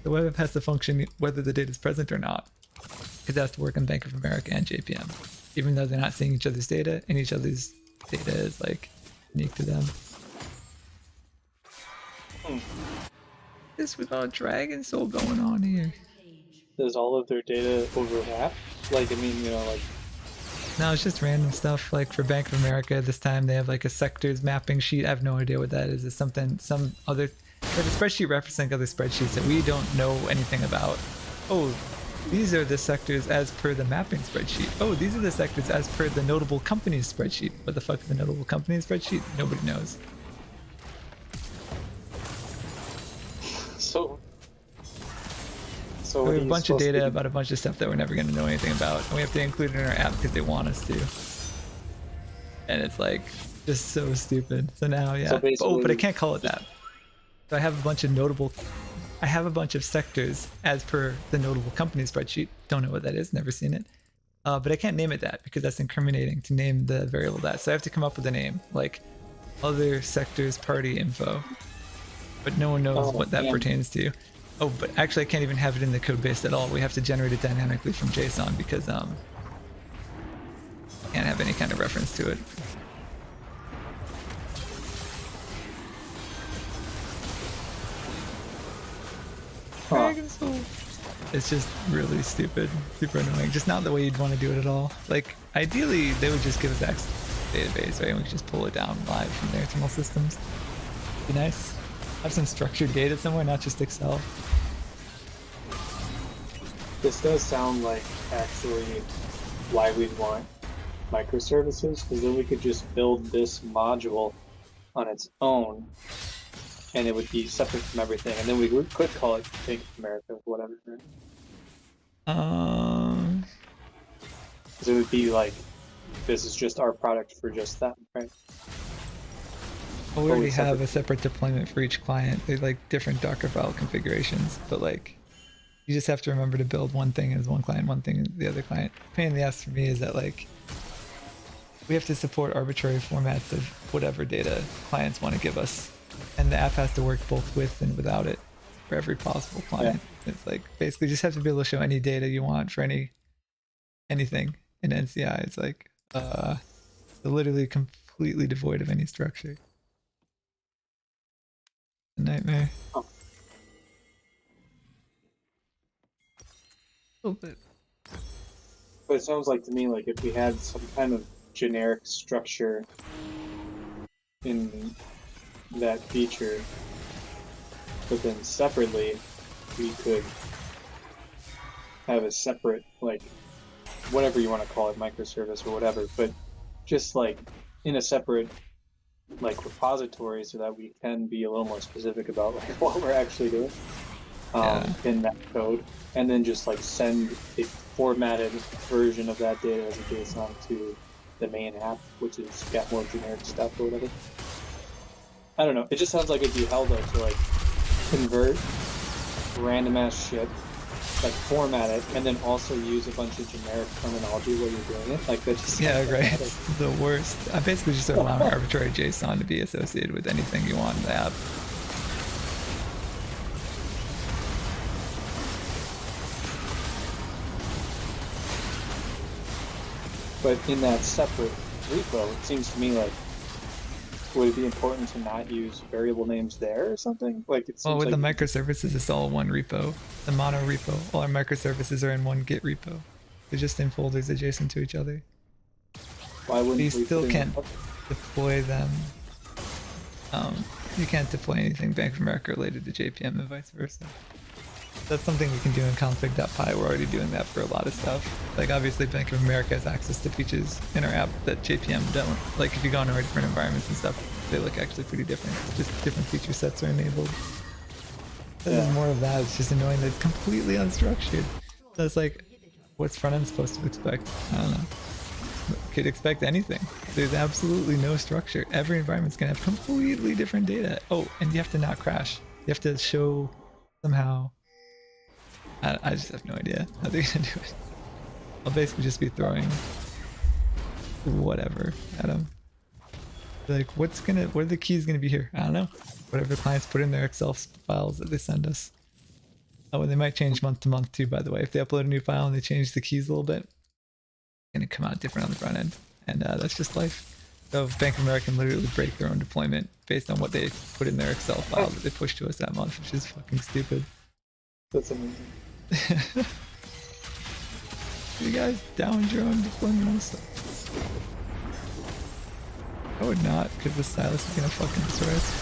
The web app has to function whether the data is present or not, because it has to work on Bank of America and JPM, even though they're not seeing each other's data, and each other's data is like unique to them. This with all Dragon Soul going on here. Does all of their data overlap? Like, I mean, like... No, it's just random stuff. Like for Bank of America, this time they have like a sectors mapping sheet. I have no idea what that is. It's something, some other... Like a spreadsheet referencing other spreadsheets that we don't know anything about. Oh, these are the sectors as per the mapping spreadsheet. Oh, these are the sectors as per the notable companies spreadsheet. What the fuck is the notable companies spreadsheet? Nobody knows. So we have a bunch of data about a bunch of stuff that we're never going to know anything about, and we have to include it in our app because they want us to. And it's like just so stupid. So now, yeah. So but I can't call it that. So I have a bunch of sectors as per the notable company spreadsheet. Don't know what that is, never seen it. But I can't name it that because that's incriminating to name the variable that. So I have to come up with a name, like other sectors party info. But no one knows what that pertains to. Oh, but actually I can't even have it in the code base at all. We have to generate it dynamically from JSON because can't have any kind of reference to it. Dragon Soul. It's just really stupid, super annoying. Just not the way you'd want to do it at all. Like, ideally, they would just give us access to the database, right? And we could just pull it down live from their internal systems. Be nice. Have some structured data somewhere, not just Excel. This does sound like actually why we'd want microservices, because then we could just build this module on its own and it would be separate from everything, and then we could call it Bank of America or whatever. Because it would be like, this is just our product for just that, right? Well, we already have a separate deployment for each client. They're like different Docker file configurations, but like, you just have to remember to build one thing as one client, one thing as the other client. Pain in the ass for me is that like, we have to support arbitrary formats of whatever data clients want to give us. And the app has to work both with and without it for every possible client. Yeah. It's like basically just have to be able to show any data you want for anything in NCI. It's like literally completely devoid of any structure. A nightmare. Oh. A little bit. But it sounds like to me like if we had some kind of generic structure in that feature, but then separately we could have a separate, like, whatever you want to call it, microservice or whatever, but just like in a separate like repository so that we can be a little more specific about like what we're actually doing in that code, and then just like send a formatted version of that data as a JSON to the main app, which has got more generic stuff or whatever. I don't know. It just sounds like it'd be hell though to like convert random ass shit, like format it, and then also use a bunch of generic terminology while you're doing it. Like that just right. It's the worst. I basically just allow arbitrary JSON to be associated with anything you want in the app. But in that separate repo, it seems to me like, would it be important to not use variable names there or something? Like it seems Well, with like the microservices, it's all one repo. The mono repo. All our microservices are in one Git repo. They're just in folders adjacent to each other. Why wouldn't you we still put in can't deploy them. You can't deploy anything Bank of America related to JPM and vice versa. That's something we can do in config.py. We're already doing that for a lot of stuff. Like obviously Bank of America has access to features in our app that JPM don't. Like if you go into our different environments and stuff, they look actually pretty different. Just different feature sets are enabled. There's more of that. It's just annoying that it's completely unstructured. So it's like, what's front end supposed to expect? I don't know. Could expect anything. There's absolutely no structure. Every environment's gonna have completely different data. Oh, and you have to not crash. You have to show somehow. I just have no idea how they're gonna do it. I'll basically just be throwing whatever at them. Like, what are the keys gonna be here? I don't know. Whatever the clients put in their Excel files that they send us. Oh, and they might change month to month too, by the way. If they upload a new file and they change the keys a little bit, it's gonna come out different on the front end. And that's just life. So Bank of America can literally break their own deployment based on what they put in their Excel file that they push to us that month, which is fucking stupid. That's amazing. You guys downed your own deployment also. I would not, because the stylus is gonna fucking destroy us.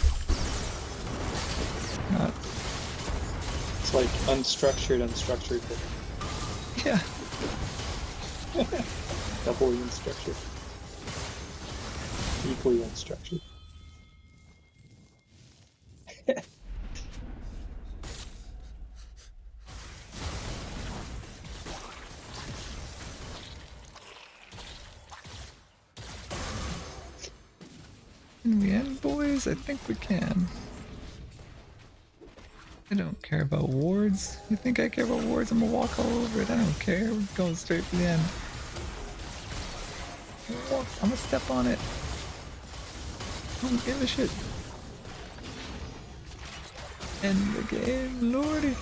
Not. It's like unstructured. Yeah. Doubly unstructured. Equally unstructured. Can we end, boys? I think we can. I don't care about wards. You think I care about wards? I'm gonna walk all over it. I don't care. We're going straight for the end. I'm gonna step on it. I don't give a shit. End the game, lordy.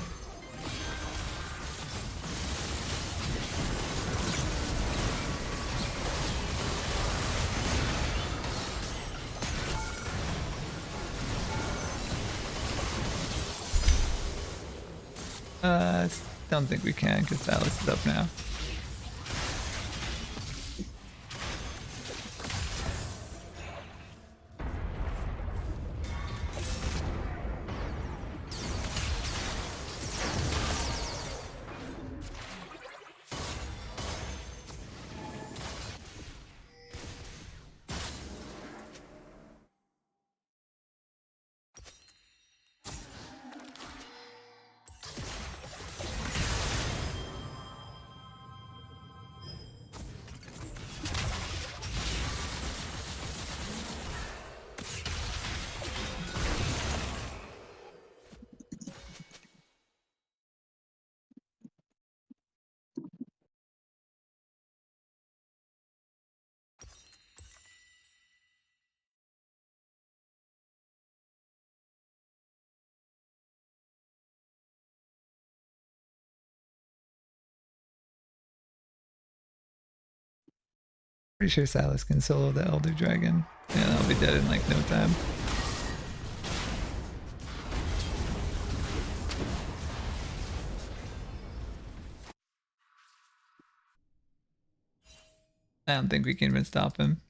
I don't think we can because Alice is up now. Pretty sure Silas can solo the Elder Dragon. Yeah, I'll be dead in like no time. I don't think we can even stop him.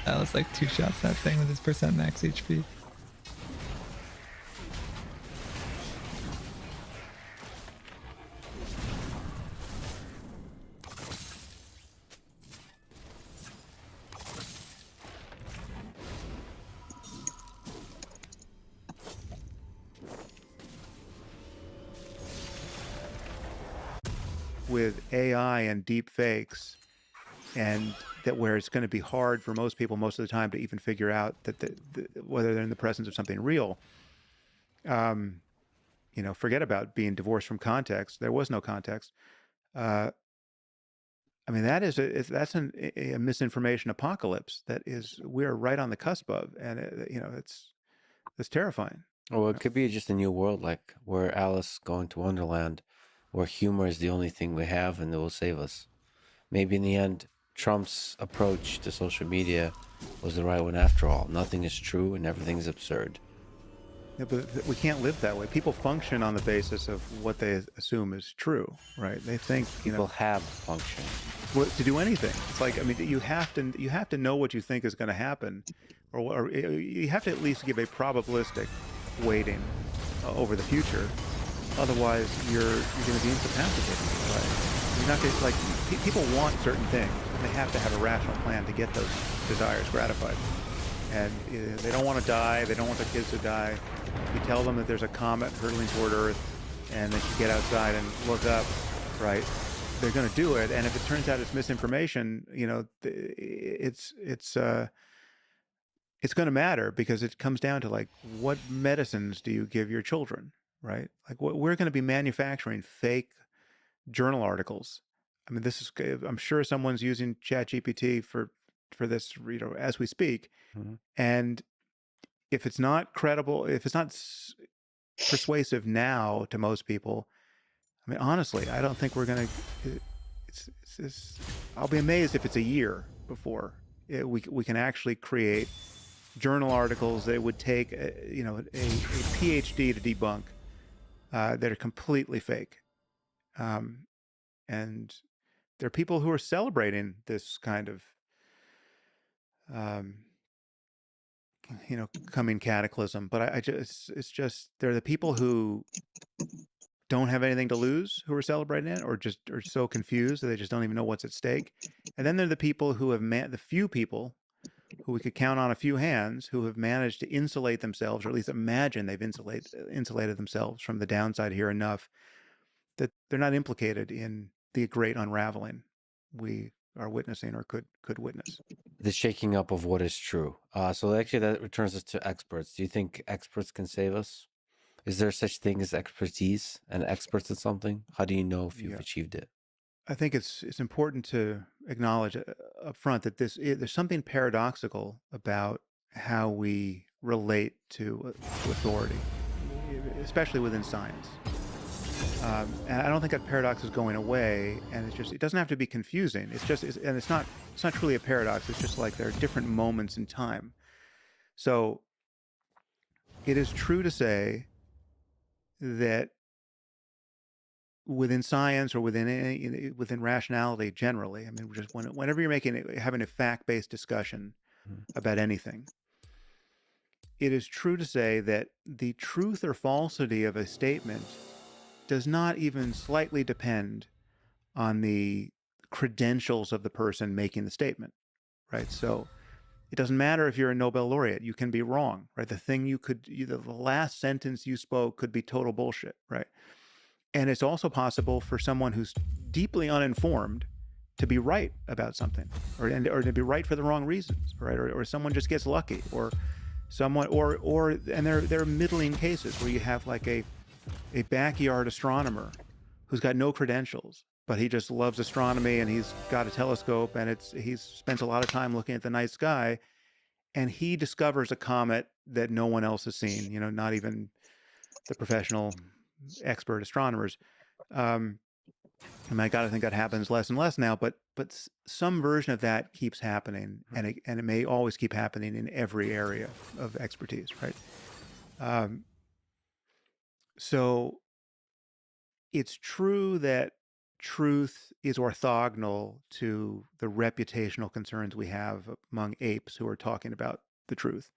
That was like 2 shots that thing with his percent max HP. With AI and deep fakes, and that where it's going to be hard for most people most of the time to even figure out that whether they're in the presence of something real. Forget about being divorced from context. There was no context. I mean, that's a misinformation apocalypse that we're right on the cusp of, and it's terrifying. Well, it could be just a new world, like where Alice going to Wonderland, where humor is the only thing we have and it will save us. Maybe in the end, Trump's approach to social media was the right one after all. Nothing is true and everything is absurd. Yeah, but we can't live that way. People function on the basis of what they assume is true, right? They think people have function. To do anything. It's like, I mean, you have to know what you think is going to happen, or you have to at least give a probabilistic weighting over the future. Otherwise, you're going to be incapacitated. Right? You're not going to, like, people want certain things, and they have to have a rational plan to get those desires gratified. And they don't want to die. They don't want their kids to die. You tell them that there's a comet hurtling toward Earth, and they should get outside and look up, right? They're going to do it. And if it turns out it's misinformation, it's going to matter, because it comes down to, like, what medicines do you give your children, right? Like, we're going to be manufacturing fake journal articles. I mean, I'm sure someone's using ChatGPT for this, as we speak. Mm-hmm. And if it's not credible, if it's not persuasive now to most people, I mean, honestly, I don't think we're going to, I'll be amazed if it's a year before we can actually create journal articles that would take a PhD to debunk, that are completely fake. And there are people who are celebrating this kind of coming cataclysm, but it's just they're the people who don't have anything to lose who are celebrating it, or just are so confused that they just don't even know what's at stake. And then there are the people who have the few people who we could count on a few hands who have managed to insulate themselves, or at least imagine they've insulated themselves from the downside here enough that they're not implicated in the great unraveling we are witnessing, or could witness. The shaking up of what is true. So actually that returns us to experts. Do you think experts can save us? Is there such thing as expertise and experts at something? How do you know if you've achieved it? I think it's important to acknowledge up front that there's something paradoxical about how we relate to authority, especially within science. And I don't think that paradox is going away, and it doesn't have to be confusing. It's not truly a paradox. It's just like there are different moments in time. So it is true to say that within science, or within rationality generally, I mean, just whenever you're having a fact-based discussion about anything, it is true to say that the truth or falsity of a statement does not even slightly depend on the credentials of the person making the statement, right? So it doesn't matter if you're a Nobel laureate, you can be wrong, right? The last sentence you spoke could be total bullshit, right? And it's also possible for someone who's deeply uninformed to be right about something, or to be right for the wrong reasons, right? Or someone just gets lucky, or someone, and there are middling cases where you have like a backyard astronomer who's got no credentials, but he just loves astronomy, and he's got a telescope, and he spends a lot of time looking at the night sky, and he discovers a comet that no one else has seen, not even the professional expert astronomers. And I gotta think that happens less and less now, but some version of that keeps happening, and it may always keep happening in every area of expertise, right? So it's true that truth is orthogonal to the reputational concerns we have among apes who are talking about the truth.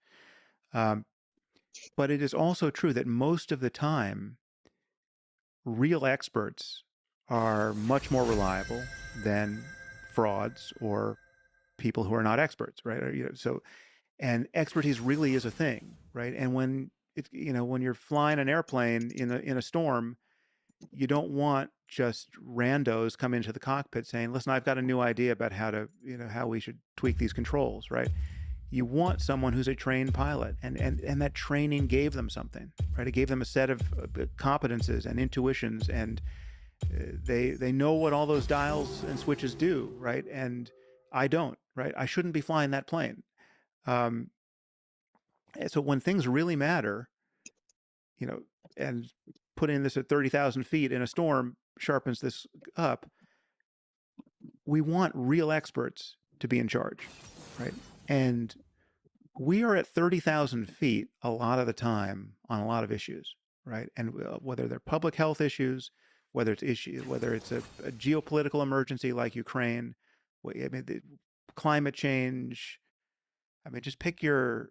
But it is also true that most of the time, real experts are much more reliable than frauds or people who are not experts, right? Or, so, and expertise really is a thing, right? And when when you're flying an airplane in a storm, you don't want just randos come into the cockpit saying, "Listen, I've got a new idea about how to, how we should tweak these controls," right? You want someone who's a trained pilot, and that training gave them something, right? It gave them a set of competences and intuitions, and they know what all those dials and switches do, right? And I don't, right? I shouldn't be flying that plane. So when things really matter, and putting this at 30,000 feet in a storm sharpens this up. We want real experts to be in charge, right? And we are at 30,000 feet a lot of the time on a lot of issues, right? And whether they're public health issues, whether it's a geopolitical emergency like Ukraine, climate change. I mean, just pick your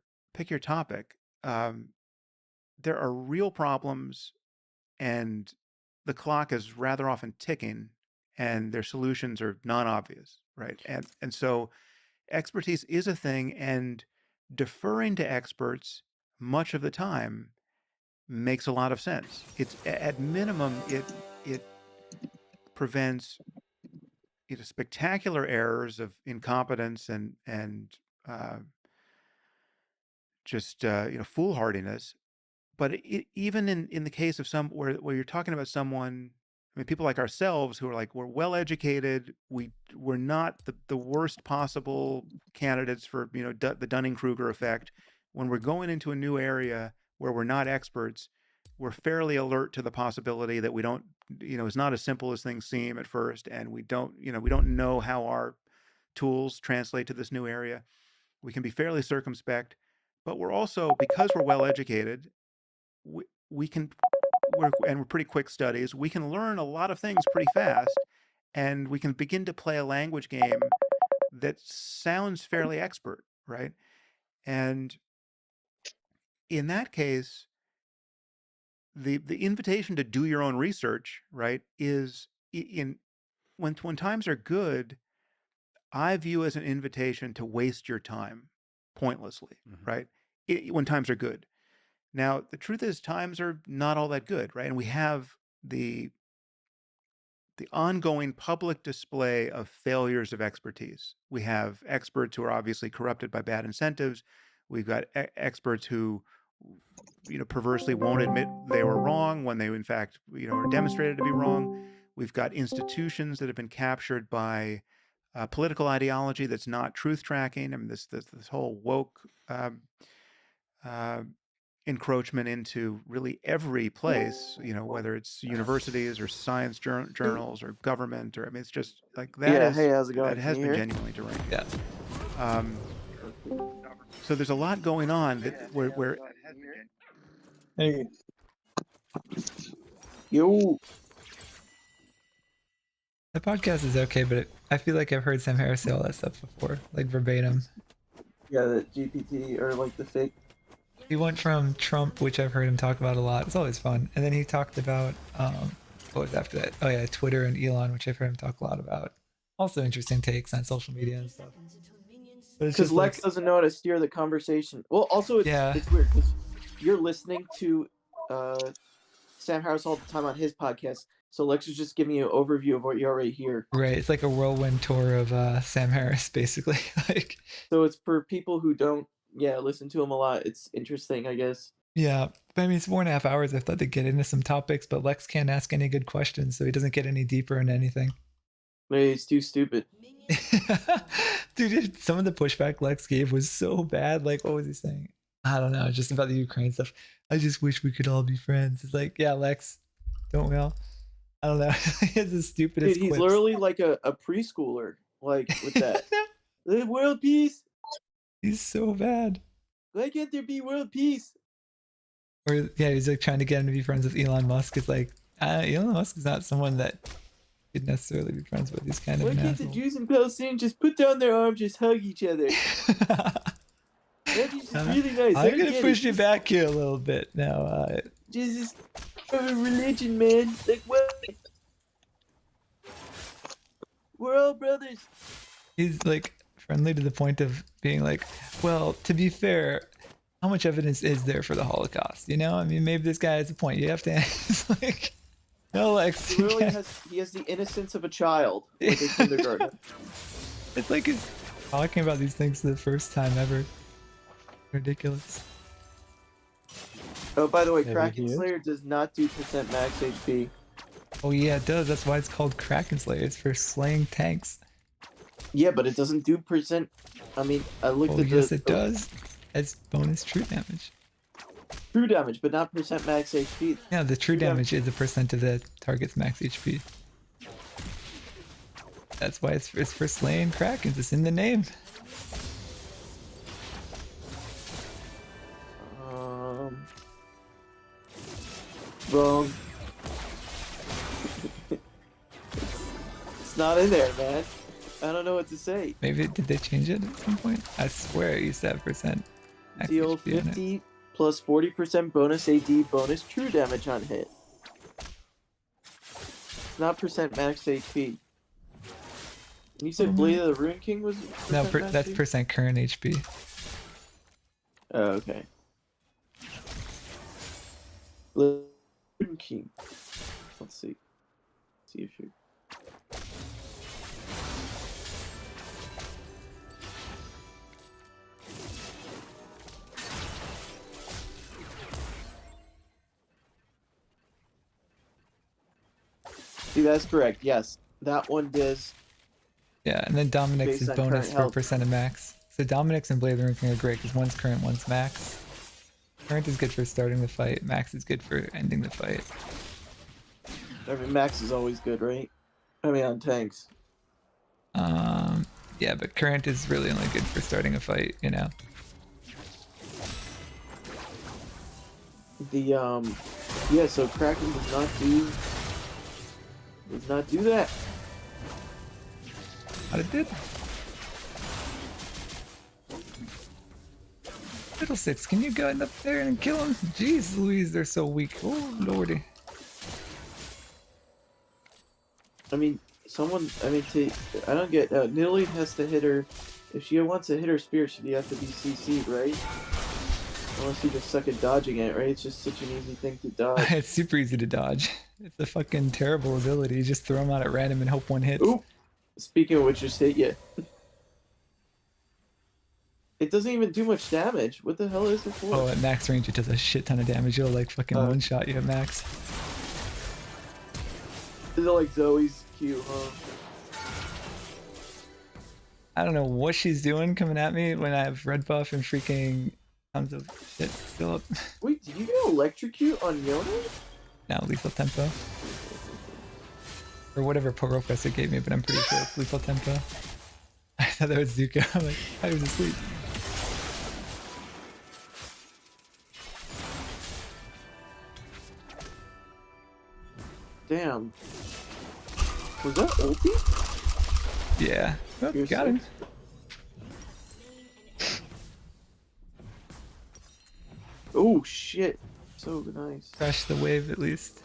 topic. There are real problems, and the clock is rather often ticking, and their solutions are non-obvious, right? And so expertise is a thing, and deferring to experts much of the time makes a lot of sense. It's at minimum it prevents spectacular errors of incompetence and just foolhardiness. But even in the case of some where you're talking about someone, I mean, people like ourselves who are like, we're well educated, we're not the worst possible candidates for the Dunning-Kruger effect. When we're going into a new area where we're not experts, we're fairly alert to the possibility that we don't, it's not as simple as things seem at first, and we don't know how our tools translate to this new area. We can be fairly circumspect, but we're also, because we're well educated, we're pretty quick studies. We can learn a lot of things pretty fast, and we can begin to play a language game that sounds fairly expert, right? And in that case, the invitation to do your own research, right, is when times are good, I view as an invitation to waste your time pointlessly, right? When times are good. Now, the truth is times are not all that good, right? And we have the ongoing public display of failures of expertise. We have experts who are obviously corrupted by bad incentives. We've got experts who, perversely won't admit they were wrong when they, in fact, are demonstrated to be wrong. We've got institutions that have been captured by political ideology that's not truth tracking. I mean, this whole woke encroachment into really every place, whether it's universities or science journals or government, or I mean, it's just like that. Yeah, hey, how's it going? That has been genuinely deranged. Yeah. So there's a lot going on that where Hey. Yo. The podcast is okay, but I feel like I've heard Sam Harris say all that stuff before, like verbatim. Yeah, the GPT or like the fake. He went from Trump, which I've heard him talk about a lot. It's always fun. And then he talked about, what was after that? Oh yeah, Twitter and Elon, which I've heard him talk a lot about. Also interesting takes on social media and stuff. Because Lex doesn't know how to steer the conversation. Well, also it's weird because you're listening to Sam Harris all the time on his podcast. So Lex is just giving you an overview of what you already hear. Right, it's like a whirlwind tour of Sam Harris, basically. Like, so it's for people who don't, listen to him a lot. It's interesting, I guess. Yeah, but I mean, it's 4.5 hours. I thought to get into some topics, but Lex can't ask any good questions, so he doesn't get any deeper into anything. Maybe he's too stupid. Dude, some of the pushback Lex gave was so bad. Like, what was he saying? I don't know, just about the Ukraine stuff. I just wish we could all be friends. It's like, yeah, Lex, don't we all? I don't know. It's the stupidest. Dude, he's quips. literally like a preschooler, like with that. The world peace. He's so bad. Why can't there be world peace? Or yeah, he's like trying to get him to be friends with Elon Musk. It's like Elon Musk is not someone that could necessarily be friends with. He's kind of Why an can't the asshole. Jews and Palestinians just put down their arms, just hug each other? That'd be just really nice. I'm gonna push you back here a little bit now. Jesus, a religion, man. Like what? We're all brothers. He's like friendly to the point of being like, well, to be fair, how much evidence is there for the Holocaust? You know, I mean, maybe this guy has a point. You have to. It's like, no, Lex. He really has the innocence of a child, like a kindergartner. It's like he's talking about these things for the first time ever. Ridiculous. Oh, by the way, Maybe Kraken he is. Slayer does not do percent max HP. Oh yeah, it does. That's why it's called Kraken Slayer. It's for slaying tanks. Yeah, but it doesn't do percent. I mean, I looked Oh at yes, it does. It's bonus true damage. True damage, but not percent max HP. Yeah, the true damage is a percent of the target's max HP. That's why it's for slaying Krakens. It's in the name. Wrong. It's not in there, man. I don't know what to say. Maybe did they change it at some point? I swear it used to have percent. max Deal HP in it. 50 plus 40% bonus AD bonus true damage on hit. It's not percent max HP. You said Blade of the Ruin King was No, percent max that's HP? percent current HP. Oh, okay. Ruin King. Let's see. See if you. See, that's correct. Yes, that one does. Yeah, and then Dominic's is Based on bonus current for health. percent of max. So Dominic's and Blade of the Ruin King are great because one's current, one's max. Current is good for starting the fight. Max is good for ending the fight. I mean, max is always good, right? I mean, on tanks. Yeah, but current is really only good for starting a fight. You know. The yeah. So Kraken does not do that. But it did. Fiddlesticks, can you go up there and kill him? Jeez Louise, they're so weak. Oh lordy. I mean, I don't get. Nidalee has to hit her. If she wants to hit her spear, she have to be CC'd, right? Unless you just suck at dodging it, right? It's just such an easy thing to dodge. It's super easy to dodge. It's a fucking terrible ability. You just throw them out at random and hope one hits. Ooh. Speaking of which, just hit you. It doesn't even do much damage. What the hell is it for? Oh, at max range it does a shit ton of damage. It'll like fucking one shot you at max. Is it like Zoe's Q, huh? I don't know what she's doing coming at me when I have red buff and freaking tons of shit still up. Wait, did you get electrocute on Yona? Now lethal tempo. Or whatever Professor gave me, but I'm pretty sure it's lethal tempo. I thought that was Zuko. I'm like, I was asleep. Damn. Was that ulti? Yeah. Oh, You're got him. Oh shit. So nice. Crash the wave at least.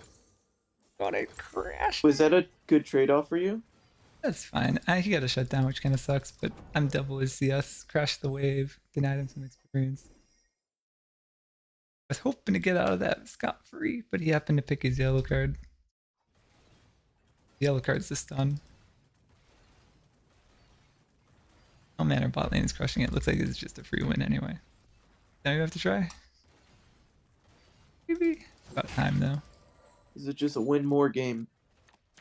God, I crashed. Was that a good trade-off for you? That's fine. He got a shutdown, which kind of sucks, but I'm double his CS. Crashed the wave. Denied him some experience. I was hoping to get out of that scot-free, but he happened to pick his yellow card. The yellow card's the stun. Oh man, our bot lane is crushing it. Looks like it's just a free win anyway. Now you have to try. Maybe. About time though. Is it just a win more game?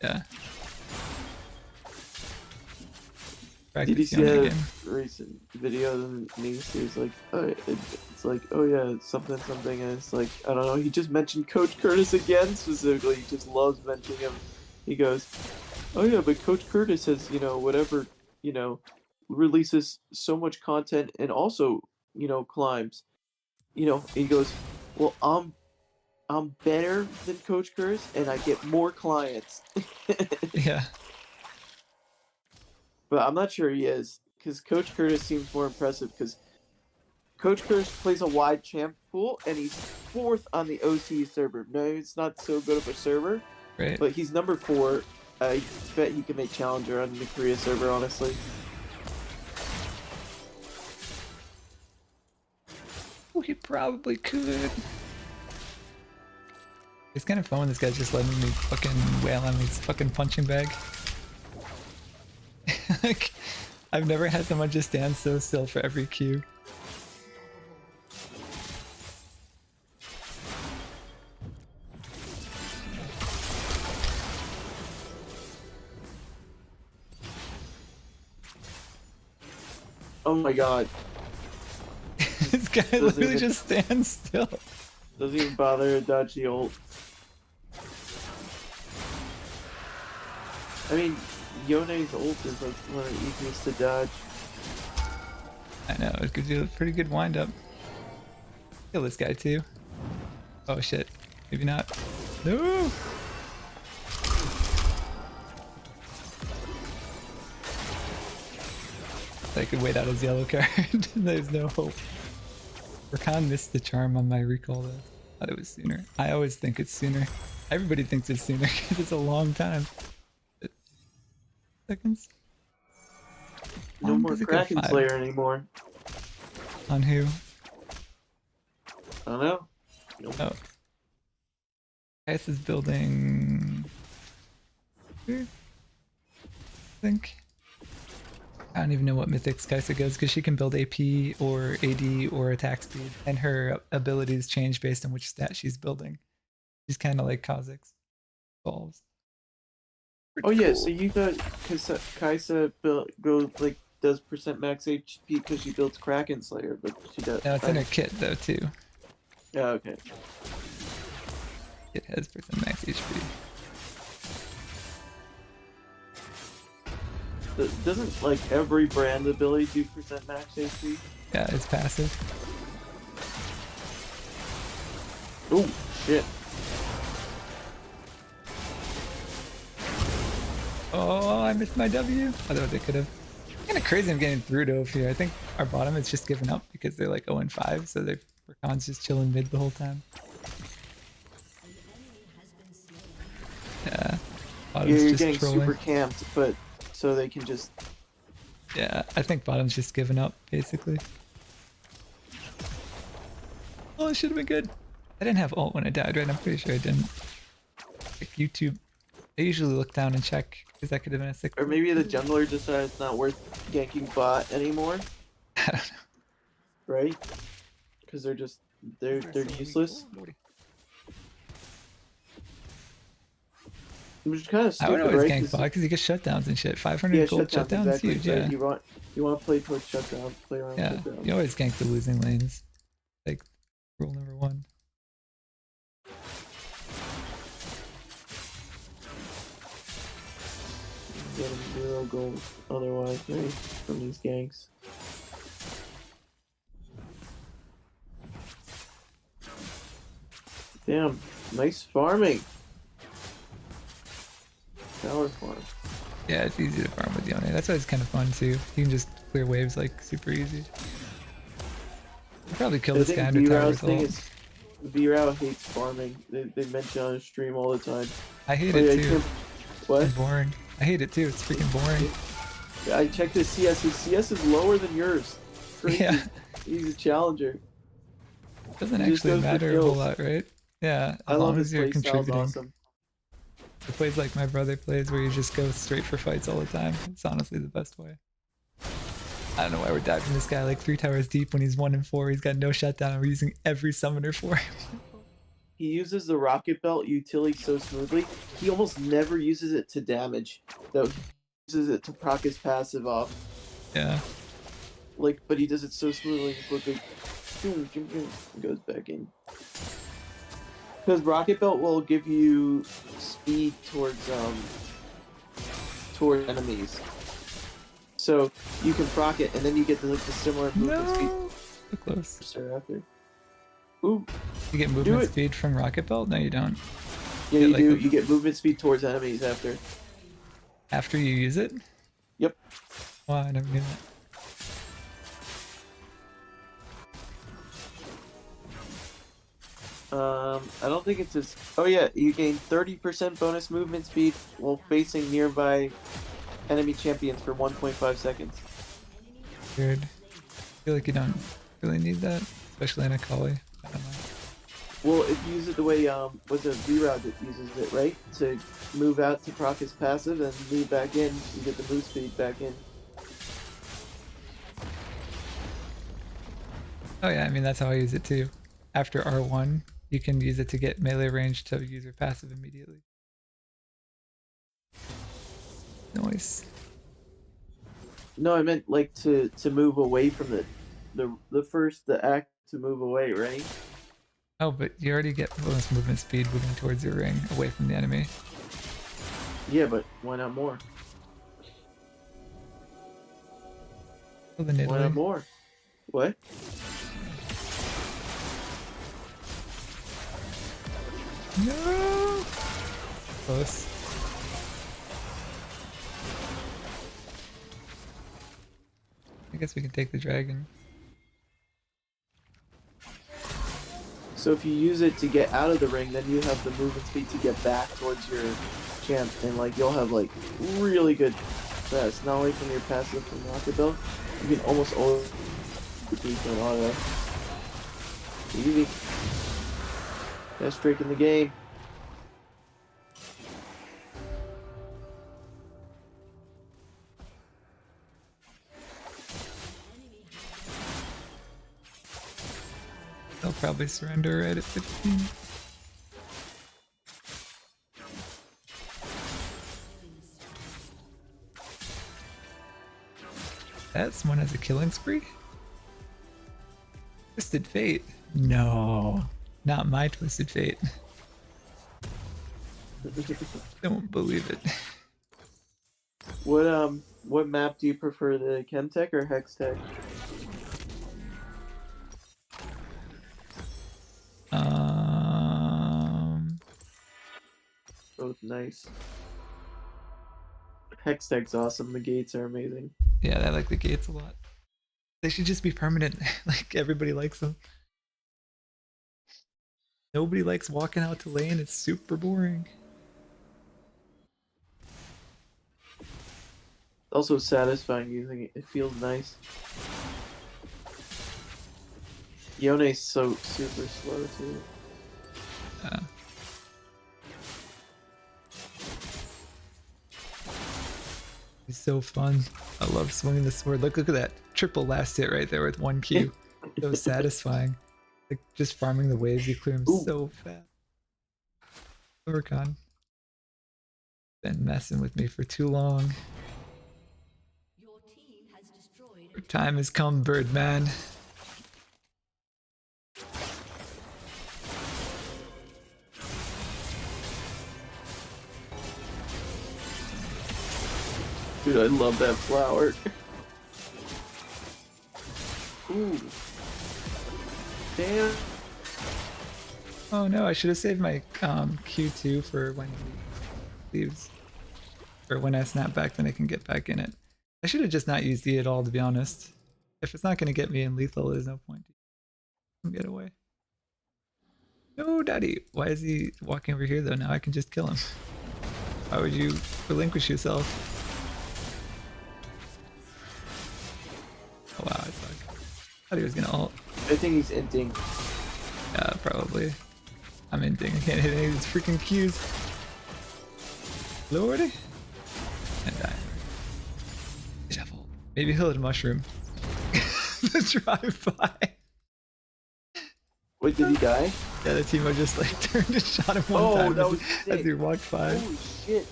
Yeah. Did you see a recent video of me? He's like, oh, it's like, oh yeah, it's something, and it's like, I don't know. He just mentioned Coach Curtis again specifically. He just loves mentioning him. He goes, oh yeah, but Coach Curtis has, whatever, releases so much content, and also, climbs. He goes, well, I'm better than Coach Curtis, and I get more clients. Yeah. But I'm not sure he is, because Coach Curtis seems more impressive, because Coach Curtis plays a wide champ pool, and he's 4th on the OC server. No, it's not so good of a server, Right. but he's number 4. I bet he can make Challenger on the Korea server, honestly. Oh, he probably could. It's kind of fun when this guy's just letting me fucking wail on his fucking punching bag. Like, I've never had someone just stand so still for every cue. Oh my god. This guy literally just stands still. Doesn't even bother to dodge the ult. I mean, Yone's ult is like one of the easiest to dodge. I know, it gives you a pretty good wind up. Kill this guy too. Oh shit. Maybe not. No! I could wait out his yellow card. There's no hope. Rakan missed the charm on my recall though. Thought it was sooner. I always think it's sooner. Everybody thinks it's sooner because it's a long time. Seconds? No more Kraken Slayer anymore. On who? I don't know. Nope. Oh. Ice is building here? I think. I don't even know what mythics Kaisa goes because she can build AP or AD or attack speed, and her abilities change based on which stat she's building. She's kind of like Kha'Zix. Solves. Oh yeah, so you thought Kaisa does percent max HP because she builds Kraken Slayer, but she does. No, it's in her kit though too. Oh, okay. It has percent max HP. Doesn't like every brand ability do percent max HP? Yeah, it's passive. Oh shit. Oh, I missed my W. Otherwise I could have. Kind of crazy I'm getting through to here. I think our bottom is just giving up because they're like 0-5, so they're Rakan's just chilling mid the whole time. Yeah. Bottom's You're just getting trolling. super camped, but so they can just. Yeah, I think bottom's just giving up basically. Oh, it should have been good. I didn't have ult when I died, right? I'm pretty sure I didn't. Like YouTube. I usually look down and check because that could have been a sick. Or maybe the jungler decided it's not worth ganking bot anymore. I don't know. Right? Because they're useless. Which is kind of stupid, I would always right? gank bot because you get shutdowns and shit. 500 gold shutdowns, exactly. huge. Right. Yeah. You want to play towards shutdown, play around Yeah. shutdown. You always gank the losing lanes. Like rule number 1. Getting 0 gold otherwise, right? From these ganks. Damn, nice farming. Tower farm. Yeah, it's easy to farm with Yone. That's why it's kind of fun too. You can just clear waves like super easy. You probably kill this guy under tower thing is, V-Row hates farming. They mention on his stream all the time. I hate it too. What? It's boring. I hate it too. It's freaking boring. I checked his CS. His CS is lower than yours. Crazy. Yeah. He's a challenger. Doesn't actually matter a whole lot, right? Yeah, as long as you're contributing. Awesome. It plays like my brother plays, where you just go straight for fights all the time. It's honestly the best way. I don't know why we're diving this guy like 3 towers deep when he's 1-4. He's got no shutdown, and we're using every summoner for him. He uses the rocket belt utility so smoothly. He almost never uses it to damage, though. He uses it to proc his passive off. Yeah. Like, but he does it so smoothly and quickly. Goes back in. Because rocket belt will give you speed towards enemies. So you can proc it, and then you get the similar movement speed. So close. After. Ooh. You get movement speed from Rocket Belt? No, you don't. Yeah, you do. You get movement speed towards enemies after. After you use it? Yep. Wow, I never knew that. I don't think it's as. Oh yeah, you gain 30% bonus movement speed while facing nearby enemy champions for 1.5 seconds. Weird. I feel like you don't really need that, especially in Akali. I don't know. Well, if you use it the way was it Reroute that uses it, right? To move out to proc his passive and move back in, you get the move speed back in. Oh yeah, I mean that's how I use it too. After R1, you can use it to get melee range to use your passive immediately. Nice. No, I meant like to move away from the act to move away, right? Oh, but you already get bonus movement speed moving towards your ring, away from the enemy. Yeah, but why not more? Oh, the why not more? What? No! Close. I guess we can take the dragon. So if you use it to get out of the ring, then you have the movement speed to get back towards your champ, and like you'll have like really good fast. Not only from your passive from Rocket Belt, you can almost always beat from auto. Easy. Best trick in the game. They'll probably surrender right at 15. That someone has a killing spree? Twisted Fate? No, not my Twisted Fate. Don't believe it. What map do you prefer, the Chemtech or Hextech? Both nice. Hextech's awesome. The gates are amazing. Yeah, I like the gates a lot. They should just be permanent. Like everybody likes them. Nobody likes walking out to lane. It's super boring. Also satisfying using it. It feels nice. Yone's so super slow too. He's so fun. I love swinging the sword. Look at that triple last hit right there with 1Q. So satisfying. Like just farming the waves, you clear them so fast. Overcon. Been messing with me for too long. Your time has come, Birdman. Dude, I love that flower. Ooh. Damn. Oh no, I should have saved my Q2 for when he leaves. Or when I snap back, then I can get back in it. I should have just not used E at all, to be honest. If it's not going to get me in lethal, there's no point to get away. No, Daddy. Why is he walking over here, though? Now I can just kill him. Why would you relinquish yourself? Oh wow, I suck. Thought he was gonna ult. I think he's inting. Yeah, probably. I'm inting. I can't hit any of these freaking Qs. Lordy. And die. Shuffle. Maybe he'll hit a mushroom. The drive-by. Wait, did he die? Yeah, the Teemo just like turned and shot him one time that as, was as he walked by. Holy shit.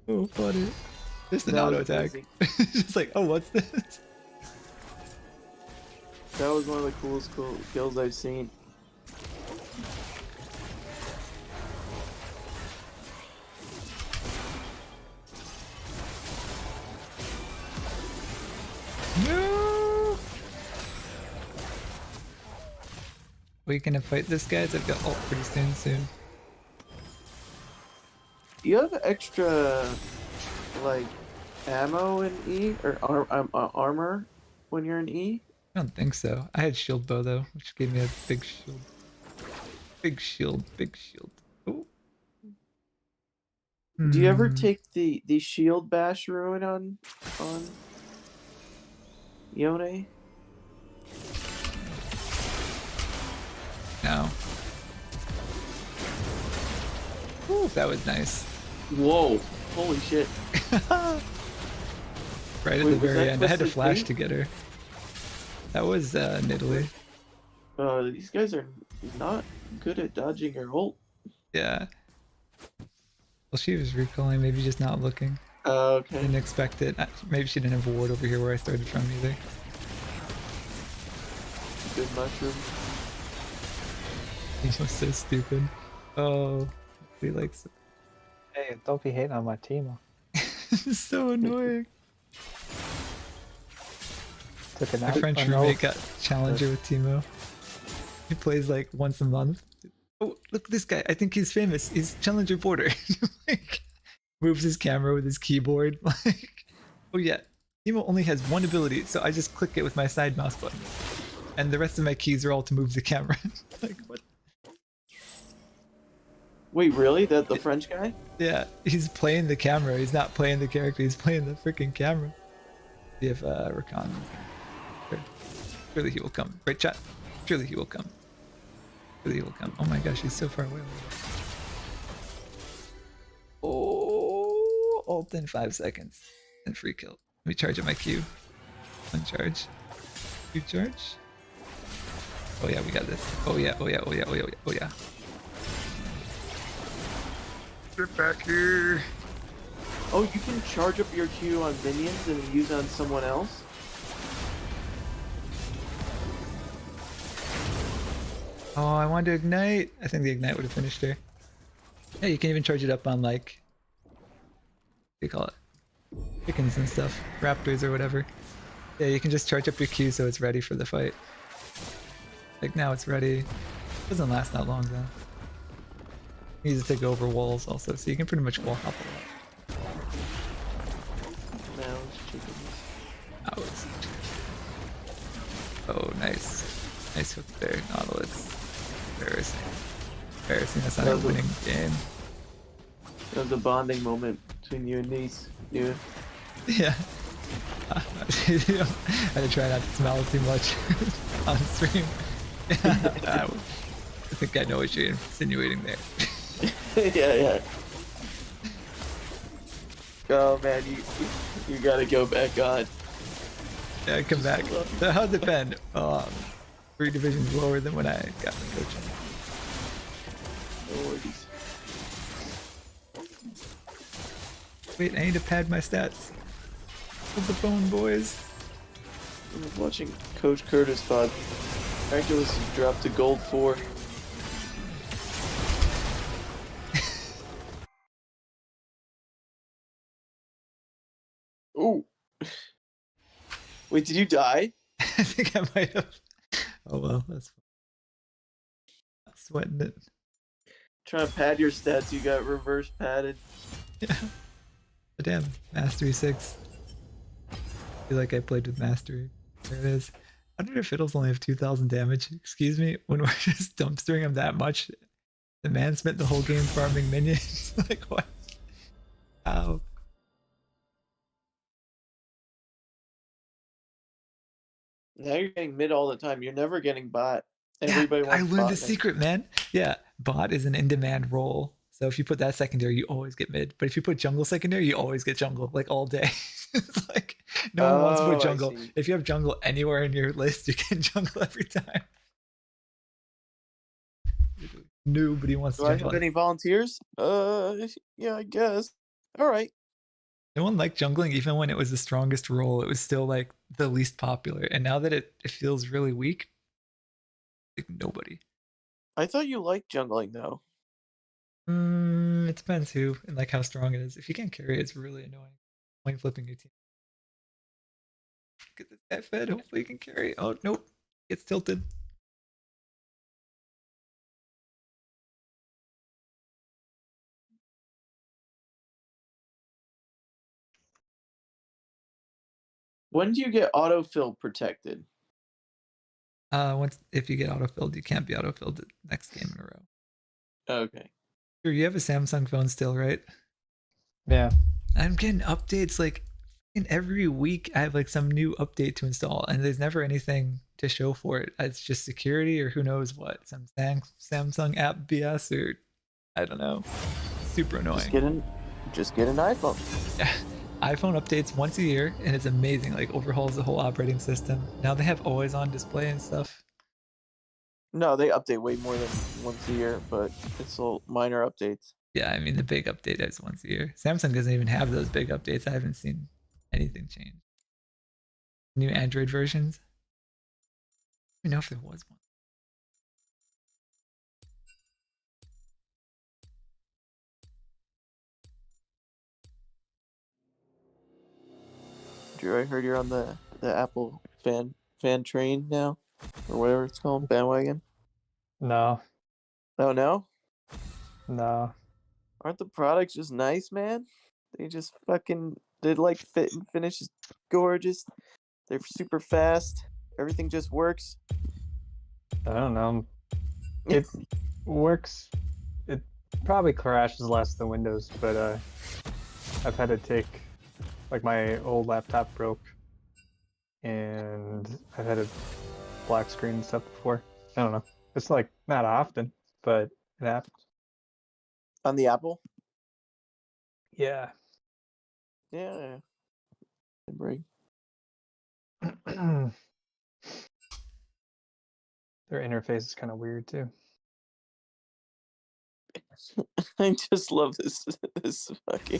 Oh, funny. Just an That auto was attack. Just like, oh, what's this? That was one of the coolest kills I've seen. No! we gonna fight this guy? I've got ult pretty soon. Do you have extra, like, ammo in E or armor when you're in E? I don't think so. I had shield bow though, which gave me a big shield. Big shield. Oh. Do you ever take the shield bash ruin on Yone? No. Ooh, that was nice. Whoa! Holy shit! Right at the very end, I had to flash to get her. That was in Italy. These guys are not good at dodging her ult. Yeah. Well, she was recalling, maybe just not looking. Okay. Didn't expect it. Maybe she didn't have a ward over here where I started from either. Good mushroom. He was so stupid. Oh, he likes it. Hey, don't be hating on my team. It's so annoying. Took a My nap. French roommate got challenger with Timo. He plays like once a month. Oh, look at this guy. I think he's famous. He's challenger border. Like, moves his camera with his keyboard. Like, oh yeah. Timo only has one ability, so I just click it with my side mouse button. And the rest of my keys are all to move the camera. Like, what? Wait, really? The French guy? Yeah, he's playing the camera. He's not playing the character. He's playing the freaking camera. See if Rakan. Surely he will come. Right, chat. Surely he will come. Surely he will come. Oh my gosh, he's so far away. Oh, ult in 5 seconds. And free kill. Let me charge up my Q. One charge. Q charge. Oh yeah, we got this. Oh yeah, oh yeah, oh yeah, oh yeah, oh yeah. Get back here. Oh, you can charge up your Q on minions and use it on someone else? Oh, I wanted to ignite. I think the ignite would have finished her. Yeah, you can even charge it up on like, what do you call it? Chickens and stuff. Raptors or whatever. Yeah, you can just charge up your Q so it's ready for the fight. Like now it's ready. Doesn't last that long though. You use it to go over walls also, so you can pretty much wall hop a lot. Now it's chickens. Oh, it's oh, nice. Nice hook there, Nautilus. Embarrassing. Embarrassing, that's not a winning game. That was a bonding moment between you and Nice. You. Yeah. I had to try not to smell too much on stream. I think I know what you're insinuating there. Yeah. Oh man, you gotta go back on. Yeah, come back. So how's it been? 3 divisions lower than when I got the coaching. No worries. Wait, I need to pad my stats. Hold the phone, boys. I was watching Coach Curtis fought. Miraculous dropped to gold 4. Ooh. Wait, did you die? I think I might have. Oh well, that's fine. Not sweating it. Trying to pad your stats, you got reverse padded. Yeah. But damn, Mastery 6. I feel like I played with Mastery. There it is. I wonder if Fiddles only have 2,000 damage. Excuse me, when we're just dumpstering him that much, the man spent the whole game farming minions. Like what? How? Now you're getting mid all the time. You're never getting bot. Everybody Yeah, I wants learned bot the now. secret, man. Yeah, bot is an in-demand role. So if you put that secondary, you always get mid. But if you put jungle secondary, you always get jungle, like all day. It's like no one wants to put Oh, I jungle. see. If you have jungle anywhere in your list, you get jungle every time. Nobody wants Do to I jungle. have any volunteers? Yeah, I guess. All right. No one liked jungling even when it was the strongest role. It was still like the least popular. And now that it feels really weak, like nobody. I thought you liked jungling though. It depends who and like how strong it is. If you can't carry it, it's really annoying. Coin flipping your team. Get this guy fed. Hopefully he can carry. Oh nope, gets tilted. When do you get autofill protected? Once if you get autofilled, you can't be autofilled the next game in a row. Okay. Sure, you have a Samsung phone still, right? Yeah. I'm getting updates like every week. I have like some new update to install, and there's never anything to show for it. It's just security or who knows what. Some Samsung app BS or I don't know. Super annoying. Just get an iPhone. Yeah. iPhone updates once a year, and it's amazing. Like overhauls the whole operating system. Now they have always on display and stuff. No, they update way more than once a year, but it's all minor updates. Yeah, I mean the big update is once a year. Samsung doesn't even have those big updates. I haven't seen anything change. New Android versions. I don't know if there was one. Drew, I heard you're on the Apple fan train now, or whatever it's called, bandwagon. No. Oh no? No. Aren't the products just nice, man? They just they like fit and finish is gorgeous. They're super fast. Everything just works. I don't know. It works. It probably crashes less than Windows, but I've had to take, like, my old laptop broke, and I've had a black screen and stuff before. I don't know. It's like not often, but it happens. On the Apple? Yeah. Yeah. Break. Their interface is kind of weird too. I just love this fucking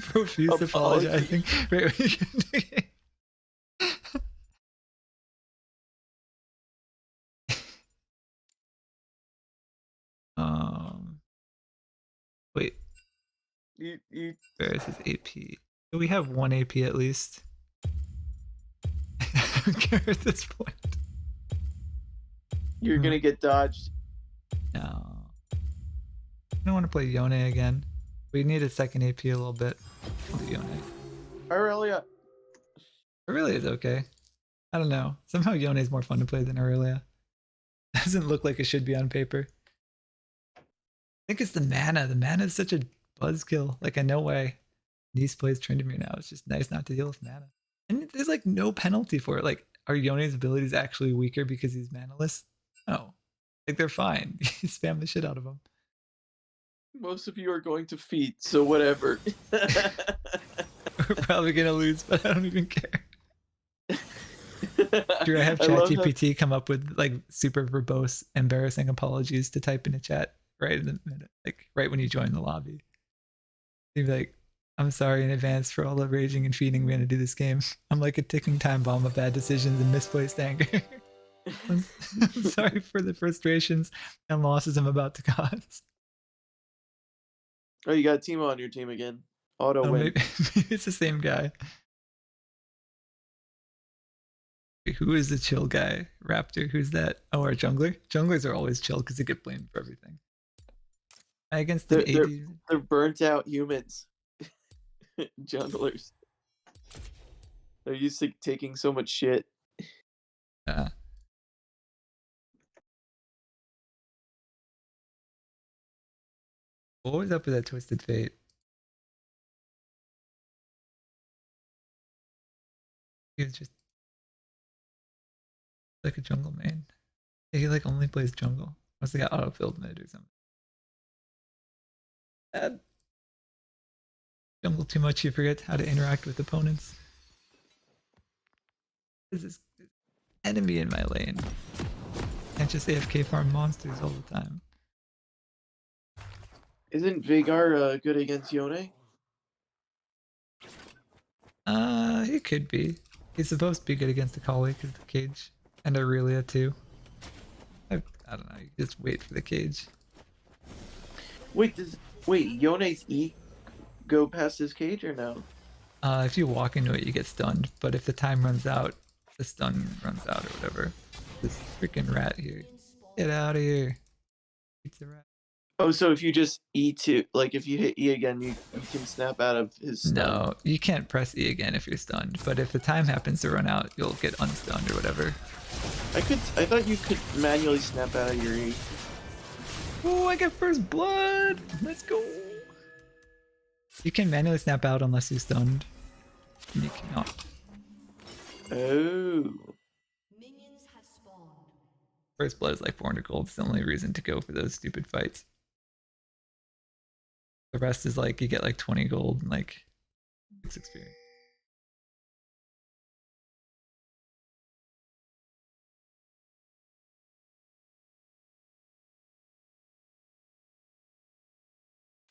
profuse apologizing. Wait. Where is his AP? We have one AP at least. I don't care at this point. You're gonna get dodged. No. I don't want to play Yone again. We need a second AP a little bit. I'll do Yone. Aurelia. Aurelia is okay. I don't know. Somehow Yone is more fun to play than Aurelia. Doesn't look like it should be on paper. I think it's the mana. The mana is such a buzzkill. Like, I know why Nice plays Tryndamere now. It's just nice not to deal with mana. And there's like no penalty for it. Like, are Yone's abilities actually weaker because he's manaless? No. Like, they're fine. You spam the shit out of them. Most of you are going to feed, so whatever. We're probably gonna lose, but I don't even care. Drew, I have ChatGPT come up with like super verbose, embarrassing apologies to type in a chat right in the minute, like right when you join the lobby. You'd be like, "I'm sorry in advance for all the raging and feeding me to do this game. I'm like a ticking time bomb of bad decisions and misplaced anger. I'm sorry for the frustrations and losses I'm about to cause." Oh, you got Timo on your team again. Auto win. Maybe it's the same guy. Who is the chill guy? Raptor. Who's that? Oh, our jungler. Junglers are always chill because they get blamed for everything. Against the they're burnt out humans. Junglers. They're used to taking so much shit. What was up with that Twisted Fate? He was just like a jungle main. He like only plays jungle. Unless they got auto-filled mid or something. Bad. Jungle too much, you forget how to interact with opponents. There's this enemy in my lane. Can't just AFK farm monsters all the time. Isn't Veigar good against Yone? He could be. He's supposed to be good against Akali because the cage. And Aurelia too. I don't know, you just wait for the cage. Wait, Yone's E go past his cage or no? If you walk into it, you get stunned. But if the time runs out, the stun runs out or whatever. This freaking rat here. Get out of here. Pizza rat. Oh, so if you just E2, like if you hit E again, you can snap out of his stun. No, you can't press E again if you're stunned, but if the time happens to run out, you'll get unstunned or whatever. I thought you could manually snap out of your E. Oh, I got first blood! Let's go! You can manually snap out unless you're stunned. And you cannot. Oh. First blood is like 400 gold. It's the only reason to go for those stupid fights. The rest is like you get like 20 gold and like 6 experience.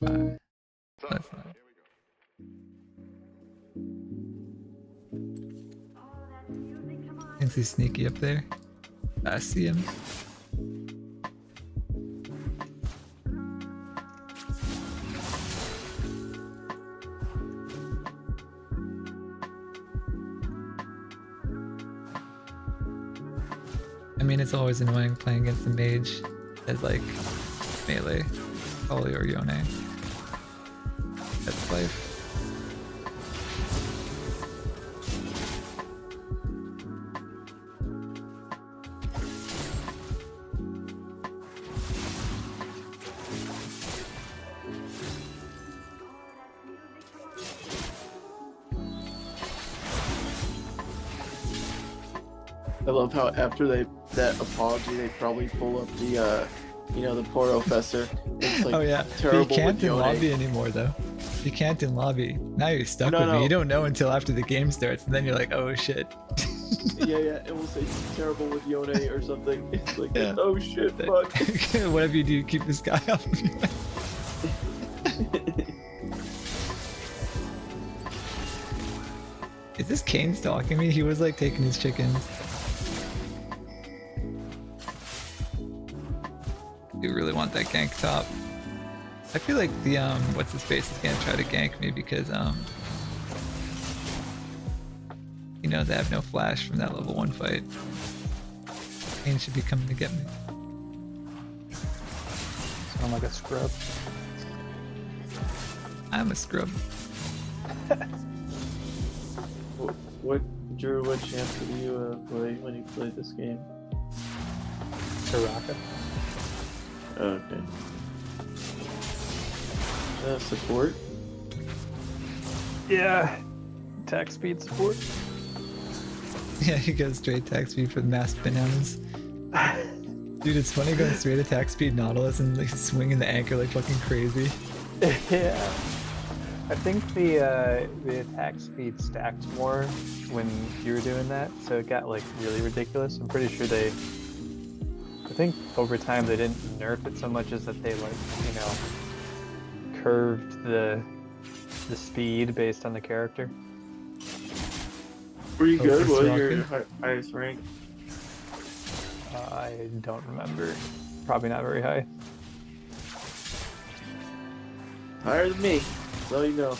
That's not. Thinks he's sneaky up there. I see him. I mean, it's always annoying playing against the mage as like melee, Akali or Yone. That's life. I love how after that apology, they probably pull up the, the Porofessor. It's like Oh yeah, terrible. but you can't with in Yone. lobby anymore though. You can't in lobby. Now you're stuck No, with no. me. You don't know until after the game starts, and then you're like, oh shit. Yeah, it will say terrible with Yone or something. It's like, Yeah. oh shit, fuck. Whatever you do, keep this guy off of you. Is this Kane stalking me? He was like taking his chickens. Do really want that gank top. I feel like the what's his face is gonna try to gank me because they have no flash from that level 1 fight. Kane should be coming to get me. Sound like a scrub. I'm a scrub. Drew, what champ did you play when you played this game? Soraka. Okay. Support? Yeah. Attack speed support. Yeah, he goes straight attack speed for the masked bananas. Dude, it's funny going straight attack speed Nautilus and like swinging the anchor like fucking crazy. Yeah. I think the attack speed stacked more when you were doing that, so it got like really ridiculous. I'm pretty sure I think over time they didn't nerf it so much as that they like, curved the speed based on the character. Were you good? Chris What was Rocket? your highest rank? I don't remember. Probably not very high. Higher than me. That's all you know.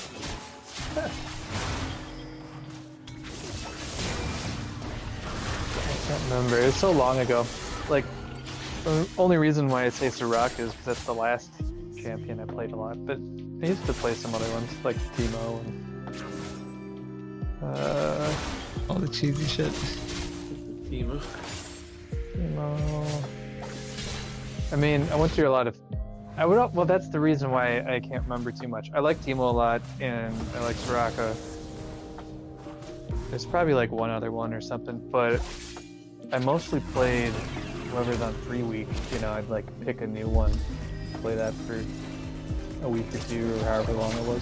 I can't remember. It was so long ago. Like, the only reason why I say Soraka is because that's the last champion I played a lot. But I used to play some other ones, like Teemo and all the cheesy shit. Teemo. I mean, I went through a lot of. Well, that's the reason why I can't remember too much. I like Teemo a lot, and I like Soraka. There's probably like one other one or something, but I mostly played whoever's on 3 week. I'd like pick a new one, play that for a week or two, or however long it was.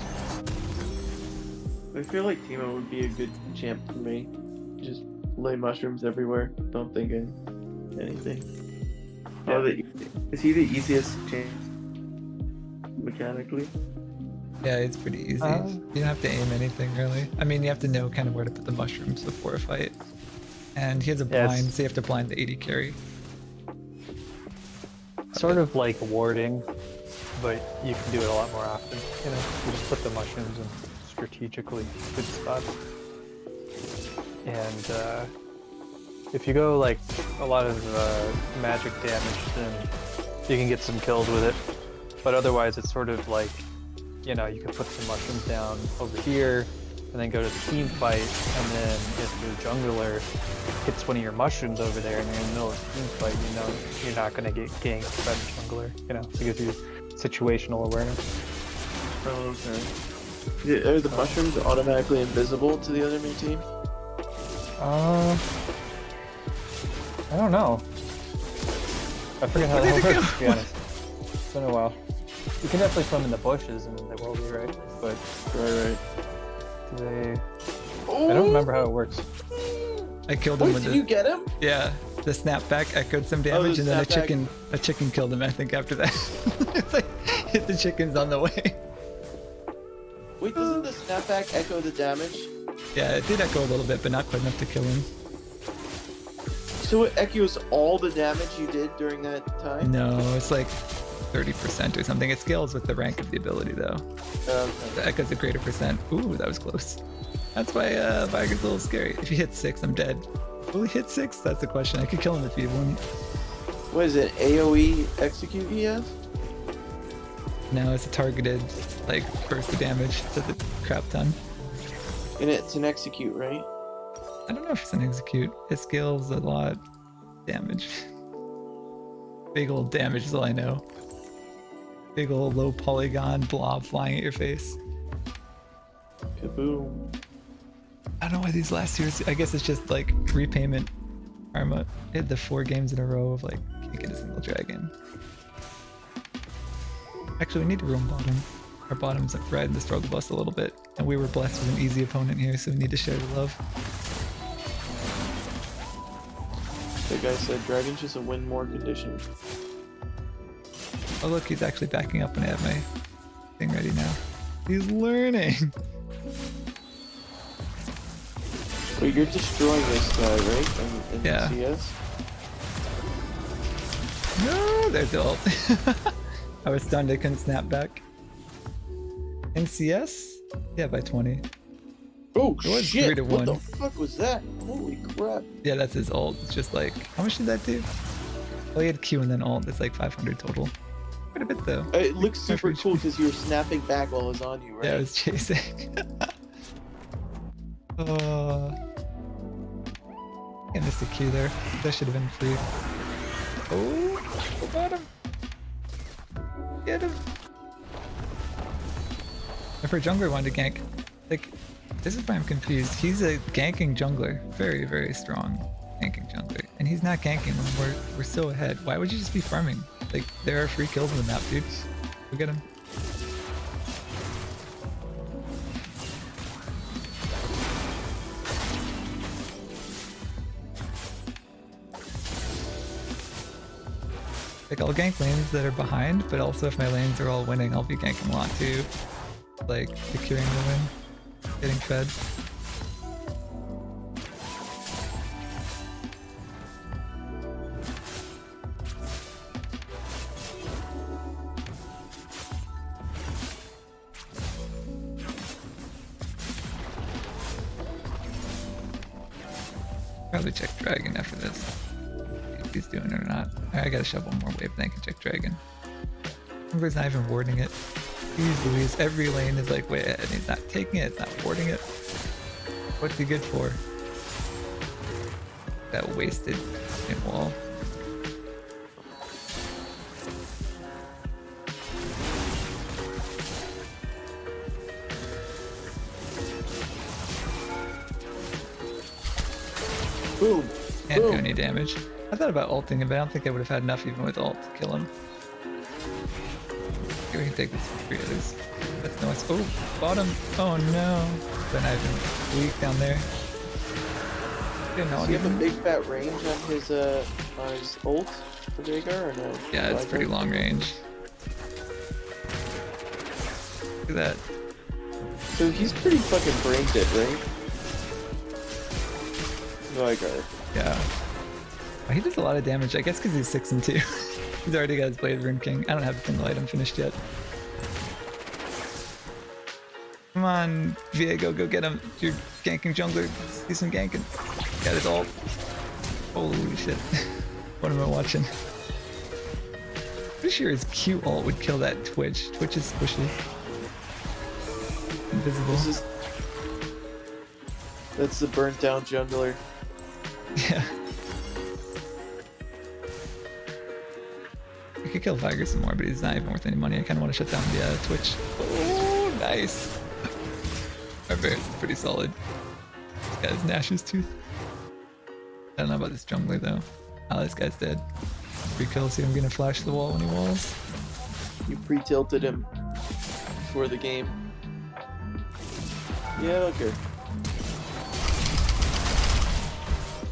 I feel like Teemo would be a good champ for me. Just lay mushrooms everywhere. Don't think of anything. Yeah. Oh, is he the easiest champ mechanically? Yeah, it's pretty easy. You don't have to aim anything really. I mean, you have to know kind of where to put the mushrooms before a fight. And he has a blind, so you have to blind the 80 carry. Sort of like warding, but you can do it a lot more often. You just put the mushrooms in strategically good spots. And if you go like a lot of magic damage, then you can get some kills with it. But otherwise, it's sort of like, you know, you can put some mushrooms down over here, and then go to the team fight, and then if your jungler hits one of your mushrooms over there and you're in the middle of the team fight, you know you're not going to get ganked by the jungler, you know, to give you situational awareness. Oh, okay. Are the mushrooms automatically invisible to the other team? I don't know. I forget how that works, to be honest. It's been a while. You can definitely put them in the bushes and they will be, right? But right. I don't remember how it works. I killed him with did you get him? Yeah, the snapback echoed some damage, and then a chicken killed him. I think after that, it's like hit the chickens on the way. Wait, doesn't the snapback echo the damage? Yeah, it did echo a little bit, but not quite enough to kill him. So it echoes all the damage you did during that time? No, it's like 30% or something. It scales with the rank of the ability, though. The echoes a greater percent. Ooh, that was close. That's why Viger's a little scary. If he hits 6, I'm dead. Will he hit 6? That's the question. I could kill him if he wouldn't. What is it? AoE execute he has? No, it's a targeted, like, burst of damage. Does a crap ton. And it's an execute, right? I don't know if it's an execute. It scales a lot. Damage. Big old damage is all I know. Big old low polygon blob flying at your face. Kaboom. I don't know why these last years. I guess it's just like repayment karma. I had the 4 games in a row of like, can't get a single dragon. Actually, we need to roam bottom. Our bottom's like riding the struggle bus a little bit, and we were blessed with an easy opponent here, so we need to share the love. The guy said dragon's just a win more condition. Oh look, he's actually backing up when I have my thing ready now. He's learning! Wait, you're destroying this guy, right? In Yeah. CS? No, there's the ult. I was stunned, I couldn't snap back. In CS? Yeah, by 20. Oh it was shit! 3 to 1. What the fuck was that? Holy crap! Yeah, that's his ult. It's just like, how much did that do? Well, he had Q and then ult. It's like 500 total. Quite a bit though. It looks super cool because you were snapping back while it was on you, right? Yeah, I was chasing. I missed a Q there. That should have been free. Oh, got him. Get him. If our jungler wanted to gank, like, this is why I'm confused. He's a ganking jungler. Very, very strong ganking jungler. And he's not ganking when we're so ahead. Why would you just be farming? Like, there are free kills on the map, dude. Go get him. Like, I'll gank lanes that are behind, but also if my lanes are all winning, I'll be ganking a lot too. Like, securing the win. Getting fed. Probably check Dragon after this. If he's doing it or not. Alright, I gotta shove one more wave, then I can check Dragon. Remember, he's not even warding it. Jeez Louise, every lane is like way ahead. He's not taking it, it's not warding it. What's he good for? That wasted wall. Boom. Can't do any damage. I thought about ulting him, but I don't think I would have had enough even with ult to kill him. Okay, we can take this for 3 others. That's nice. Oh, bottom. Oh no. Then I've been weak down there. Does he have a big fat range on his ult for Veigar or no? Yeah, it's pretty long range. Look at that. So he's pretty fucking brain dead, right? Veigar. Yeah. Oh, he does a lot of damage, I guess because he's 6 and 2. He's already got his Blade Rune King. I don't have a single item finished yet. Come on, Viego, go get him. You're ganking jungler. Let's see some ganking. Got his ult. Holy shit. What am I watching? pretty sure his Q ult would kill that Twitch. Twitch is squishy. Invisible. That's the burnt down jungler. Yeah. I could kill Viger some more, but he's not even worth any money. I kind of want to shut down the Twitch. Oh, nice. Barbarian's pretty solid. This guy's Nash's Tooth. I don't know about this jungler though. Oh, this guy's dead. 3 kills, see him gonna flash the wall when he walls. You pre-tilted him for the game. Yeah, I don't care.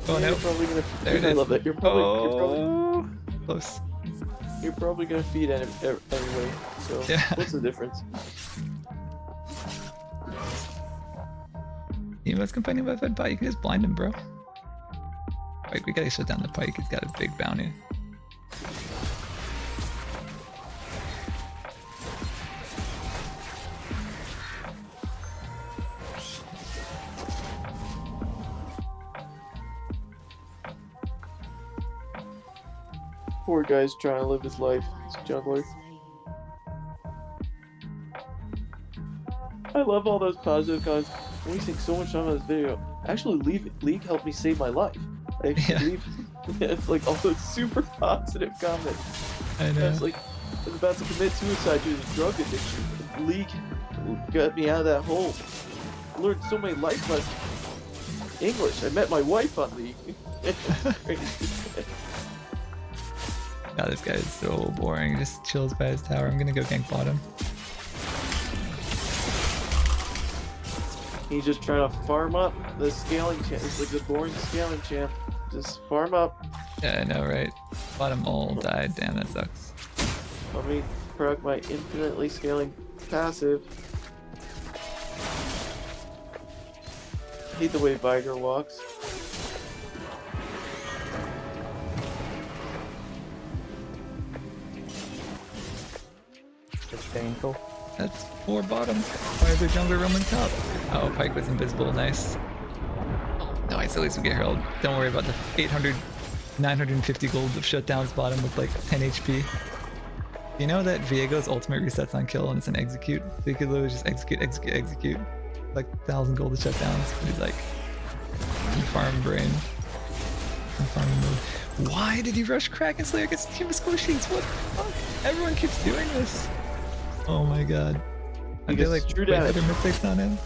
Oh no! You're probably gonna. There it I is. love it. You're probably close. You're probably gonna feed anyway. So Yeah. what's the difference? He was complaining about Fed Pike. You can just blind him, bro. Right, we gotta shut down the Pike. He's got a big bounty. Poor guy's trying to live his life. It's jungler. I love all those positive comments. I'm wasting so much time on this video. Actually, League helped me save my life. I actually it's like all those super positive comments. I know. I was like, I was about to commit suicide due to drug addiction. League got me out of that hole. I learned so many life lessons. English. I met my wife on League. God, this guy is so boring. He just chills by his tower. I'm gonna go gank bottom. He's just trying to farm up the scaling champ. It's like the boring scaling champ. Just farm up. Yeah, I know, right? Bottom all died. Damn, that sucks. Let me proc my infinitely scaling passive. Hate the way Viger walks. Just painful. That's 4 bottoms. Why is there jungler roaming top? Oh, Pike was invisible. Nice. Nice, at least we get Herald. Don't worry about the 800, 950 gold of shutdowns bottom with like 10 HP. You know that Viego's ultimate resets on kill and it's an execute? So you could literally just execute. Like 1,000 gold of shutdowns. But he's like, in farm brain. In farm mode. Why did he rush Kraken Slayer against Team of Squishies? What the fuck? Everyone keeps doing this. Oh my god. I feel like true way damage. better mythics on him.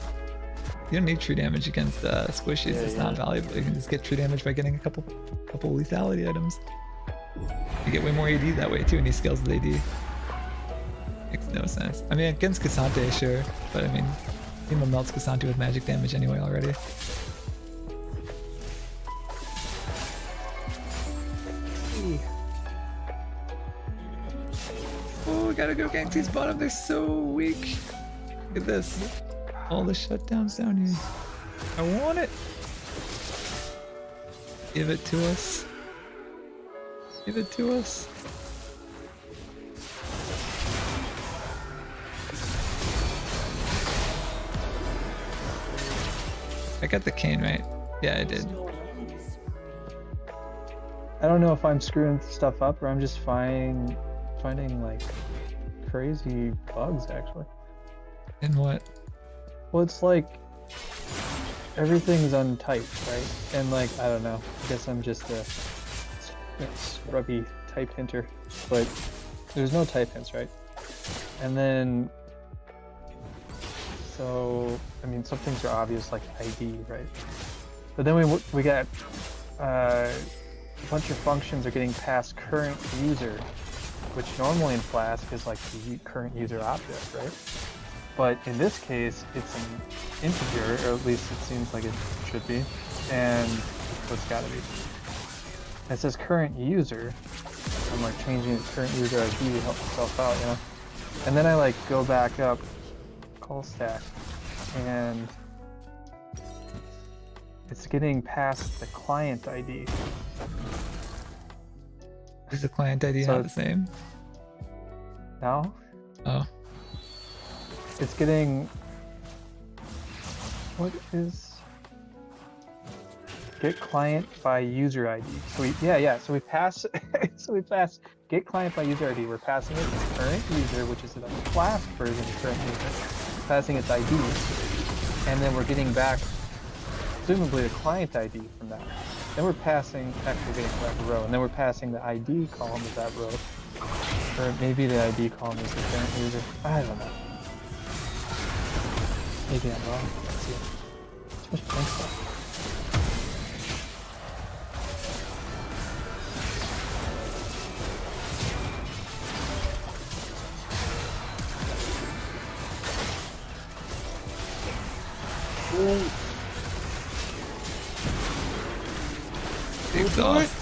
You don't need true damage against squishies. Yeah, it's not valuable. You can just get true damage by getting a couple lethality items. You get way more AD that way too, and he scales with AD. Makes no sense. I mean, against Cassante, sure, but I mean, Teemo melts Cassante with magic damage anyway already. Oh, gotta go gank these bottom. They're so weak. Look at this. All the shutdowns down here. I want it. Give it to us. Give it to us. I got the cane, right? Yeah, I did. I don't know if I'm screwing stuff up or I'm just finding like crazy bugs actually. In what? Well, it's like everything's untyped, right? And like, I don't know. I guess I'm just a scrubby type hinter, but there's no type hints, right? And then, so I mean, some things are obvious, like ID, right? But then we got a bunch of functions are getting past current user, which normally in Flask is like the current user object, right? But in this case, it's an integer, or at least it seems like it should be, and so it's gotta be. It says current user. I'm like changing the current user ID to help myself out, you know? And then I like go back up, call stack, and it's getting past the client ID. Is the client ID So not the same? Now? Oh. It's getting... What is... Get client by user ID. So we, so we pass, so we pass get client by user ID, we're passing it to current user, which is the Flask version of current user, passing its ID, and then we're getting back, presumably, the client ID from that. Then we're passing, actually getting back a row, and then we're passing the ID column of that row. Or maybe the ID column is the current user. I don't know. Maybe I'm wrong. Let's see. Too much blank stuff. Exhaust.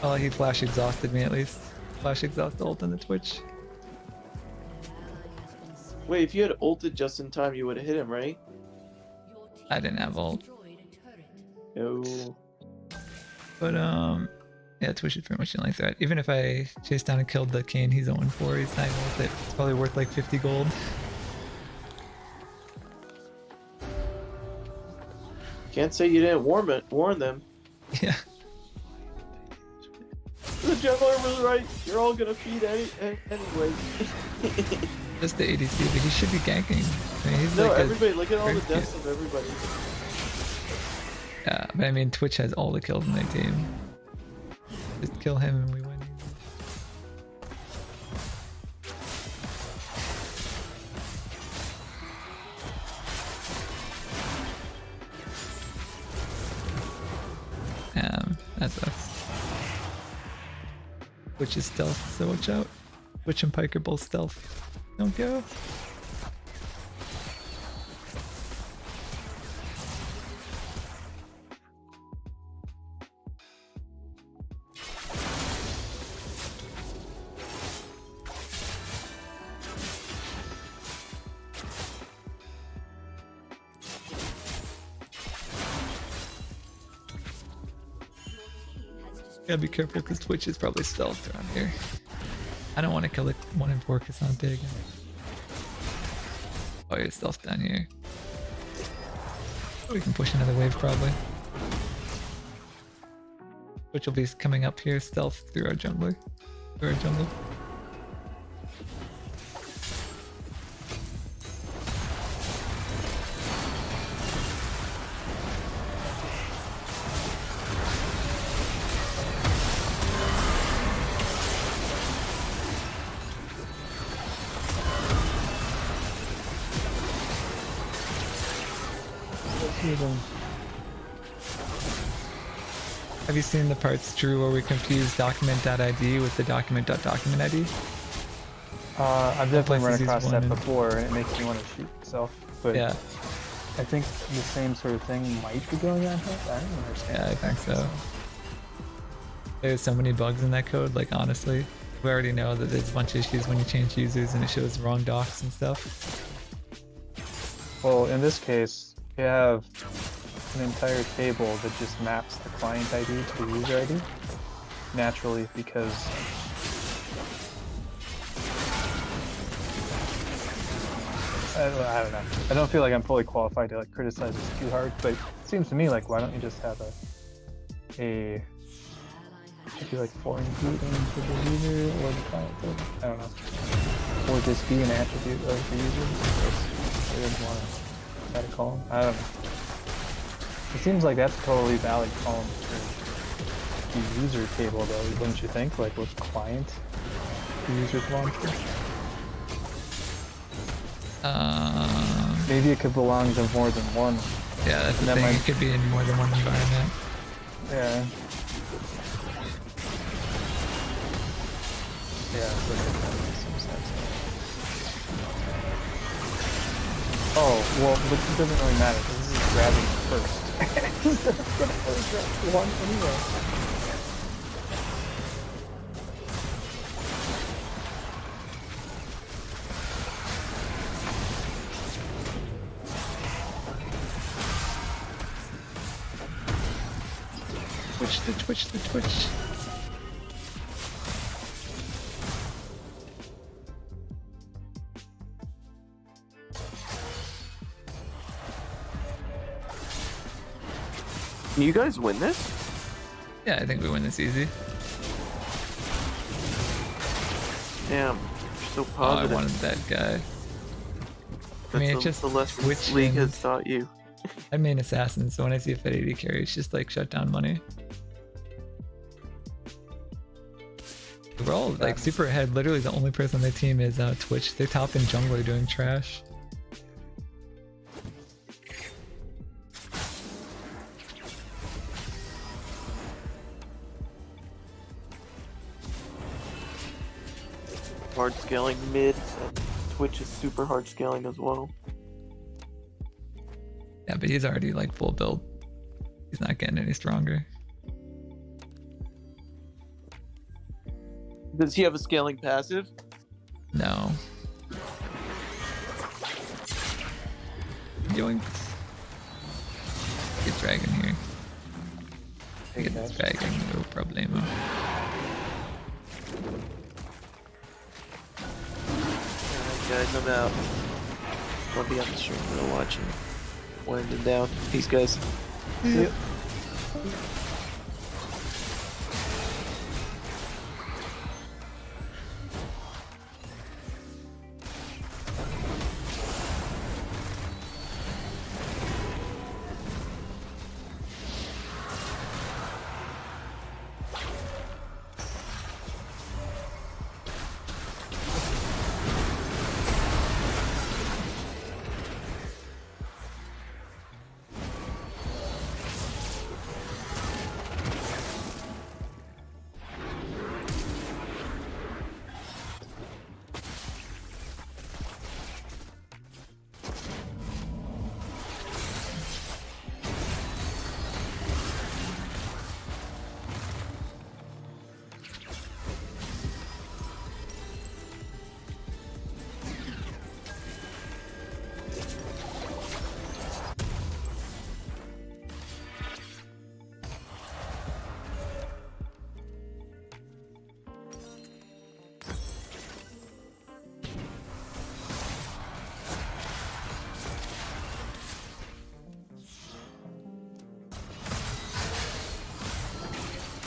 Oh, he flash exhausted me at least. Flash exhaust ult on the Twitch. Wait, if you had ulted just in time, you would have hit him, right? I didn't have ult. No. But yeah, Twitch is pretty much the only threat. Even if I chased down and killed the Kane, he's 0-4. He's not even worth it. It's probably worth like 50 gold. Can't say you didn't warn them. Yeah. The jungler was right. You're all gonna feed anyway. Just the ADC, but he should be ganking. I mean, he's no, like everybody. Look at all the deaths of everybody. Yeah, but I mean, Twitch has all the kills in their team. Just kill him and we win. That sucks. Twitch is stealth, so watch out. Twitch and Pike are both stealth. Don't go. Gotta be careful because Twitch is probably stealth around here. I don't want to kill it 1 in 4 because it's not big. Oh, yeah, stealth down here. We can push another wave probably. Twitch will be coming up here stealth through our jungler. Through our jungle. Have you seen the parts, Drew, where we confuse document.id with the document.document ID? I've definitely run across that before, and it makes me want to shoot myself. But yeah, I think the same sort of thing might be going on here. I don't understand. Yeah, I think so. There's so many bugs in that code, like honestly. We already know that there's a bunch of issues when you change users and it shows wrong docs and stuff. Well, in this case, you have an entire table that just maps the client ID to the user ID naturally because I don't know. I don't feel like I'm fully qualified to like criticize this too hard, but it seems to me like why don't you just have a should be like foreign key into the user or the client? I don't know. Or just be an attribute of the user. I didn't want to try to call him. I don't know. It seems like that's a totally valid column for the user table, though, wouldn't you think? Like, what client the user belongs to? Maybe it could belong to more than one. Yeah, that's the thing. It could be in more than one environment. Yeah. Yeah, so that makes some sense. Oh, well, but it doesn't really matter. This is grabbing first. It's gonna really grab one anyway. Twitch the Twitch. Can you guys win this? Yeah, I think we win this easy. Damn, you're so Oh, I positive. wanted that guy. I mean, it's just the lesson Twitch League and has taught you. I main assassin, so when I see a Fed 80 carry, it's just like shut down money. We're all like super ahead. Literally, the only person on their team is Twitch. They're top in jungler doing trash. Hard scaling mid, and Twitch is super hard scaling as well. Yeah, but he's already like full build. He's not getting any stronger. Does he have a scaling passive? No. Yoink. Get dragon here. Get this dragon, no problemo. Alright guys, I'm out. I'll be on the stream real watching. Winding down. Peace guys. Yep.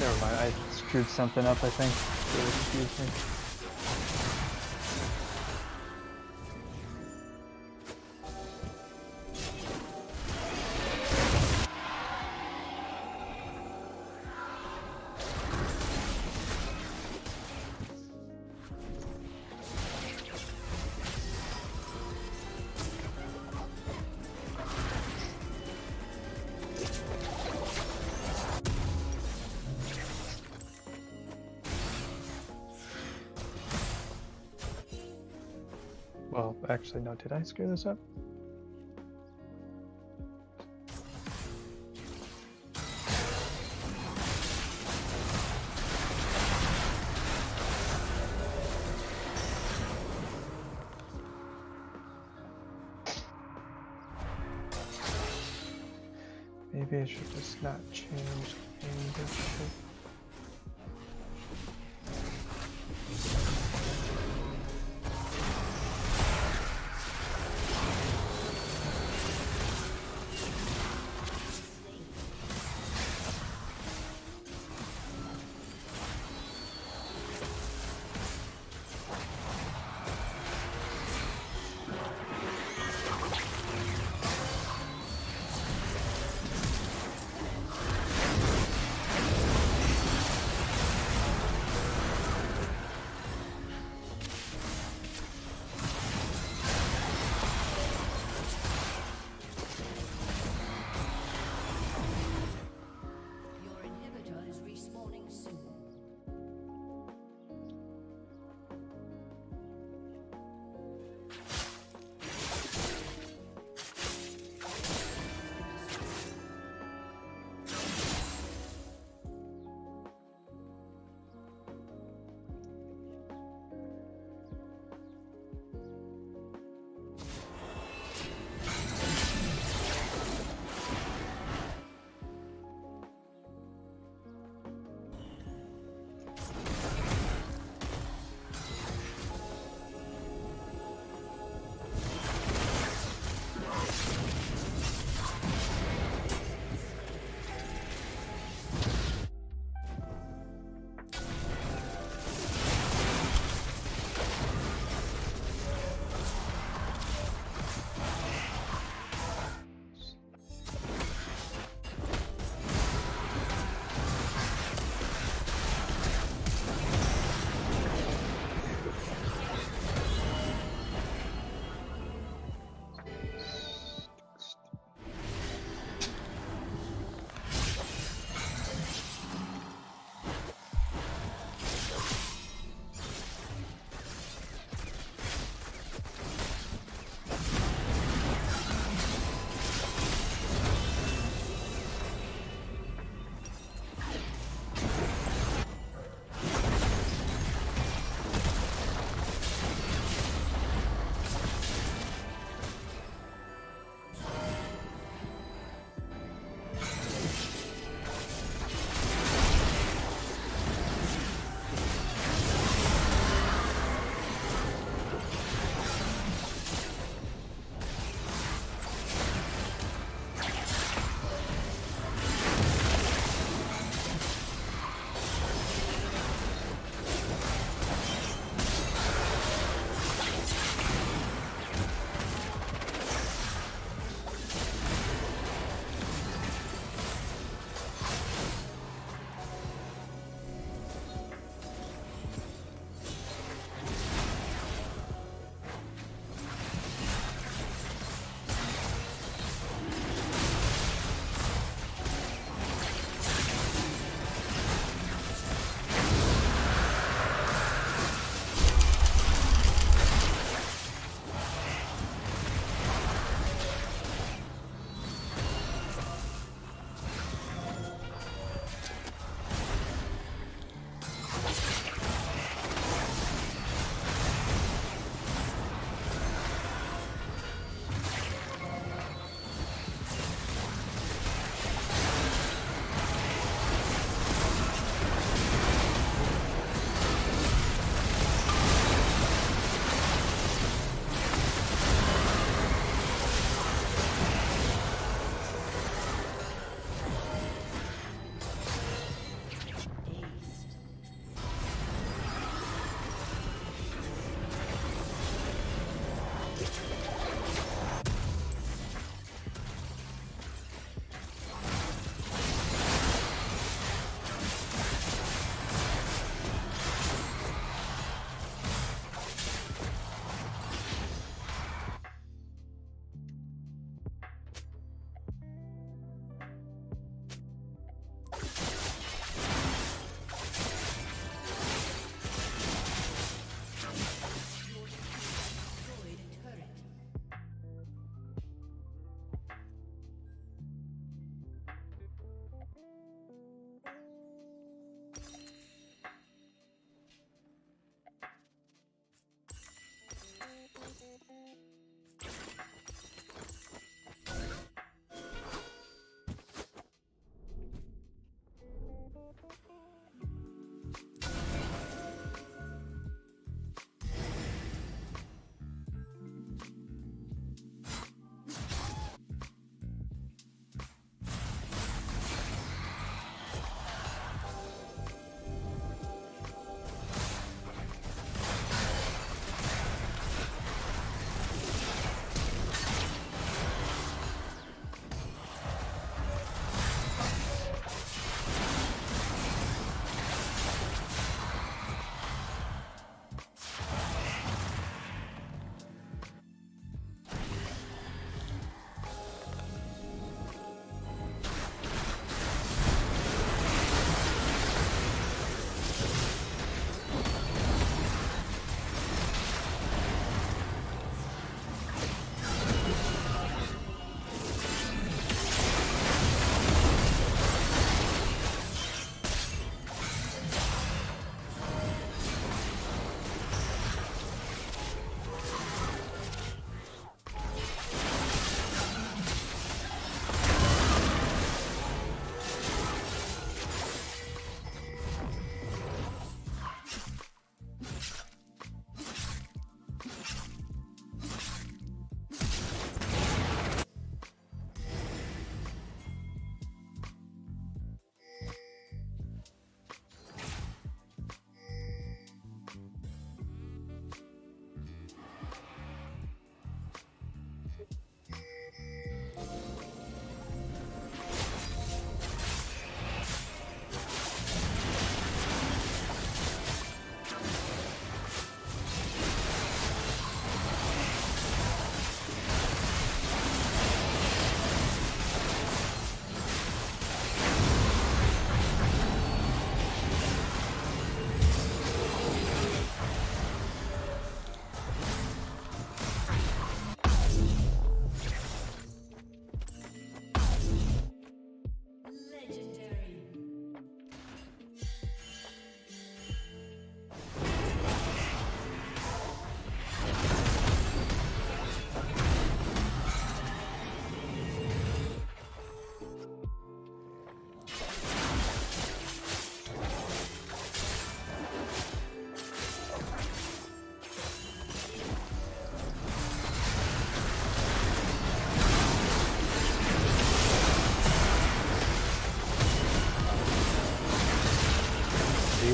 Never mind, I screwed something up, I think. Really confused me. Well, actually, no, did I screw this up? Maybe I should just not change any of this shit.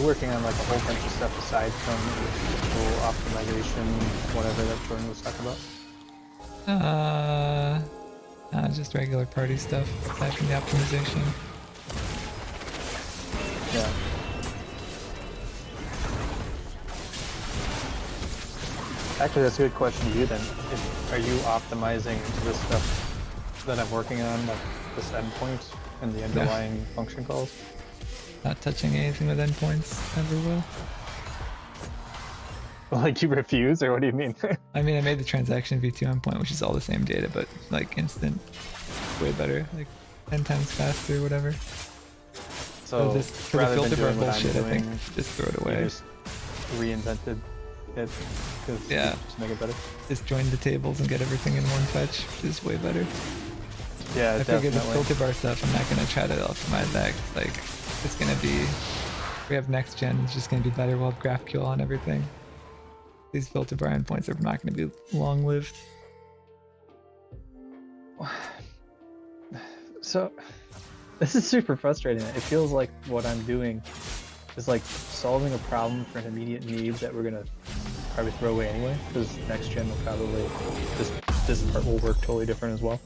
working on like a whole bunch of stuff aside from the whole optimization, whatever that Jordan was talking about? Just regular party stuff aside from the optimization. Yeah. Actually, that's a good question to you then. Are you optimizing into the stuff that I'm working on, like this endpoint and the underlying function calls? Not touching anything with endpoints, never will. Like you refuse, or what do you mean? I mean, I made the transaction v2 endpoint, which is all the same data, but like instant, way better, like 10 times faster, whatever. So this, for the filter bar bullshit, I think just throw it away. You just reinvented it, just make it better. Just join the tables and get everything in one fetch, which is way better. Yeah, I definitely. figured the filter bar stuff, I'm not gonna try to optimize that. Like, it's gonna be, we have next gen, it's just gonna be better. We'll have GraphQL on everything. These filter bar endpoints are not gonna be long lived. So, this is super frustrating. It feels like what I'm doing is like solving a problem for an immediate need that we're gonna probably throw away anyway, because next gen will probably, this part will work totally different as well.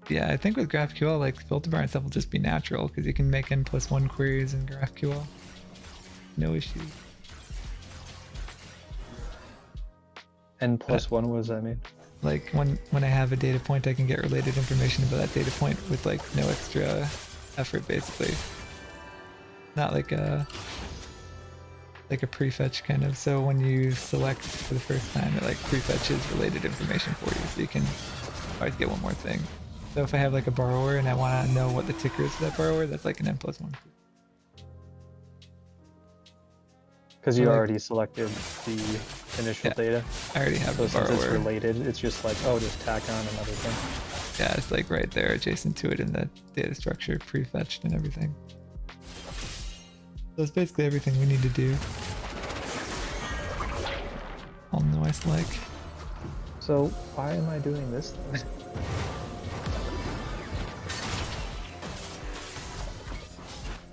Yeah, I think with GraphQL, like filter bar and stuff will just be natural because you can make n+1 queries in GraphQL. No issue. N+1, what does that mean? Like when I have a data point, I can get related information about that data point with like no extra effort, basically. Not like a prefetch kind of. So when you select for the first time, it like prefetches related information for you, so you can always get one more thing. So if I have like a borrower and I want to know what the ticker is for that borrower, that's like an n+1. Because you already selected the initial data. I already have the borrower. Since it's related, it's just like, oh, just tack on another thing. Yeah, it's like right there adjacent to it in the data structure, prefetched and everything. So it's basically everything we need to do. All noise-like. So why am I doing this then?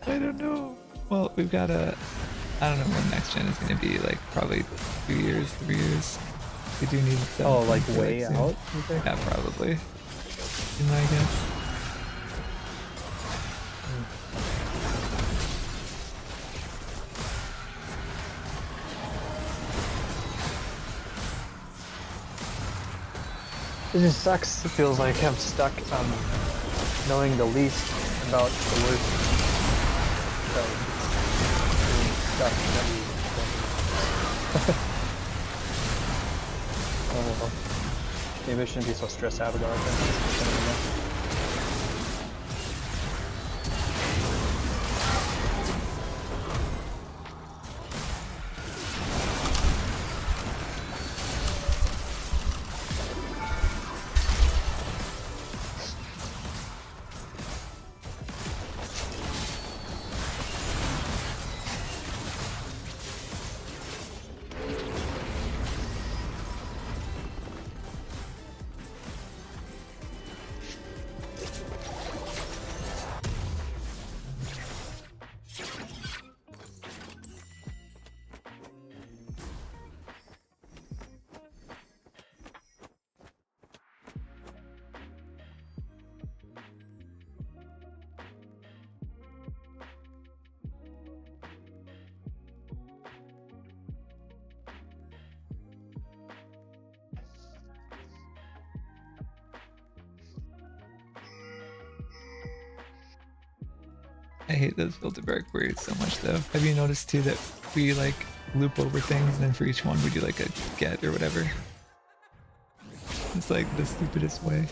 I don't know. Well, we've got I don't know when next gen is going to be, like probably 2 years, 3 years. We do need to Oh, like way out? Yeah, probably. In my guess. It just sucks. It feels like I'm stuck knowing the least about the worst stuff that we Oh well. Maybe I shouldn't be so stressed out about it. I hate those filter bar queries so much though. Have you noticed too that we like loop over things and then for each one we do like a get or whatever? It's like the stupidest way.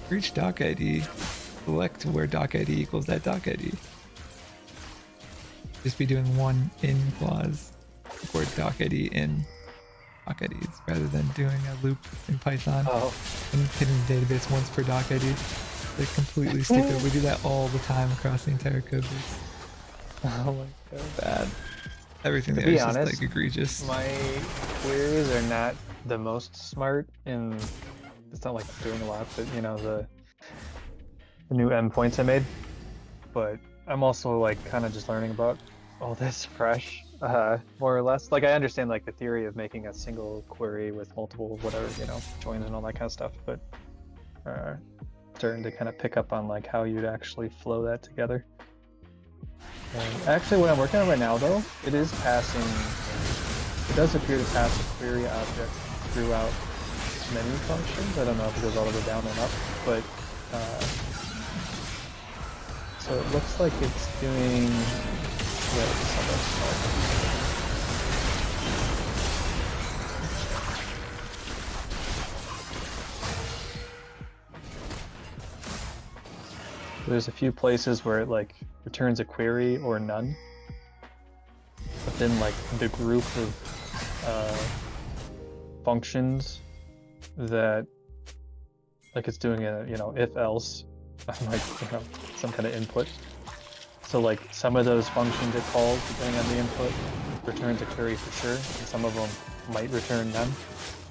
For each doc ID, select where doc ID equals that doc ID. Just be doing one in clause for doc ID in doc IDs rather than doing a loop in Python and hitting the database once per doc ID. Like completely stupid. We do that all the time across the entire code base. Oh my god. Bad. Everything To there be is honest, just like egregious. My queries are not the most smart in, it's not like I'm doing a lot, but you know, the new endpoints I made. But I'm also like kind of just learning about all this fresh, more or less. Like I understand like the theory of making a single query with multiple whatever, you know, joins and all that kind of stuff, but starting to kind of pick up on like how you'd actually flow that together. And actually what I'm working on right now though, it is passing, it does appear to pass a query object throughout many functions. I don't know if it goes all the way down and up, but so it looks like it's doing, there's a few places where it like returns a query or none, but then like the group of functions that like it's doing a, you know, if else like, you know, some kind of input. So like some of those functions it calls depending on the input returns a query for sure, and some of them might return none.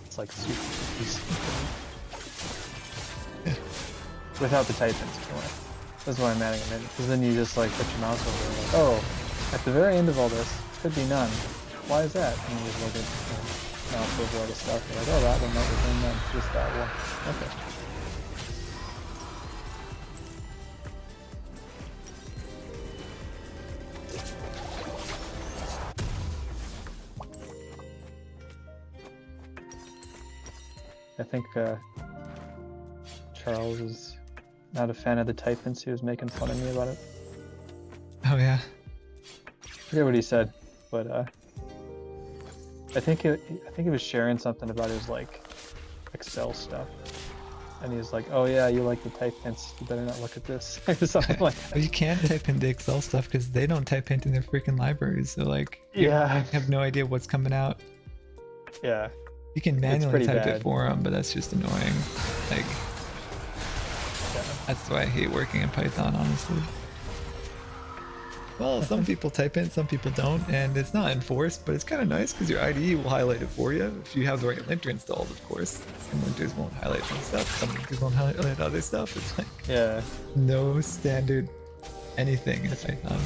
It's like super easy. Without the type ins anyway. That's why I'm adding them in, because then you just like put your mouse over and like, oh, at the very end of all this could be none. Why is that? And you just look at, you know, mouse over all the stuff. You're like, oh, that one might return none. Just that one. Okay. I think Charles is not a fan of the type hints. He was making fun of me about it. Oh yeah. I forget what he said, but I think he was sharing something about his like Excel stuff, and he's like, "Oh yeah, you like the type hints? You better not look at this," or something like that. Well, you can't type into Excel stuff because they don't type into their freaking libraries. So like, yeah, you have no idea what's coming out. Yeah. You can manually type it for them, but that's just annoying. Like, that's why I hate working in Python, honestly. Well, some people type in, some people don't, and it's not enforced, but it's kind of nice because your IDE will highlight it for you if you have the right linter installed, of course. Some linters won't highlight some stuff, some linters won't highlight other stuff. It's like no standard anything in Python.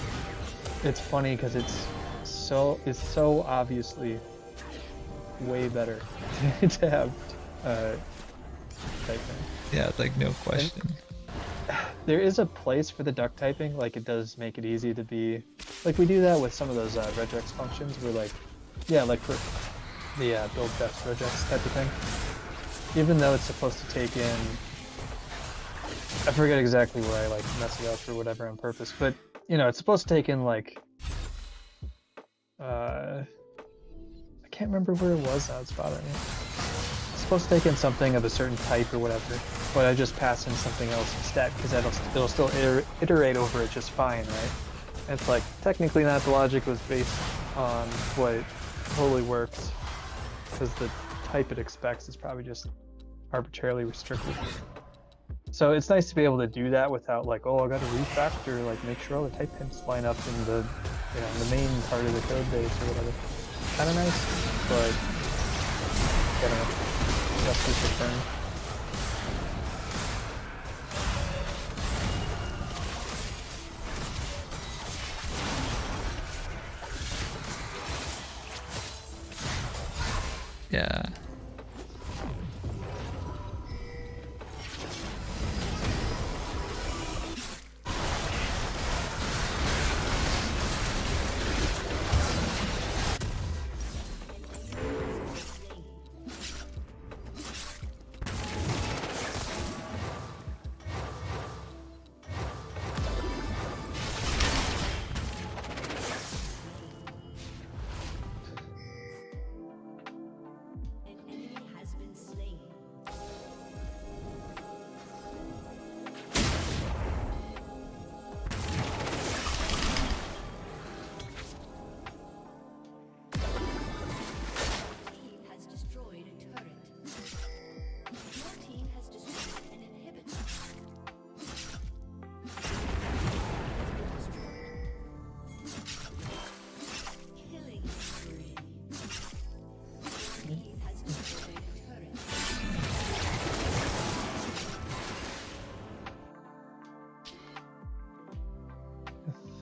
It's funny because it's so obviously way better to have typing. Yeah, it's like no question. And there is a place for the duck typing, like it does make it easy to be, like we do that with some of those regex functions where like, yeah, like for the build best regex type of thing. Even though it's supposed to take in, I forget exactly where I like mess it up or whatever on purpose, but you know, it's supposed to take in like, I can't remember where it was now, it's bothering me. It's supposed to take in something of a certain type or whatever, but I just pass in something else instead because it'll still iterate over it just fine, right? And it's like, technically not, the logic was based on what totally works because the type it expects is probably just arbitrarily restricted. So it's nice to be able to do that without like, oh, I gotta refactor, like make sure all the type hints line up in the, you know, in the main part of the code base or whatever. Kind of nice, but justice return. Yeah.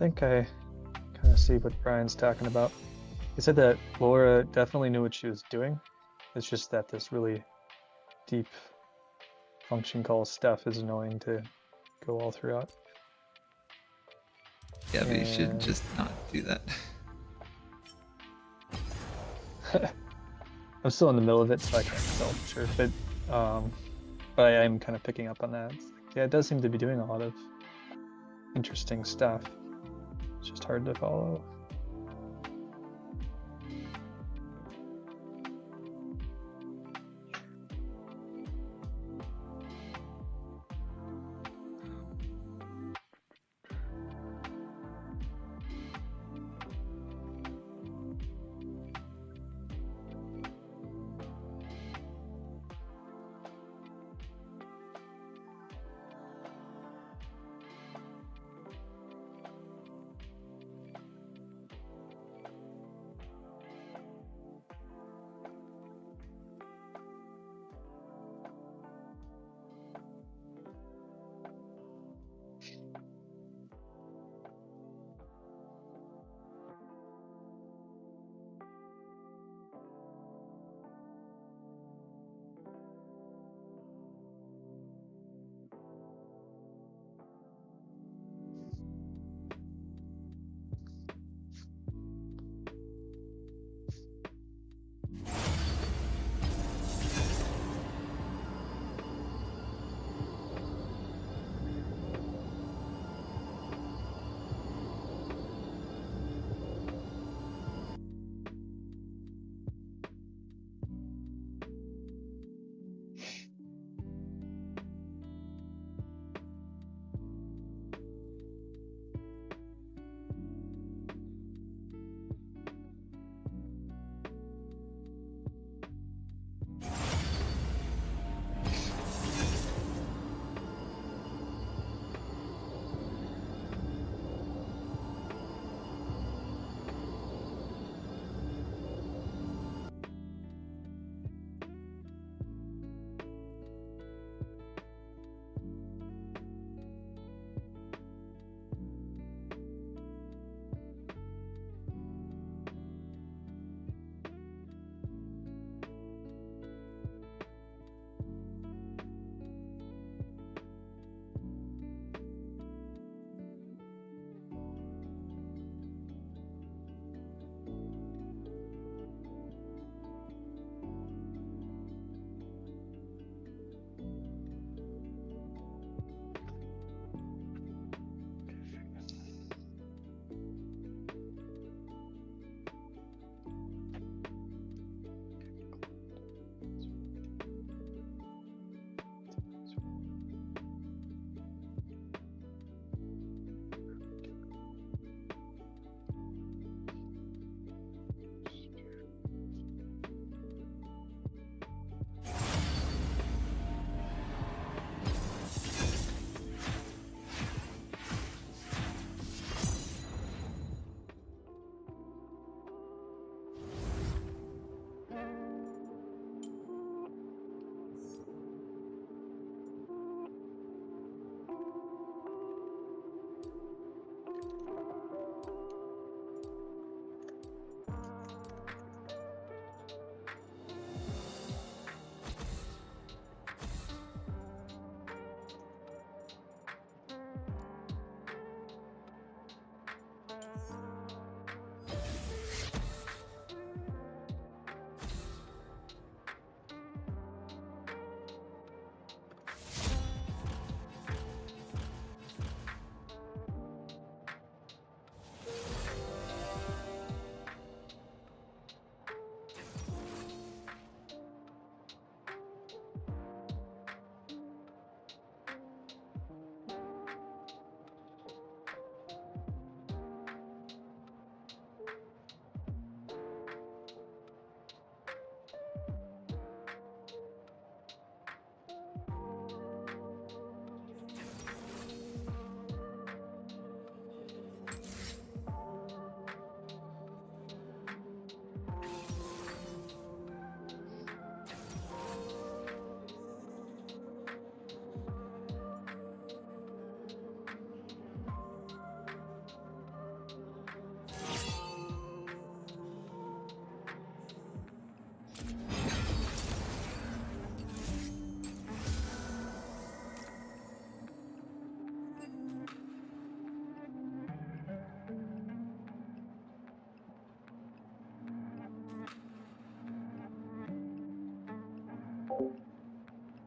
think I kind of see what Brian's talking about. He said that Laura definitely knew what she was doing. It's just that this really deep function call stuff is annoying to go all throughout. Yeah, but you should just not do that. I'm still in the middle of it, so I can't tell for sure. But I am kind of picking up on that. It's like, yeah, it does seem to be doing a lot of interesting stuff. It's just hard to follow.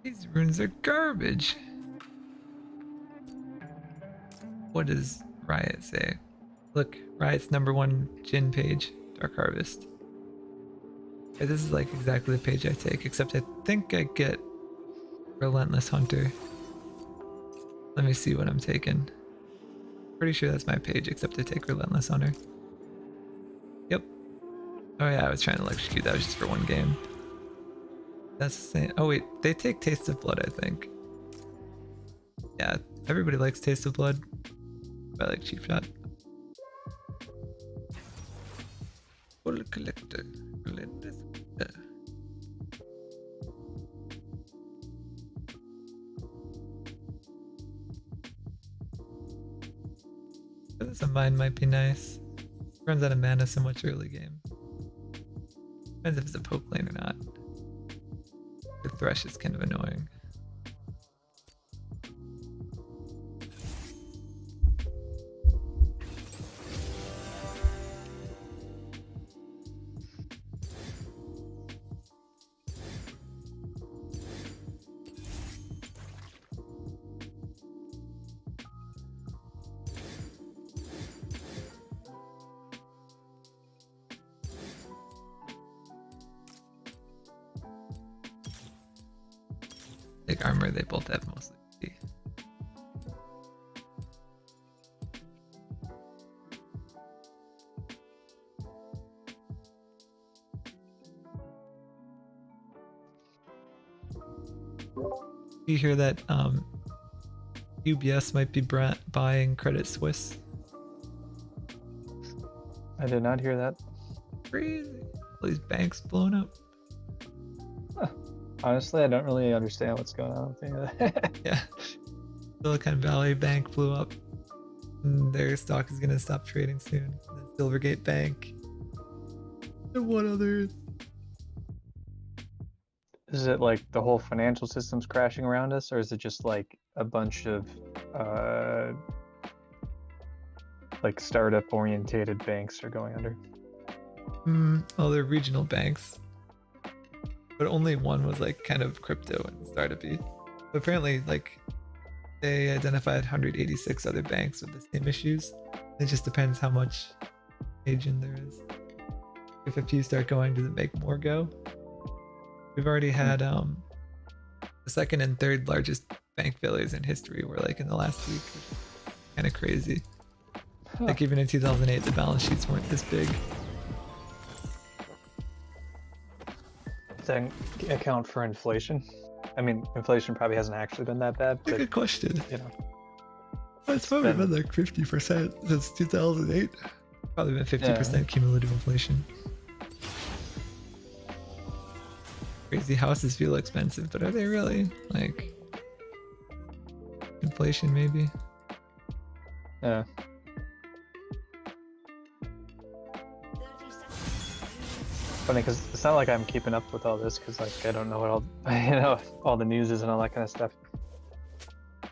These runes are garbage. What does Riot say? Look, Riot's #1 Jin page, Dark Harvest. Okay, this is like exactly the page I take, except I think I get Relentless Hunter. Let me see what I'm taking. Pretty sure that's my page, except I take Relentless Hunter. Yep. Oh yeah, I was trying to electrocute. That was just for one game. That's the same. Oh wait, they take Taste of Blood, I think. Yeah, everybody likes Taste of Blood. I like Cheap Shot. Full collector. Relentless. Some mine might be nice. Runs out of mana so much early game. Depends if it's a poke lane or not. The Thresh is kind of annoying. Big armor, they both have mostly. You hear that UBS might be buying Credit Suisse? I did not hear that. Crazy. All these banks blown up. Honestly, I don't really understand what's going on with any of that. Yeah. Silicon Valley Bank blew up. And their stock is gonna stop trading soon. And then Silvergate Bank. And what other? Is it like the whole financial system's crashing around us, or is it just like a bunch of like startup orientated banks are going under? Oh, they're regional banks. But only one was like kind of crypto and startup-y. But apparently, like, they identified 186 other banks with the same issues. It just depends how much agent there is. If a few start going, does it make more go? We've already had the second and third largest bank failures in history were like in the last week. Kind of crazy. Like even in 2008, the balance sheets weren't this big. Does that account for inflation? I mean, inflation probably hasn't actually been that bad. But, good question. You know, it's probably been like 50% since 2008. Probably been 50% cumulative inflation. Crazy houses feel expensive, but are they really? Like, inflation maybe? Yeah. Funny because it's not like I'm keeping up with all this because like I don't know what all all the news is and all that kind of stuff.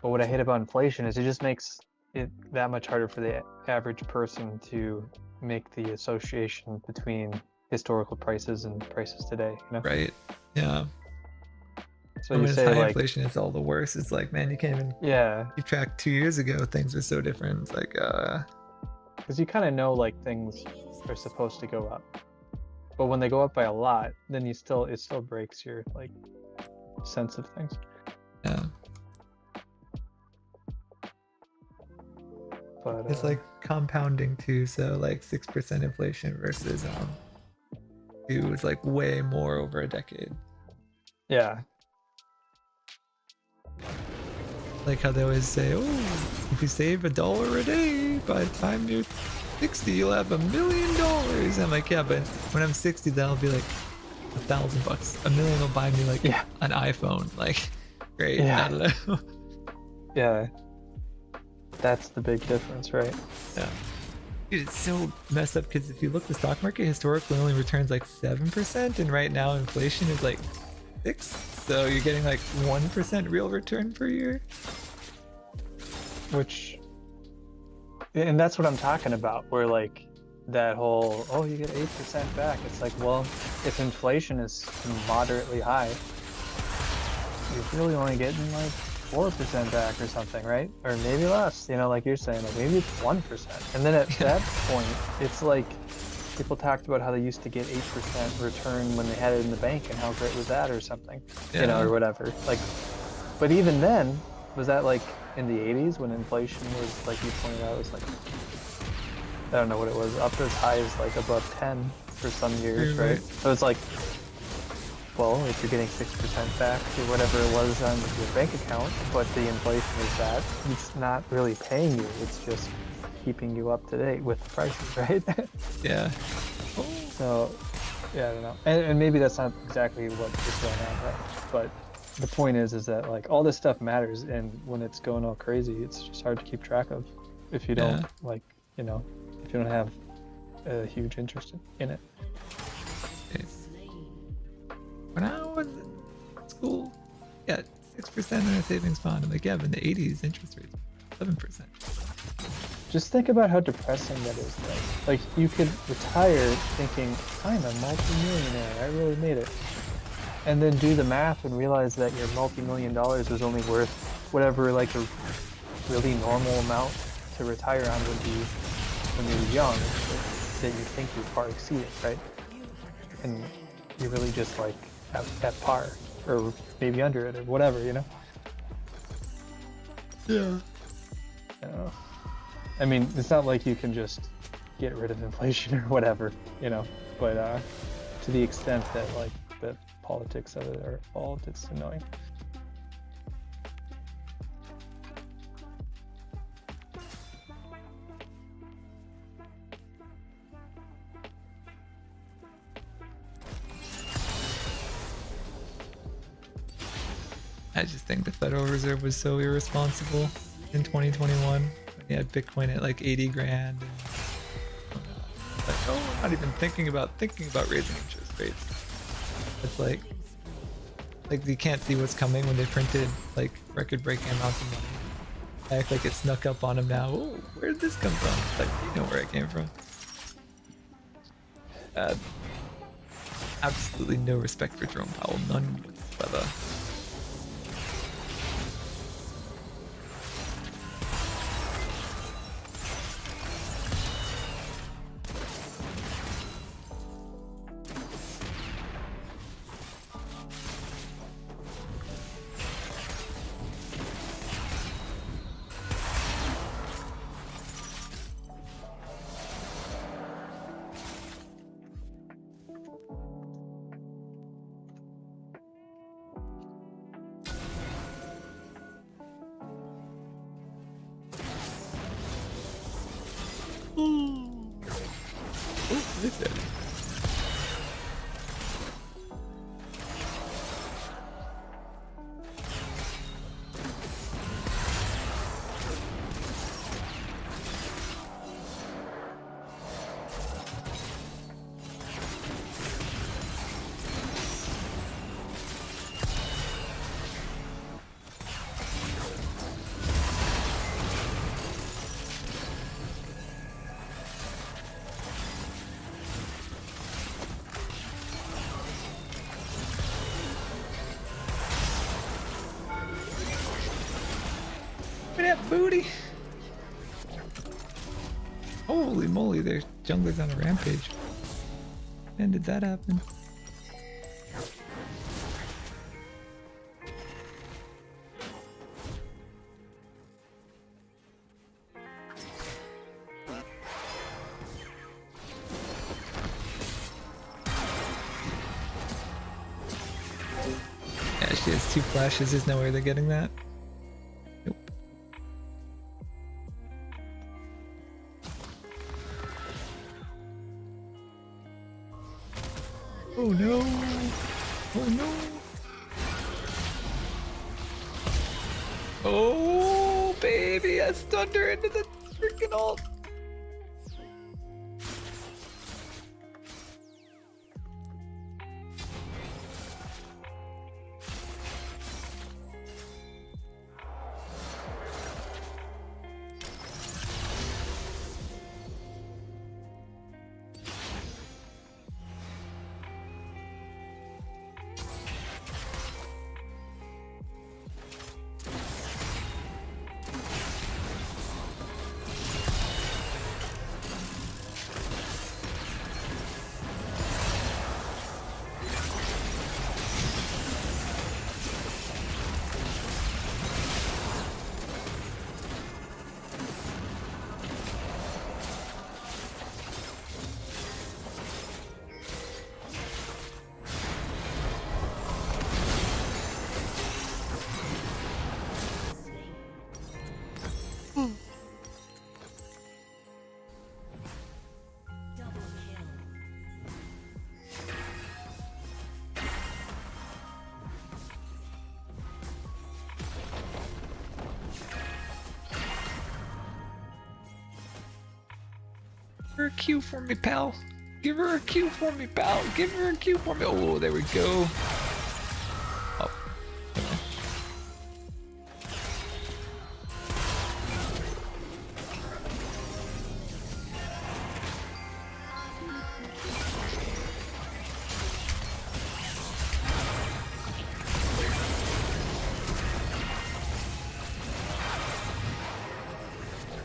But what I hate about inflation is it just makes it that much harder for the average person to make the association between historical prices and prices today. You know? Right. Yeah. So when you it's say high like inflation, it's all the worse. It's like, man, you can't even keep track. 2 years ago, things were so different. It's like, because you kind of know like things are supposed to go up. But when they go up by a lot, then it still breaks your like sense of things. Yeah. But it's like compounding too. So like 6% inflation versus 2 is like way more over a decade. Yeah. Like how they always say, oh, if you save $1 a day, by the time you're 60, you'll have $1 million. I'm like, yeah, but when I'm 60, that'll be like $1,000. $1 million will buy me like an iPhone. Like, great. Yeah. I don't know. Yeah. That's the big difference, right? Yeah. Dude, it's so messed up because if you look, the stock market historically only returns like 7%, and right now inflation is like 6%. So you're getting like 1% real return per year. Which, and that's what I'm talking about, where like that whole, oh, you get 8% back. It's like, well, if inflation is moderately high, you're really only getting like 4% back or something, right? Or maybe less, you know, like you're saying, like maybe it's 1%. And then at that point, it's like people talked about how they used to get 8% return when they had it in the bank and how great was that or something, you know, or whatever. Like, but even then, was that like in the 80s when inflation was, like you pointed out, was like, I don't know what it was, up as high as like above 10 for some years, right? So it's like, well, if you're getting 6% back or whatever it was on your bank account, but the inflation is that, it's not really paying you, it's just keeping you up to date with the prices, right? Yeah. So, yeah, I don't know. And maybe that's not exactly what is going on, right? But the point is that like all this stuff matters, and when it's going all crazy, it's just hard to keep track of if you don't like, you know, if you don't have a huge interest in it. When I was in school, yeah, 6% in a savings bond. I'm like, yeah, but in the 80s, interest rates 7%. Just think about how depressing that is, though. Like, you could retire thinking, I'm a multi-millionaire, I really made it. And then do the math and realize that your multi-million dollars was only worth whatever, like, a really normal amount to retire on would be when you're young, that you think you far exceed it, right? And you're really just, like, at par, or maybe under it, or whatever, you know? Yeah. I don't know. I mean, it's not like you can just get rid of inflation or whatever, you know, but to the extent that, like, the politics of it are all, it's annoying. I just think the Federal Reserve was so irresponsible in 2021 when you had Bitcoin at like 80 grand. And, like, oh, we're not even thinking about raising interest rates. It's like you can't see what's coming when they printed like record-breaking amounts of money. I act like it snuck up on them now. Oh, where did this come from? It's like, you know where it came from. Absolutely no respect for Jerome Powell. None whatsoever. Look at that booty! Holy moly, their jungler's on a rampage. When did that happen? Yeah, she has 2 flashes, there's no way they're getting that. Oh no! Oh no! Oh baby, I stunned her into the freaking ult! her a Q for me, pal. Give her a Q for me, pal. Give her a Q for me. Oh, there we go. Oh. Okay.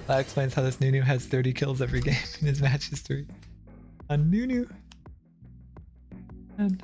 That explains how this Nunu has 30 kills every game in his match history. On Nunu. And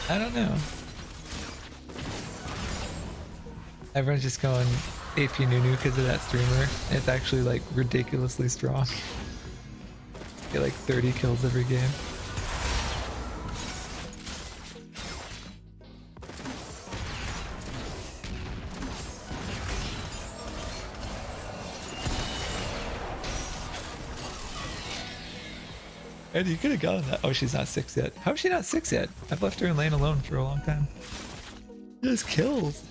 I don't know. Everyone's just going AP Nunu because of that streamer. It's actually like ridiculously strong. Get like 30 kills every game. Eddie, you could have gotten that. Oh, she's not 6 yet. How is she not 6 yet? I've left her in lane alone for a long time. Just kills.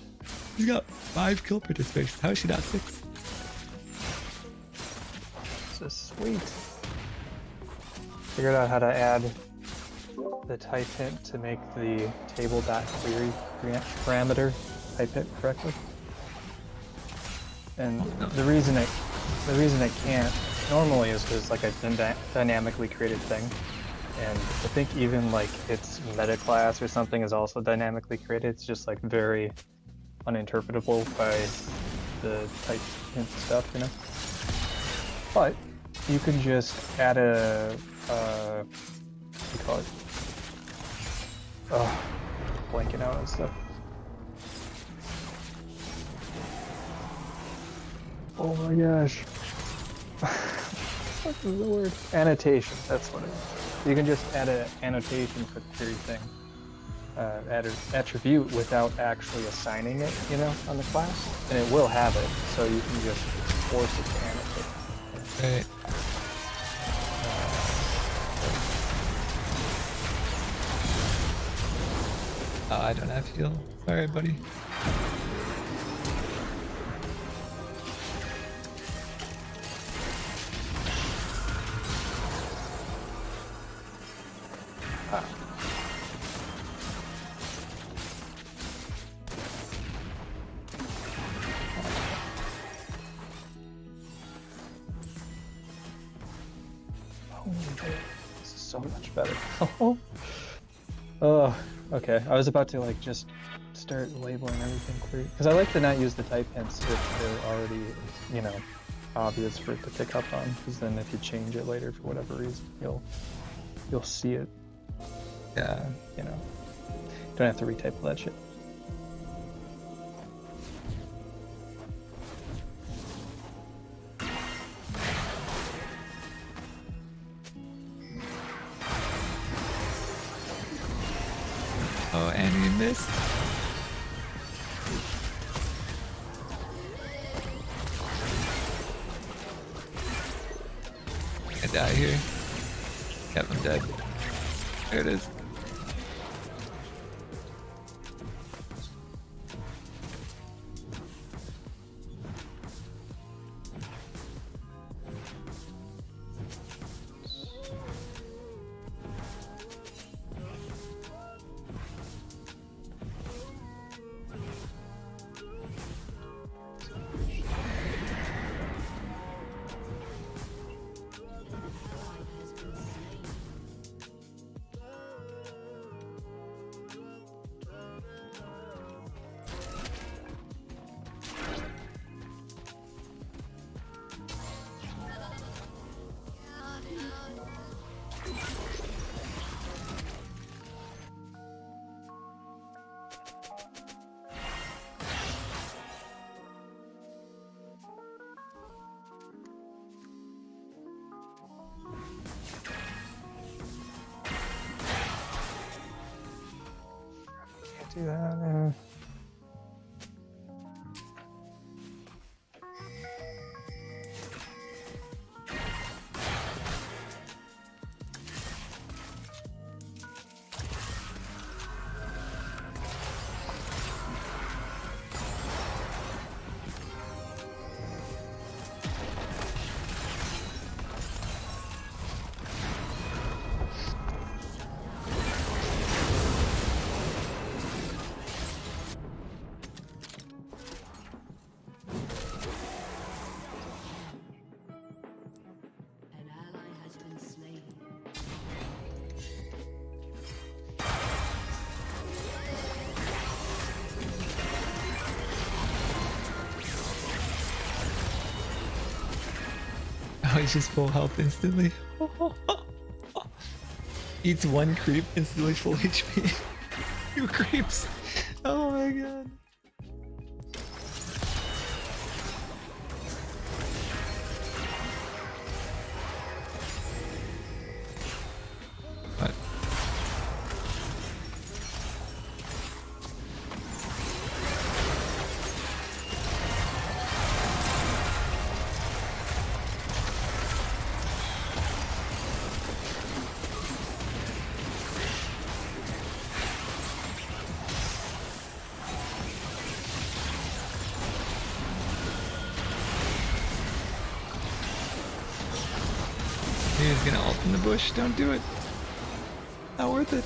She's got 5 kill participations. How is she not 6? This is sweet. Figured out how to add the type hint to make the table.query parameter type hint correctly. And the reason I can't normally is because like it's a dynamically created thing, and I think even like its meta class or something is also dynamically created. It's just like very uninterpretable by the type hint stuff, you know. But you can just add a what do you call it? Oh, blanking out on stuff. Oh my gosh. What is the word? Annotation, that's what it is. You can just add an annotation for the query thing. Add an attribute without actually assigning it, you know, on the class. And it will have it, so you can just force it to annotate. Right. Oh, I don't have heal. Sorry, buddy. This is so much better. Oh, okay. I was about to like just start labeling everything query because I like to not use the type hints if they're already, you know, obvious for it to pick up on. Because then if you change it later for whatever reason, you'll see it. Yeah. You know, don't have to retype all that shit. Oh, and we missed. I die here. Yep, I'm dead. There it is. do that. Oh, he's just full health instantly. Eats one creep, instantly full HP. 2 creeps. Oh my god. What? He's gonna ult in the bush. Don't do it. Not worth it.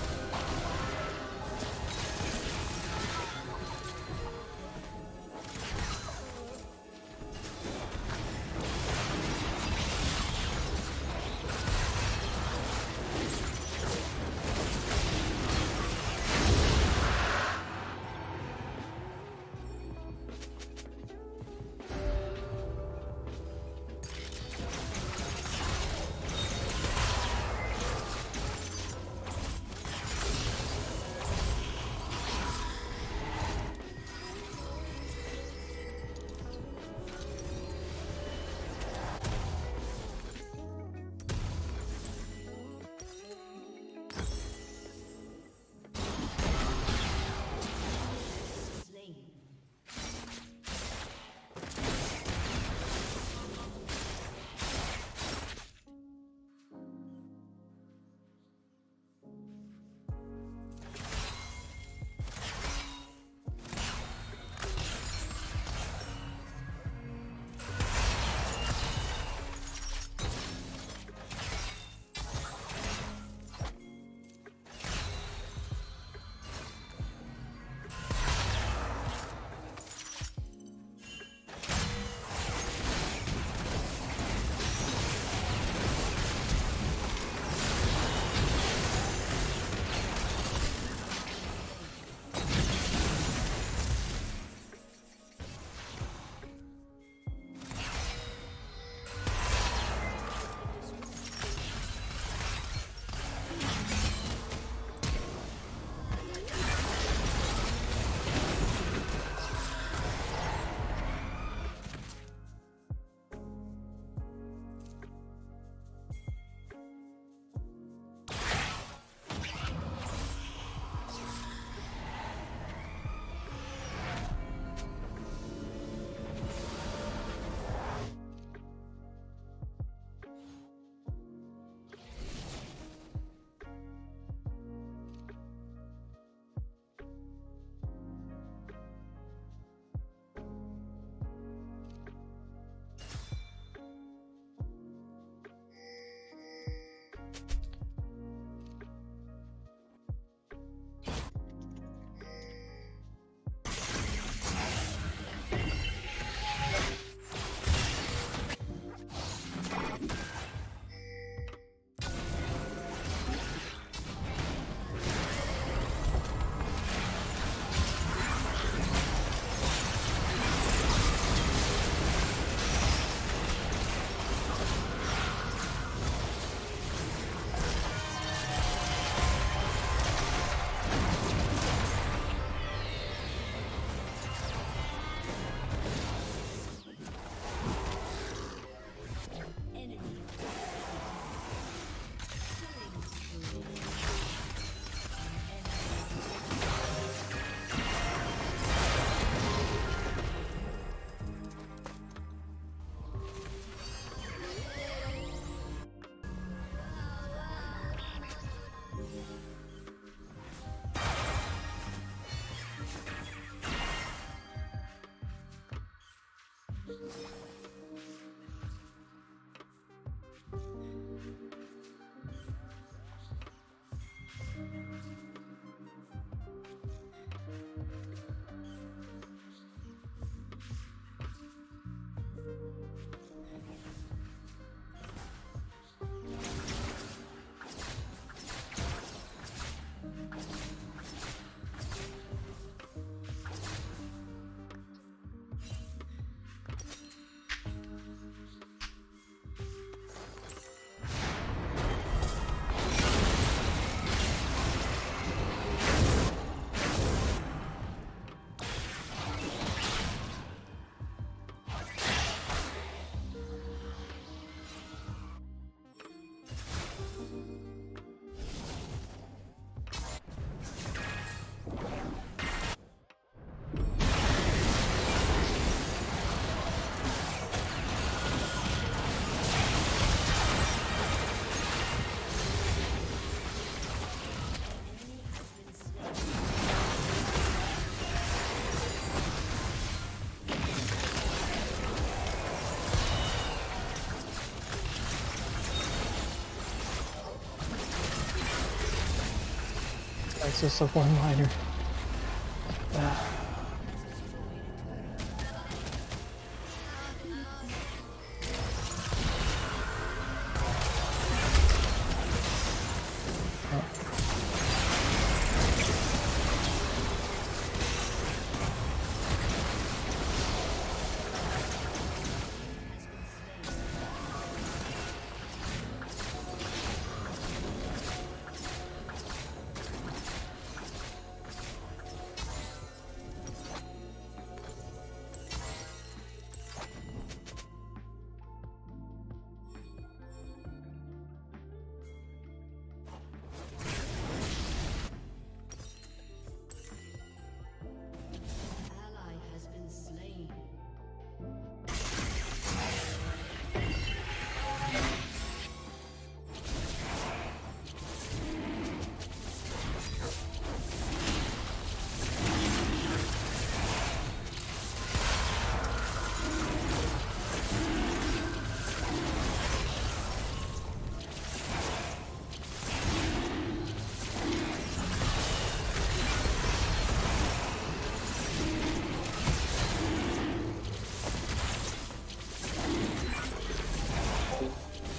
It's just a one-liner.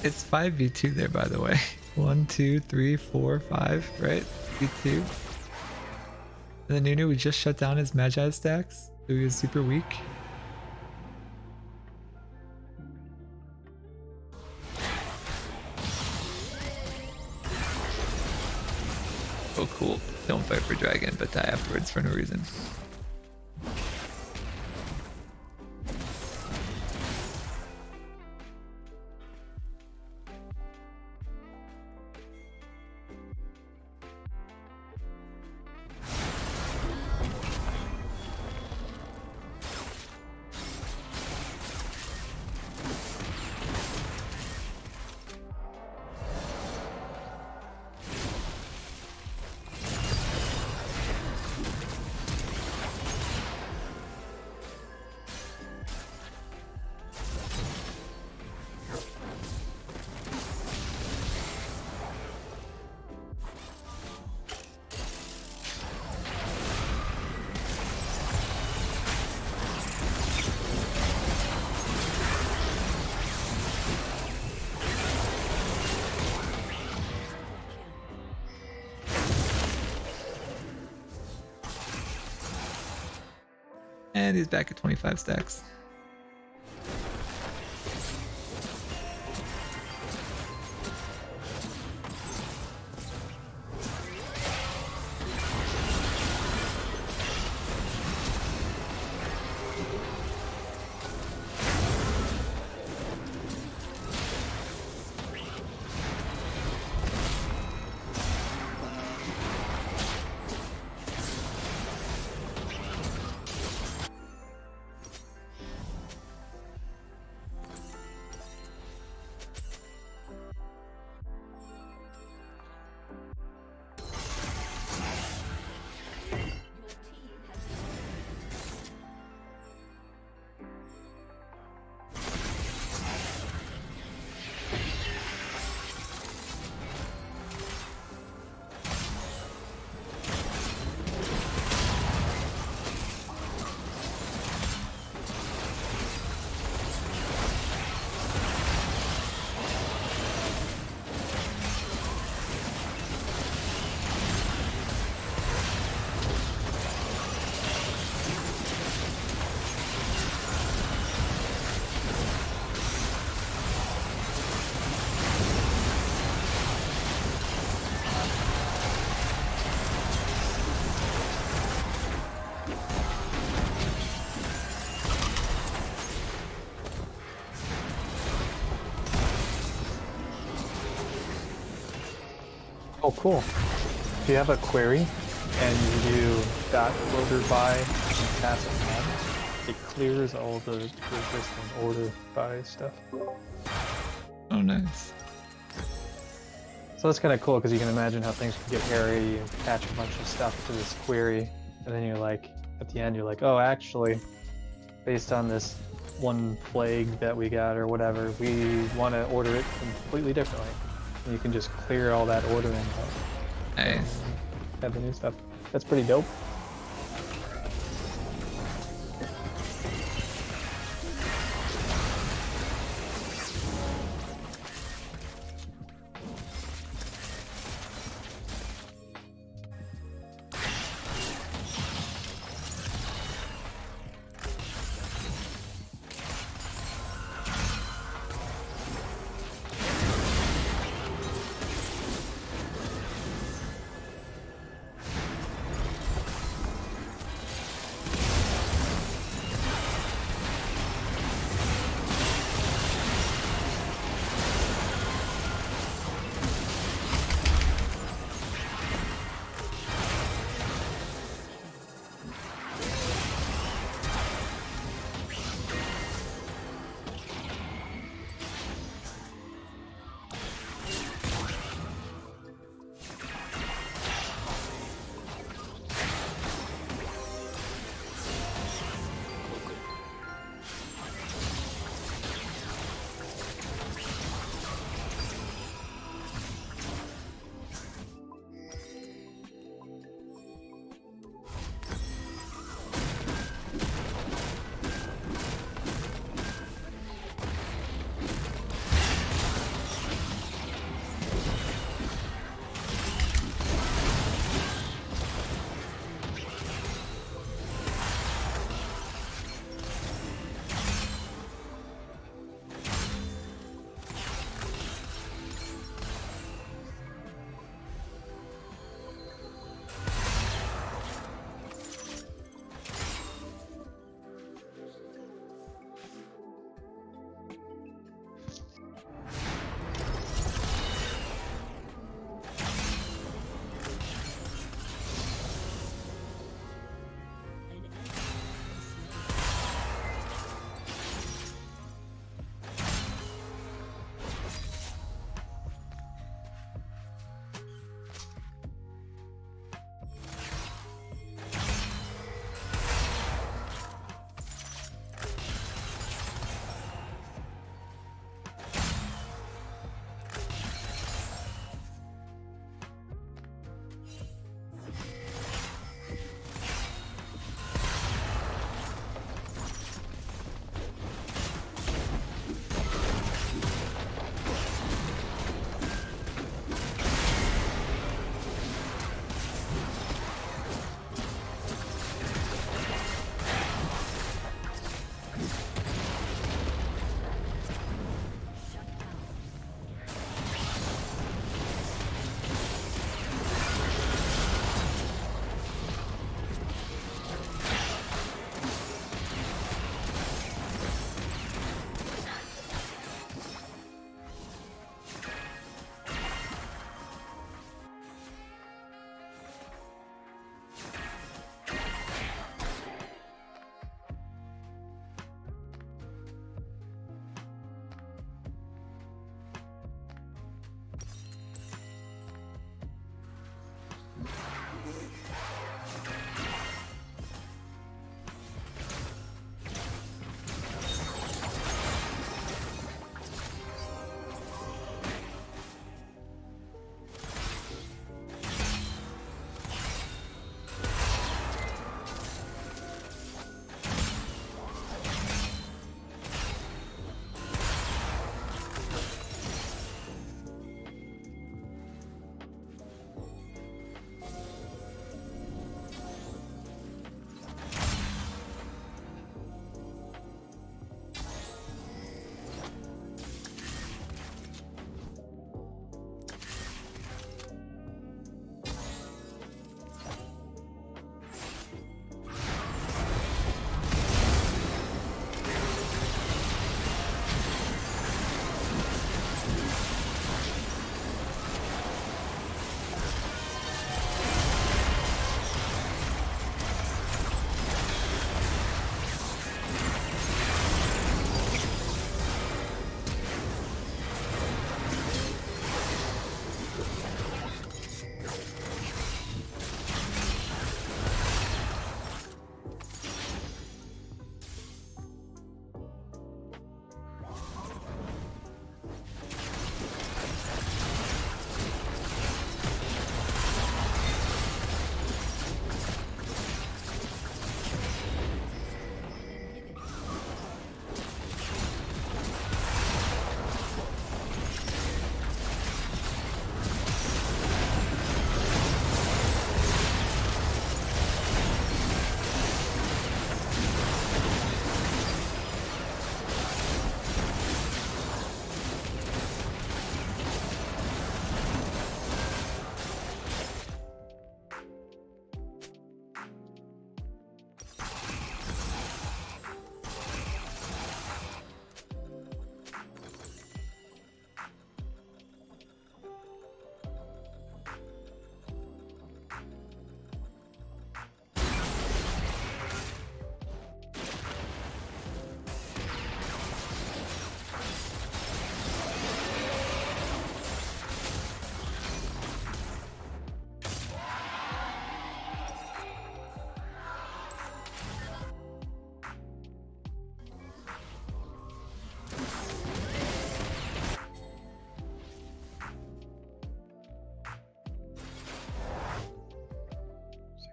It's 5v2 there, by the way. 1, 2, 3, 4, 5, right? V2. And then Nunu, we just shut down his Magi stacks, so he was super weak. Oh, cool. Don't fight for dragon, but die afterwards for no reason. And he's back at 25 stacks. Oh, cool. If you have a query and you do .loader by and task command, it clears all the existing order by stuff. Oh, nice. So that's kind of cool because you can imagine how things can get hairy. You attach a bunch of stuff to this query, and then you're like, at the end, you're like, oh, actually, based on this one flag that we got or whatever, we want to order it completely differently. And you can just clear all that ordering. Nice. have the new stuff. That's pretty dope.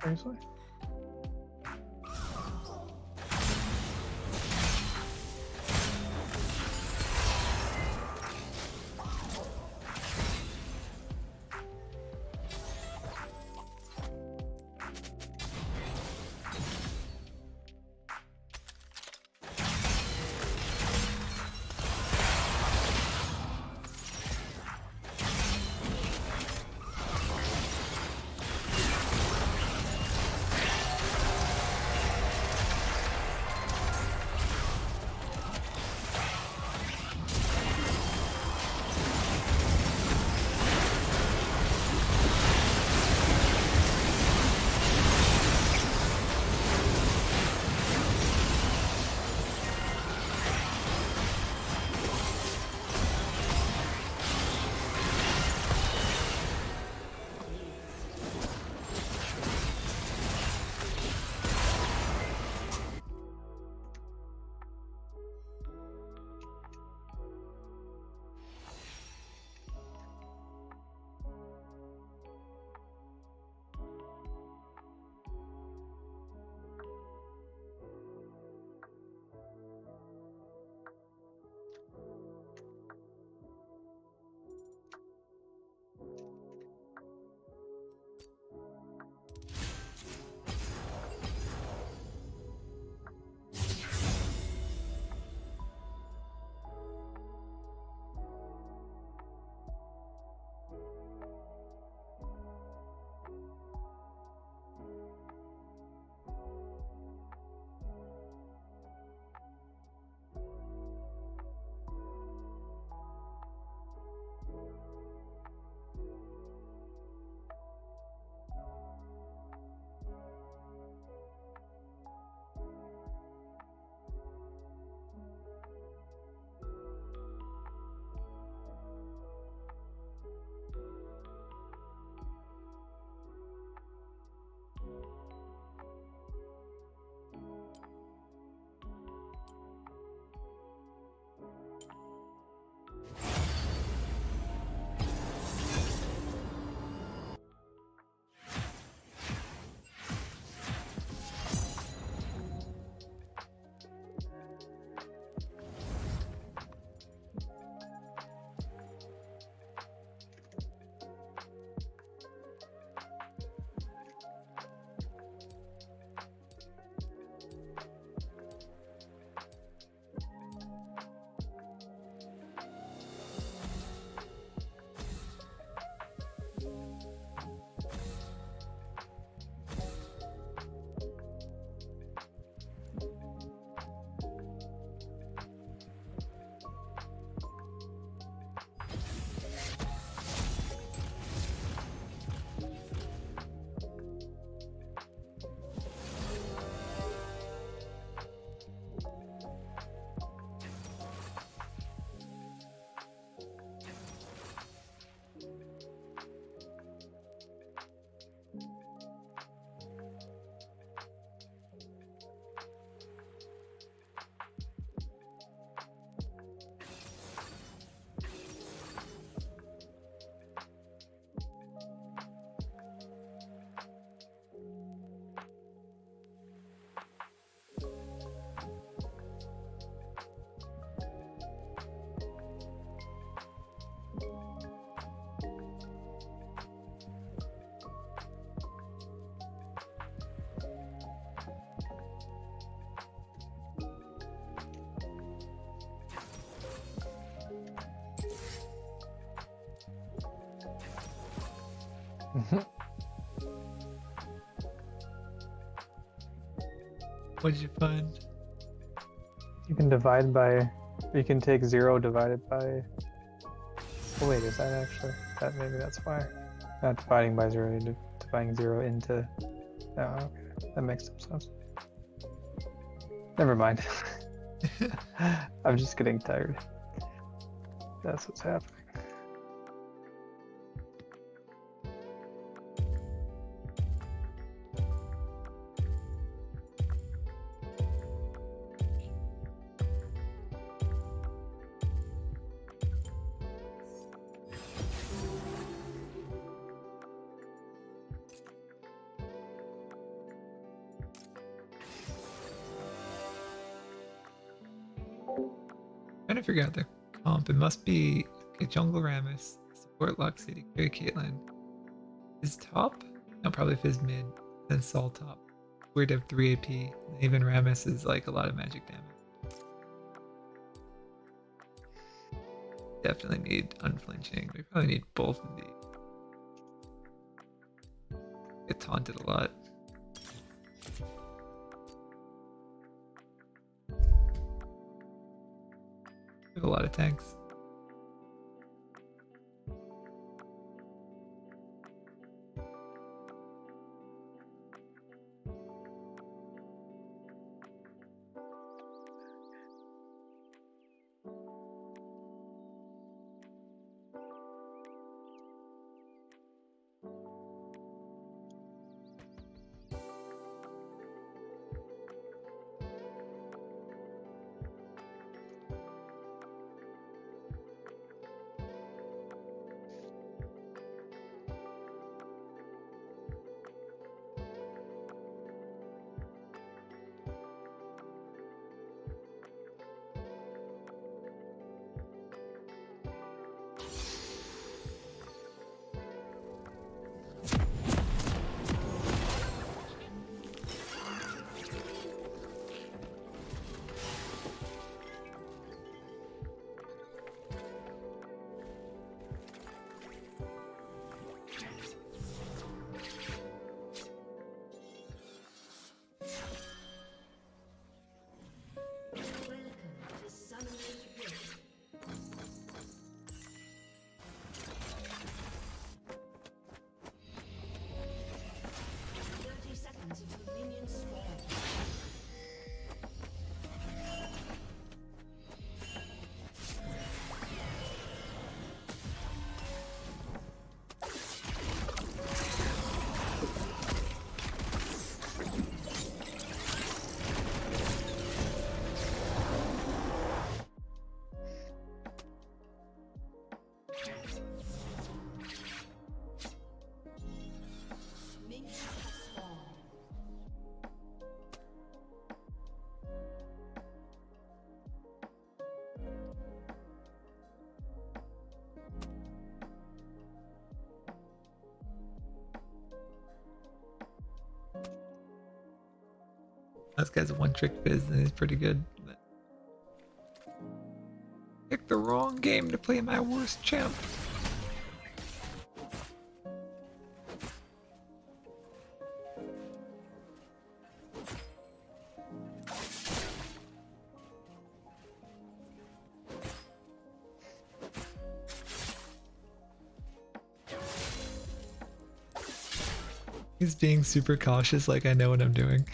Seriously? What did you find? You can divide by. You can take 0 divided by. Oh wait, is that actually? That maybe that's why. Not dividing by 0, you're dividing 0 into. Oh, okay. That makes some sense. Never mind. I'm just getting tired. That's what's happening. to figure out the comp. It must be okay, Jungle Rammus, support Lock City, carry Caitlyn. Is top? No, probably Fizz mid, then Sol top. Weird to have 3 AP. And even Rammus is like a lot of magic damage. Definitely need unflinching. We probably need both of these. Get taunted a lot. We have a lot of tanks. This guy's a one-trick Fizz and he's pretty good. But picked the wrong game to play my worst champ. He's being super cautious, like I know what I'm doing.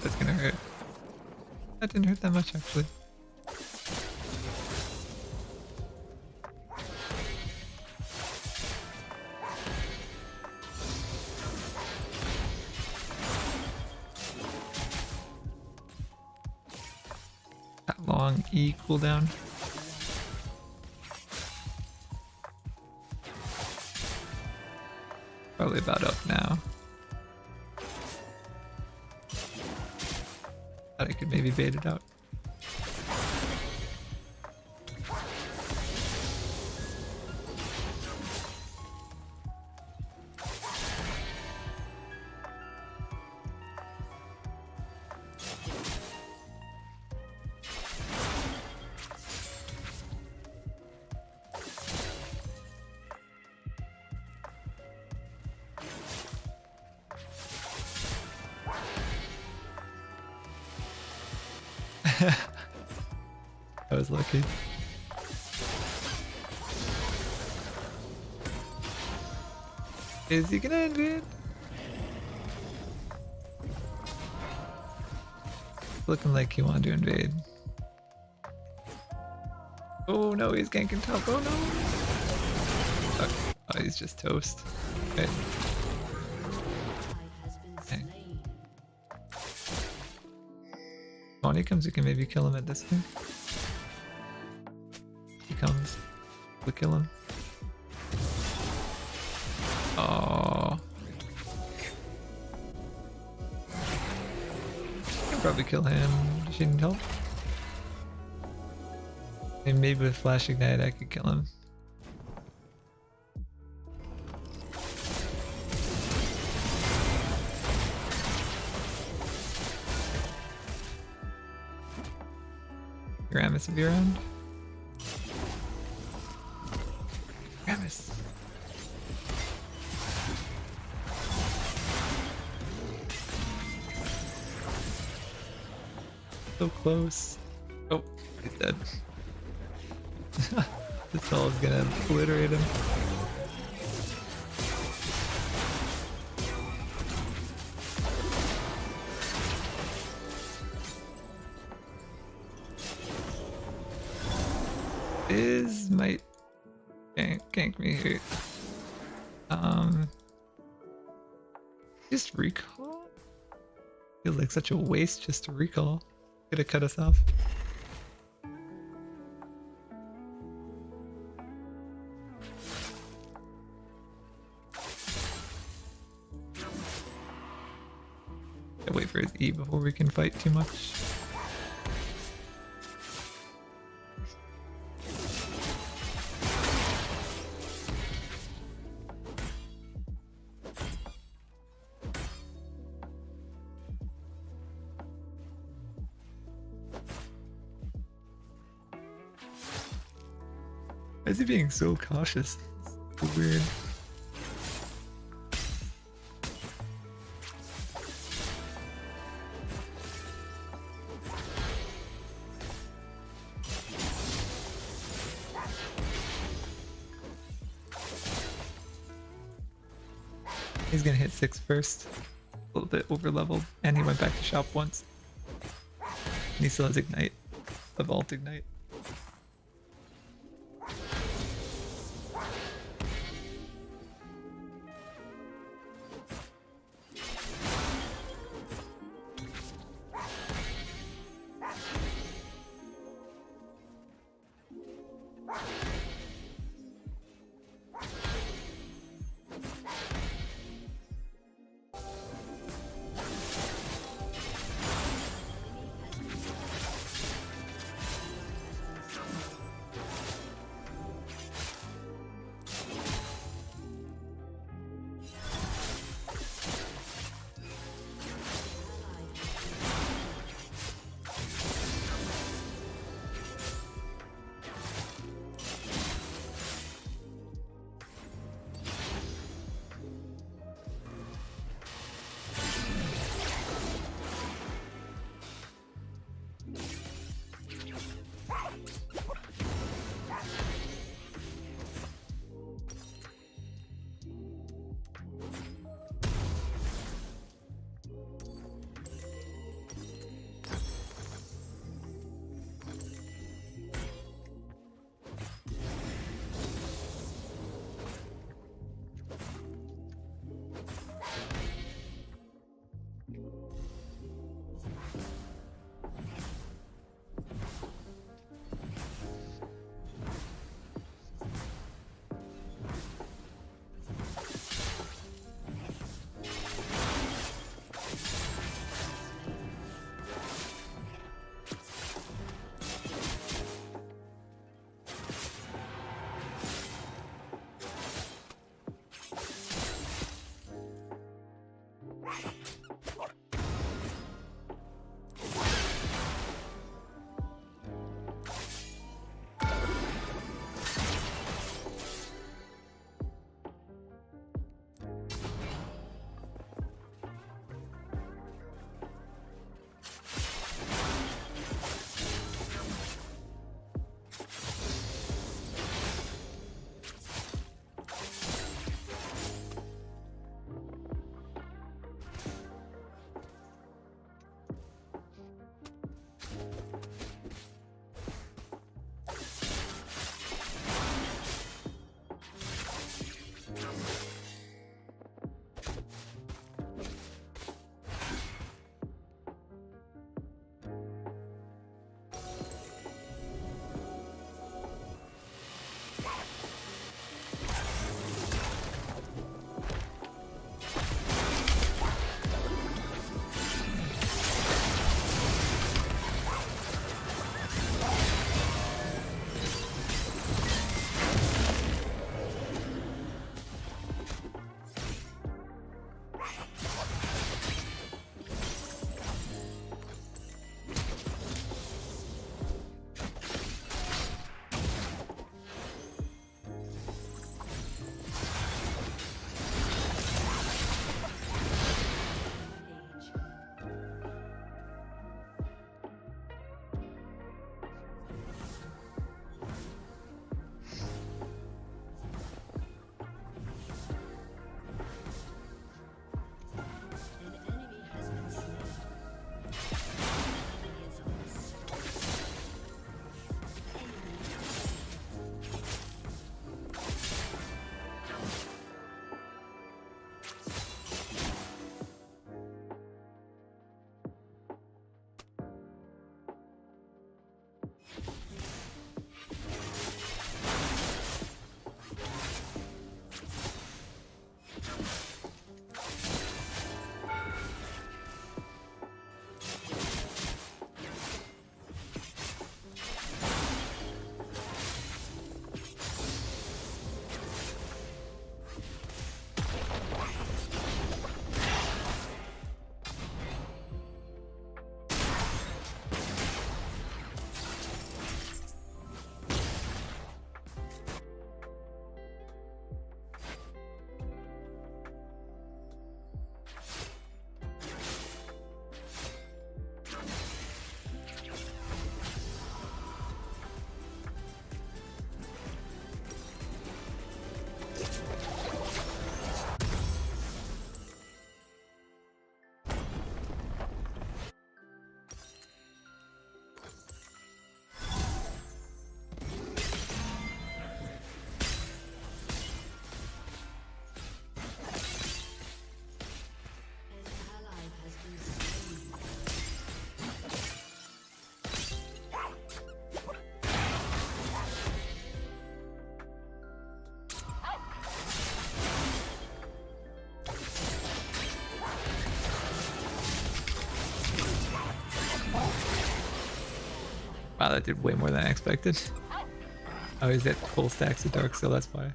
That's gonna hurt. That didn't hurt that much, actually. That long E cooldown. Probably about up now. Thought I could maybe bait it out. I was lucky. Is he gonna invade? Looking like he wanted to invade. Oh no, he's ganking top. Oh no! Okay. Oh, he's just toast. Okay. When he comes, we can maybe kill him at this thing. He comes. We'll kill him. probably kill him. She need help. And maybe with Flash Ignite I could kill him. Gramus will be around. Gramus. So close. Oh, he's dead. This all is gonna obliterate him. This might gank me here. Just recall? Feels like such a waste just to recall. Could have cut us off. Gotta wait for his E before we can fight too much. Why is he being so cautious? It's so weird. He's gonna hit 6 first. A little bit over leveled, and he went back to shop once. And he still has Ignite. A Vault Ignite. Wow, that did way more than I expected. Oh, he's at full stacks of dark, so that's why.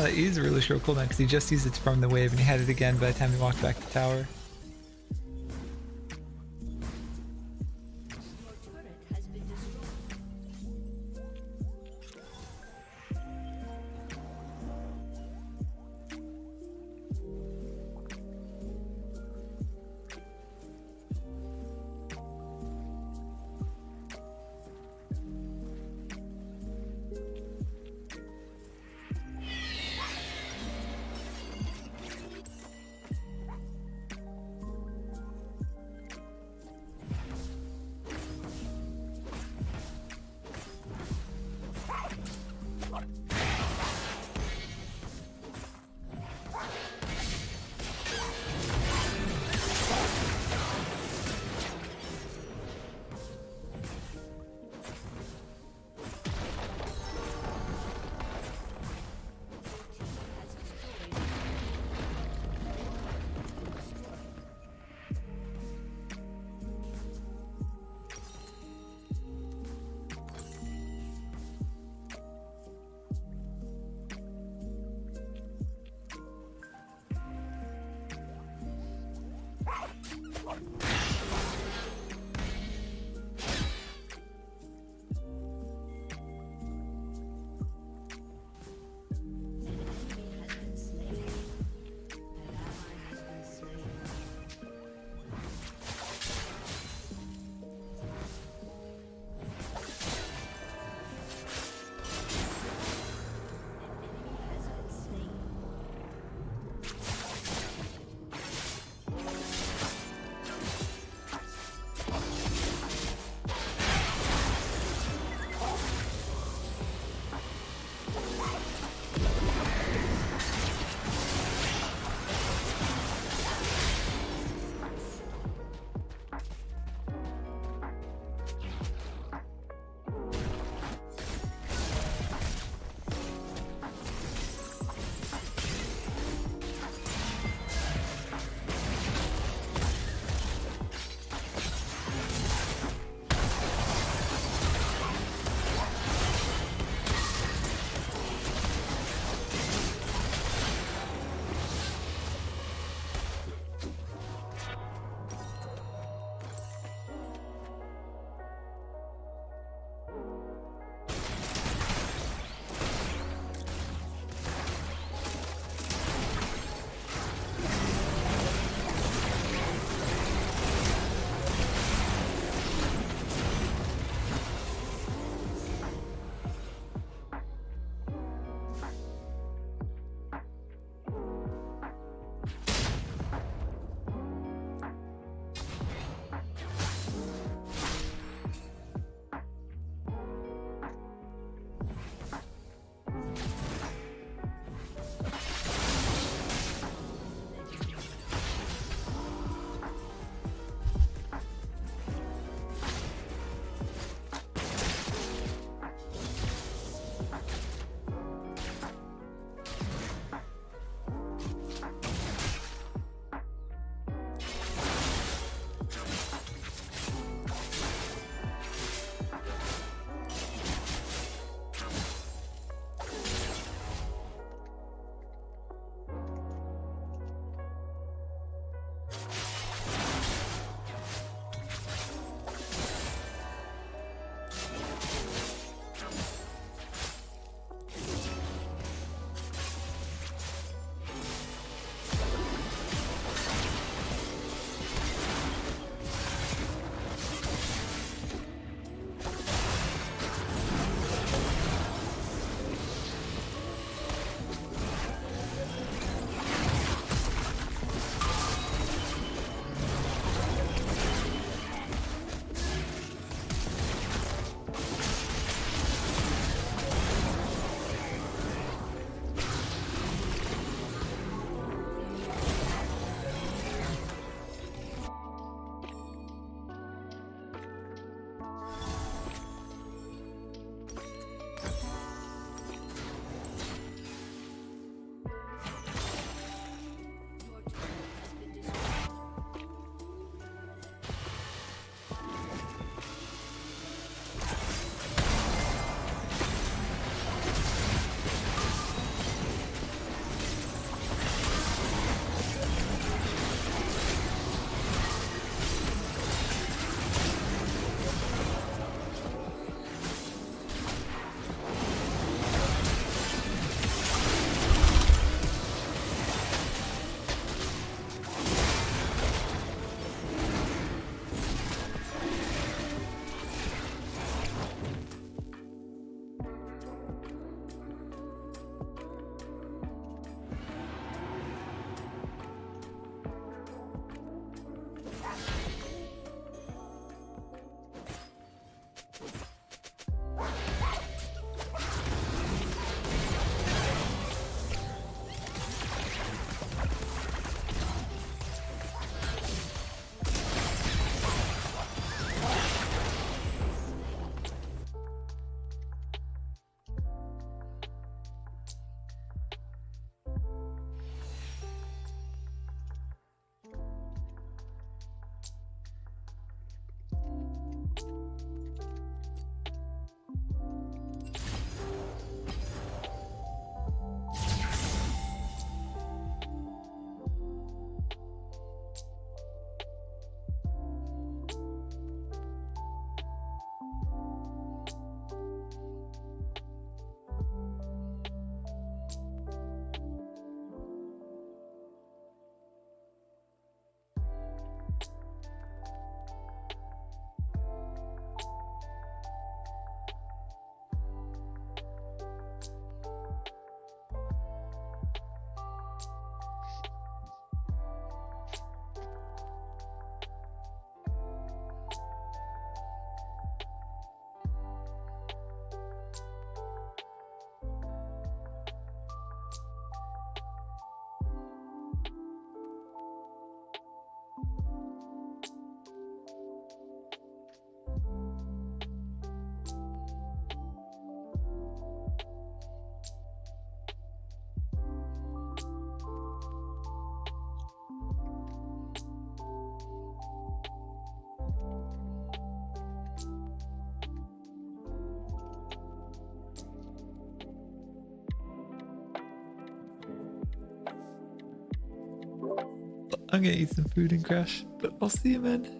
He is a really short cooldown because he just used it to farm the wave and he had it again by the time he walked back to tower. I'm gonna eat some food and crash. But I'll see you, man.